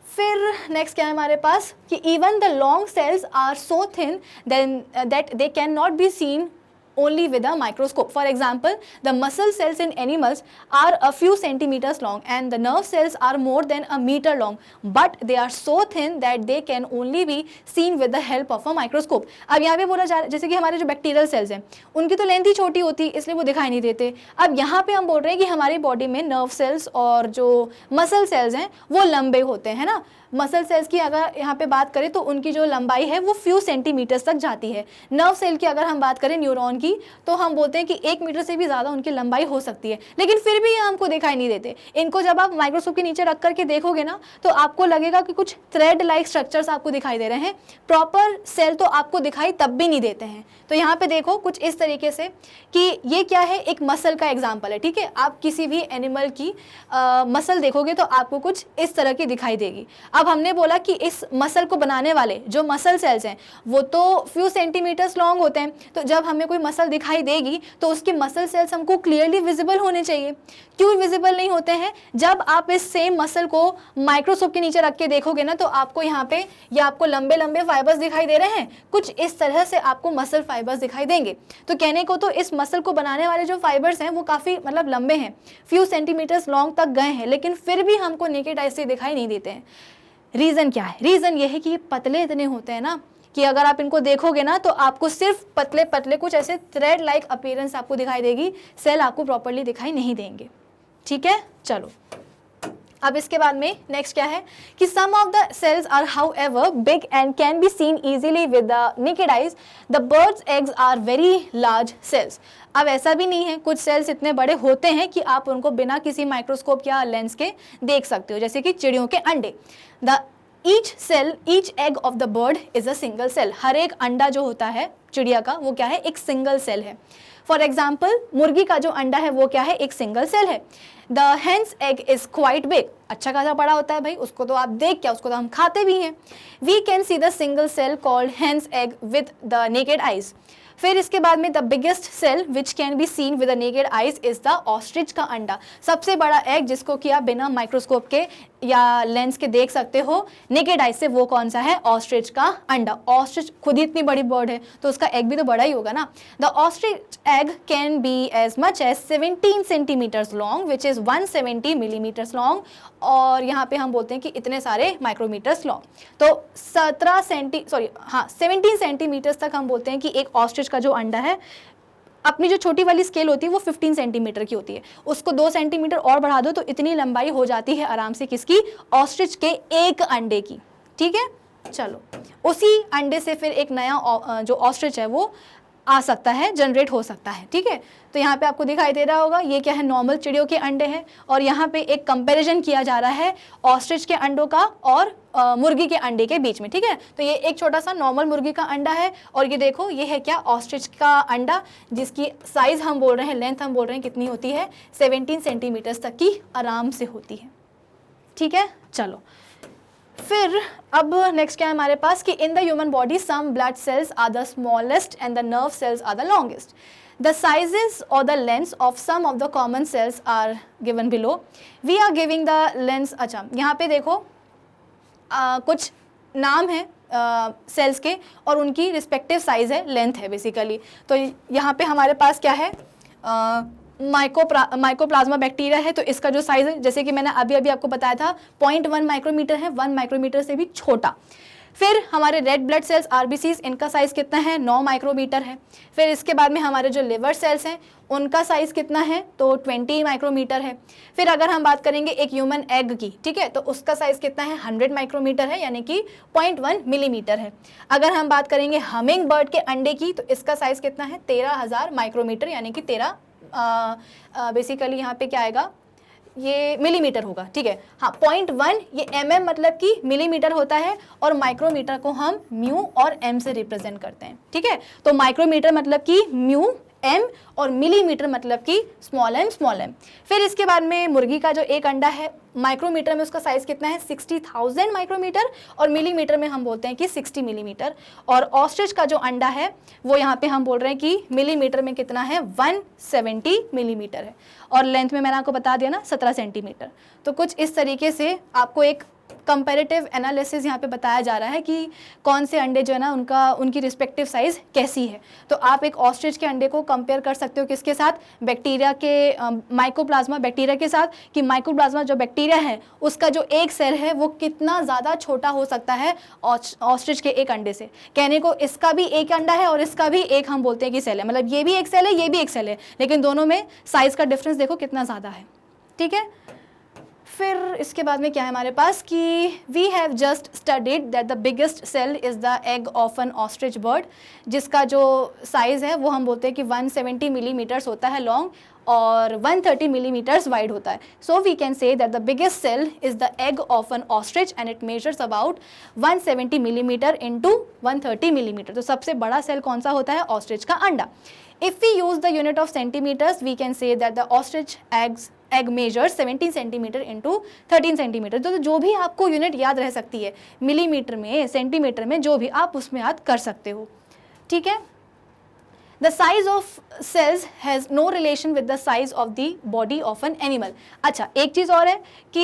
फिर नेक्स्ट क्या है हमारे पास कि even the long cells are so thin then that they can not be seen only with a microscope. For example, the muscle cells in animals are a few centimeters long and the nerve cells are more than a meter long, but they are so thin that they can only be seen with the help of a microscope. अब यहाँ पे बोला जा रहा है जैसे कि हमारे जो बैक्टीरियल सेल्स हैं उनकी तो लेंथ ही छोटी होती है इसलिए वो दिखाई नहीं देते। अब यहाँ पे हम बोल रहे हैं कि हमारी बॉडी में नर्व सेल्स और जो मसल सेल्स हैं वो लंबे होते हैं ना। मसल सेल्स की अगर यहाँ पे बात करें तो उनकी जो लंबाई है वो फ्यू सेंटीमीटर्स तक जाती है। नर्व सेल की अगर हम बात करें न्यूरॉन की तो हम बोलते हैं कि 1 मीटर से भी ज़्यादा उनकी लंबाई हो सकती है, लेकिन फिर भी ये हमको दिखाई नहीं देते। इनको जब आप माइक्रोस्कोप के नीचे रख करके देखोगे ना तो आपको लगेगा कि कुछ थ्रेड लाइक स्ट्रक्चर्स आपको दिखाई दे रहे हैं, प्रॉपर सेल तो आपको दिखाई तब भी नहीं देते हैं। तो यहाँ पे देखो कुछ इस तरीके से कि ये क्या है, एक मसल का एग्जाम्पल है। ठीक है, आप किसी भी एनिमल की मसल देखोगे तो आपको कुछ इस तरह की दिखाई देगी। अब हमने बोला कि इस मसल को बनाने वाले जो मसल सेल्स हैं वो तो फ्यू सेंटीमीटर्स लॉन्ग होते हैं, तो जब हमें कोई मसल दिखाई देगी तो उसके मसल सेल्स हमको क्लियरली विजिबल होने चाहिए। क्यों विजिबल नहीं होते हैं? जब आप इस सेम मसल को माइक्रोस्कोप के नीचे रख के देखोगे ना तो आपको यहाँ पे या आपको लंबे लंबे फाइबर्स दिखाई दे रहे हैं, कुछ इस तरह से आपको मसल फाइबर्स दिखाई देंगे। तो कहने को तो इस मसल को बनाने वाले जो फाइबर्स हैं वो काफ़ी मतलब लंबे हैं, फ्यू सेंटीमीटर्स लॉन्ग तक गए हैं, लेकिन फिर भी हमको नेकेड आई से दिखाई नहीं देते हैं। रीज़न क्या है? रीज़न ये है कि ये पतले इतने होते हैं ना कि अगर आप इनको देखोगे ना तो आपको सिर्फ पतले पतले कुछ ऐसे थ्रेड लाइक अपीयरेंस आपको दिखाई देगी, सेल आपको प्रॉपर्ली दिखाई नहीं देंगे। ठीक है, चलो अब इसके बाद में नेक्स्ट क्या है कि some of the cells are however big and can be seen easily with the naked eyes. The birds eggs are very large cells. अब ऐसा भी नहीं है, कुछ सेल्स इतने बड़े होते हैं कि आप उनको बिना किसी माइक्रोस्कोप या लेंस के देख सकते हो, जैसे कि चिड़ियों के अंडे। The each egg of the bird is a single cell. हर एक अंडा जो होता है चिड़िया का वो क्या है? एक सिंगल सेल है। फॉर एग्जाम्पल मुर्गी का जो अंडा है वो क्या है? एक सिंगल सेल है। The hence egg is quite big. अच्छा खासा बड़ा होता है भाई, उसको तो आप देख क्या, उसको तो हम खाते भी हैं। We can see the single cell called hen's egg with the naked eyes. फिर इसके बाद में the biggest cell which can be seen with the naked eyes is the ostrich का अंडा। सबसे बड़ा एग जिसको कि आप बिना माइक्रोस्कोप के या लेंस के देख सकते हो नेकेड आइज से, वो कौन सा है? ऑस्ट्रिच का अंडा। ऑस्ट्रिच खुद ही इतनी बड़ी बर्ड है तो उसका एग भी तो बड़ा ही होगा ना। The ostrich egg can be as much as 17 centimetres long which is 170 millimetres long, और यहाँ पे हम बोलते हैं कि इतने सारे माइक्रोमीटर्स लॉन्ग। तो 17 सेंटीमीटर्स तक हम बोलते हैं कि एक ऑस्ट्रिच का जो अंडा है, अपनी जो छोटी वाली स्केल होती है वो 15 सेंटीमीटर की होती है, उसको 2 सेंटीमीटर और बढ़ा दो तो इतनी लंबाई हो जाती है आराम से किसकी? ऑस्ट्रिच के एक अंडे की। ठीक है, चलो उसी अंडे से फिर एक नया जो ऑस्ट्रिच है वो आ सकता है, जनरेट हो सकता है। ठीक है, तो यहाँ पे आपको दिखाई दे रहा होगा ये क्या है? नॉर्मल चिड़ियों के अंडे हैं, और यहाँ पे एक कंपैरिजन किया जा रहा है ऑस्ट्रिच के अंडों का और मुर्गी के अंडे के बीच में। ठीक है, तो ये एक छोटा सा नॉर्मल मुर्गी का अंडा है, और ये देखो ये है क्या? ऑस्ट्रिच का अंडा, जिसकी साइज हम बोल रहे हैं, लेंथ हम बोल रहे हैं कितनी होती है? 17 सेंटीमीटर्स तक की आराम से होती है। ठीक है, चलो फिर अब नेक्स्ट क्या है हमारे पास कि in the human body some blood cells are the smallest and the nerve cells are the longest. The sizes or the lengths of some of the common cells are given below. We are giving the lengths. अच्छा, यहाँ पे देखो कुछ नाम है sales के और उनकी रिस्पेक्टिव साइज है, लेंथ है बेसिकली। तो यहाँ पे हमारे पास क्या है? माइकोप्लाज्मा बैक्टीरिया है, तो इसका जो साइज है जैसे कि मैंने अभी आपको बताया था 0.1 माइक्रोमीटर है, 1 माइक्रोमीटर से भी छोटा। फिर हमारे रेड ब्लड सेल्स आरबीसीज, इनका साइज़ कितना है? 9 माइक्रोमीटर है। फिर इसके बाद में हमारे जो लिवर सेल्स हैं उनका साइज़ कितना है? तो 20 माइक्रोमीटर है। फिर अगर हम बात करेंगे एक ह्यूमन एग की, ठीक है, तो उसका साइज़ कितना है? 100 माइक्रोमीटर है, यानी कि 0.1 मिलीमीटर है। अगर हम बात करेंगे हमिंग बर्ड के अंडे की तो इसका साइज़ कितना है? 13,000 माइक्रोमीटर, यानी कि 13 बेसिकली यहाँ पे क्या आएगा, ये मिलीमीटर होगा, ठीक है। हाँ, 0.1 ये mm मतलब कि मिलीमीटर होता है, और माइक्रोमीटर को हम म्यू और m से रिप्रेजेंट करते हैं, ठीक है। तो माइक्रोमीटर मतलब कि म्यू m और मिलीमीटर मतलब कि स्मॉल m। फिर इसके बाद में मुर्गी का जो एक अंडा है, माइक्रोमीटर में उसका साइज कितना है 60,000 माइक्रोमीटर, और मिलीमीटर में हम बोलते हैं कि 60 मिलीमीटर। और ऑस्ट्रिच का जो अंडा है वो यहाँ पे हम बोल रहे हैं कि मिलीमीटर में कितना है 170 मिलीमीटर है, और लेंथ में मैंने आपको बता दिया ना 17 सेंटीमीटर। तो कुछ इस तरीके से आपको एक कंपैरेटिव एनालिसिस यहाँ पे बताया जा रहा है कि कौन से अंडे जो है ना उनकी रिस्पेक्टिव साइज़ कैसी है। तो आप एक ऑस्ट्रिच के अंडे को कंपेयर कर सकते हो किसके साथ, बैक्टीरिया के माइकोप्लाज्मा बैक्टीरिया के साथ, कि माइकोप्लाज्मा जो बैक्टीरिया है उसका जो एक सेल है वो कितना ज़्यादा छोटा हो सकता है ऑस्ट्रिच के एक अंडे से। कहने को इसका भी एक अंडा है और इसका भी एक, हम बोलते हैं कि सेल है, मतलब ये भी एक सेल है, ये भी एक सेल है, लेकिन दोनों में साइज़ का डिफरेंस देखो कितना ज़्यादा है, ठीक है। फिर इसके बाद में क्या है हमारे पास कि we have just studied that the biggest cell is the egg of an ostrich bird, जिसका जो साइज़ है वो हम बोलते हैं कि 170 मिलीमीटर्स होता है लॉन्ग और 130 मिलीमीटर्स वाइड होता है। So we can say that the biggest cell is the egg of an ostrich and it measures about 170 millimetre into 130 millimetre. तो सबसे बड़ा सेल कौन सा होता है, ऑस्ट्रिच का अंडा। If we use the unit of centimeters, we can say that the ostrich egg measures 17 centimetre into 13 centimetre. तो जो भी आपको यूनिट याद रह सकती है, मिलीमीटर में, सेंटीमीटर में, जो भी आप उसमें याद कर सकते हो, ठीक है। The size of cells has no relation with the size of the body of an animal। अच्छा, एक चीज़ और है कि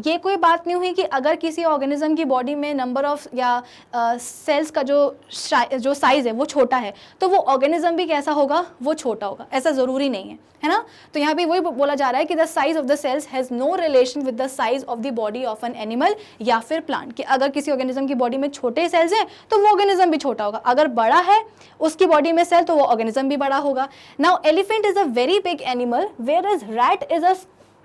ये कोई बात नहीं हुई कि अगर किसी ऑर्गेनिज्म की बॉडी में नंबर ऑफ या सेल्स का जो साइज़ है वो छोटा है तो वो ऑर्गेनिज्म भी कैसा होगा, वो छोटा होगा, ऐसा ज़रूरी नहीं है ना। तो यहाँ पे वही बोला जा रहा है कि the size of the cells has no relation with the size of the body of an animal या फिर प्लांट, कि अगर किसी ऑर्गेनिज्म की बॉडी में छोटे सेल्स हैं तो वो ऑर्गेनिज्म भी छोटा होगा, अगर बड़ा है उसकी बॉडी में सेल तो वो ऑर्गेनिज्म भी बड़ा होगा। Now elephant is a very big animal where is rat is a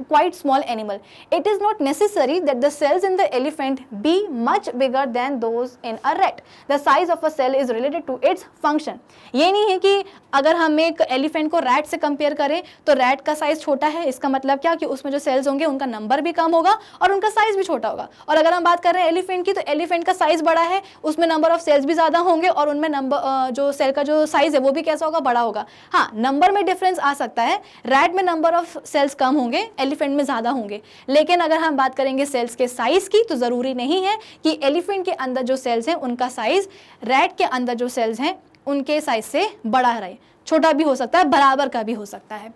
quite small animal. It is not necessary that the cells in the elephant be much bigger than those in a rat. The size of a cell is related to its function. ये नहीं है कि अगर हम एक elephant को rat से compare करें तो रैट का साइज छोटा है, इसका मतलब क्या कि उसमें जो सेल्स होंगे उनका नंबर भी कम होगा और उनका साइज भी छोटा होगा। और अगर हम बात कर रहे हैं एलिफेंट की, तो एलिफेंट का साइज बड़ा है, उसमें नंबर ऑफ सेल्स भी ज़्यादा होंगे और उनमें नंबर जो सेल का जो साइज है वो भी कैसा होगा, बड़ा होगा। हाँ, नंबर में डिफरेंस आ सकता है, रैट में नंबर ऑफ सेल्स कम होंगे, एलिफेंट में ज़्यादा होंगे। लेकिन अगर हम बात करेंगे सेल्स के साइज की तो ज़रूरी नहीं है कि एलिफेंट के अंदर जो सेल्स हैं उनका साइज रैट के अंदर जो सेल्स हैं उनके साइज से बड़ा रहे, छोटा भी हो सकता है, बराबर का भी हो सकता है।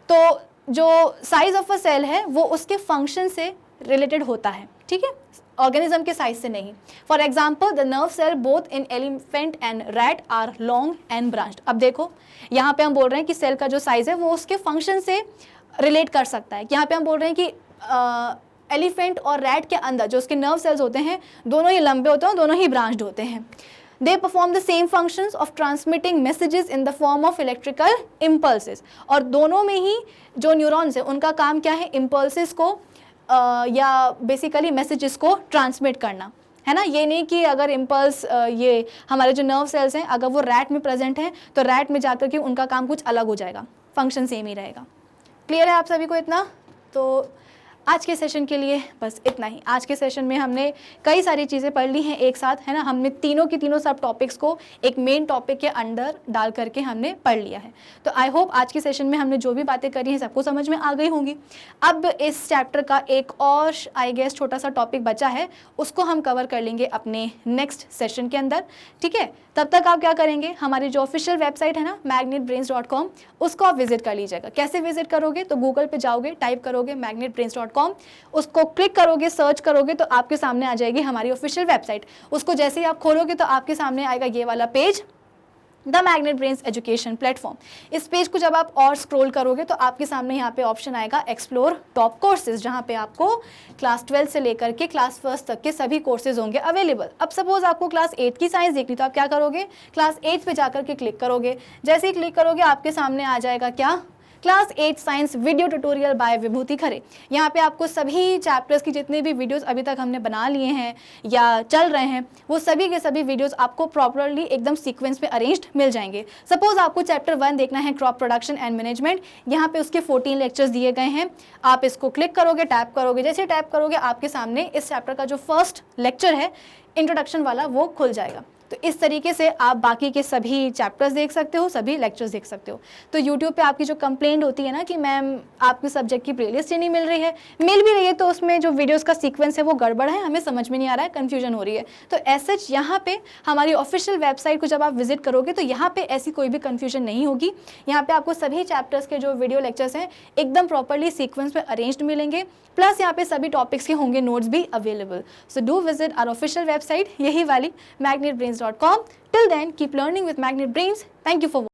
तो जो साइज ऑफ अ सेल है वो उसके फंक्शन से रिलेटेड होता है, ठीक है, ऑर्गेनिज्म के साइज से नहीं। For example the nerve cell both in elephant and rat are long and branched. अब देखो यहाँ पे हम बोल रहे हैं कि सेल का जो साइज है वो उसके फंक्शन से रिलेट कर सकता है। यहाँ पे हम बोल रहे हैं कि एलिफेंट और रैट के अंदर जो उसके नर्व सेल्स होते हैं दोनों ही लंबे होते हैं, दोनों ही ब्रांच्ड होते हैं। They perform the same functions of transmitting messages in the form of electrical impulses। और दोनों में ही जो न्यूरॉन्स है उनका काम क्या है, इम्पल्सेस को या बेसिकली मैसेजेस को ट्रांसमिट करना, है ना। ये नहीं कि अगर इम्पल्स ये हमारे जो नर्व सेल्स हैं अगर वो रैट में प्रेजेंट हैं तो रैट में जाकर के उनका काम कुछ अलग हो जाएगा, फंक्शन सेम ही रहेगा। क्लियर है आप सभी को इतना? तो आज के सेशन के लिए बस इतना ही। आज के सेशन में हमने कई सारी चीज़ें पढ़ ली हैं एक साथ, है ना। हमने तीनों की तीनों सब टॉपिक्स को एक मेन टॉपिक के अंदर डाल करके हमने पढ़ लिया है। तो आई होप आज के सेशन में हमने जो भी बातें करी हैं सबको समझ में आ गई होंगी। अब इस चैप्टर का एक और आई गेस छोटा सा टॉपिक बचा है, उसको हम कवर कर लेंगे अपने नेक्स्ट सेशन के अंदर, ठीक है। तब तक आप क्या करेंगे, हमारी जो ऑफिशियल वेबसाइट है ना magnetbrains.com, उसको आप विजिट कर लीजिएगा। कैसे विजिट करोगे, तो गूगल पे जाओगे, टाइप करोगे magnetbrains.com, उसको क्लिक करोगे, सर्च करोगे तो आपके सामने आ जाएगी हमारी ऑफिशियल वेबसाइट। उसको जैसे ही आप खोलोगे तो आपके सामने आएगा ये वाला page, the magnet brains education platform. इस पेज को जब आप और स्क्रॉल करोगे तो आपके सामने यहाँ पे ऑप्शन आएगा एक्सप्लोर टॉप कोर्सेज, जहाँ पे आपको क्लास 12 से लेकर के क्लास 1 तक के सभी कोर्सेज होंगे अवेलेबल। अब सपोज आपको क्लास 8 की साइंस देखनी तो आप क्या करोगे, क्लास 8 पे जाकर के क्लिक करोगे। जैसे ही क्लिक करोगे आपके सामने आ जाएगा क्या, class 8 science video tutorial by Vibhuti Khare. यहाँ पे आपको सभी चैप्टर्स की जितने भी वीडियोस अभी तक हमने बना लिए हैं या चल रहे हैं वो सभी के सभी वीडियोस आपको प्रॉपरली एकदम सीक्वेंस में अरेंज्ड मिल जाएंगे। सपोज आपको चैप्टर 1 देखना है क्रॉप प्रोडक्शन एंड मैनेजमेंट, यहाँ पे उसके 14 लेक्चर्स दिए गए हैं। आप इसको क्लिक करोगे, टैप करोगे, जैसे टैप करोगे आपके सामने इस चैप्टर का जो फर्स्ट लेक्चर है इंट्रोडक्शन वाला वो खुल जाएगा। तो इस तरीके से आप बाकी के सभी चैप्टर्स देख सकते हो, सभी लेक्चर्स देख सकते हो। तो यूट्यूब पे आपकी जो कंप्लेंट होती है ना कि मैम आपके सब्जेक्ट की प्लेलिस्ट ही नहीं मिल रही है, मिल भी रही है तो उसमें जो वीडियोस का सीक्वेंस है वो गड़बड़ है, हमें समझ में नहीं आ रहा है, कन्फ्यूजन हो रही है, तो ऐसे यहाँ पे हमारी ऑफिशियल वेबसाइट को जब आप विजिट करोगे तो यहाँ पे ऐसी कोई भी कन्फ्यूजन नहीं होगी। यहाँ पे आपको सभी चैप्टर्स के जो वीडियो लेक्चर्स हैं एकदम प्रॉपरली सीक्वेंस में अरेंज्ड मिलेंगे, प्लस यहाँ पे सभी टॉपिक्स के होंगे नोट्स भी available. So do visit our official website, यही वाली magnetbrains.com. Till then, keep learning with Magnet Brains. Thank you for watching.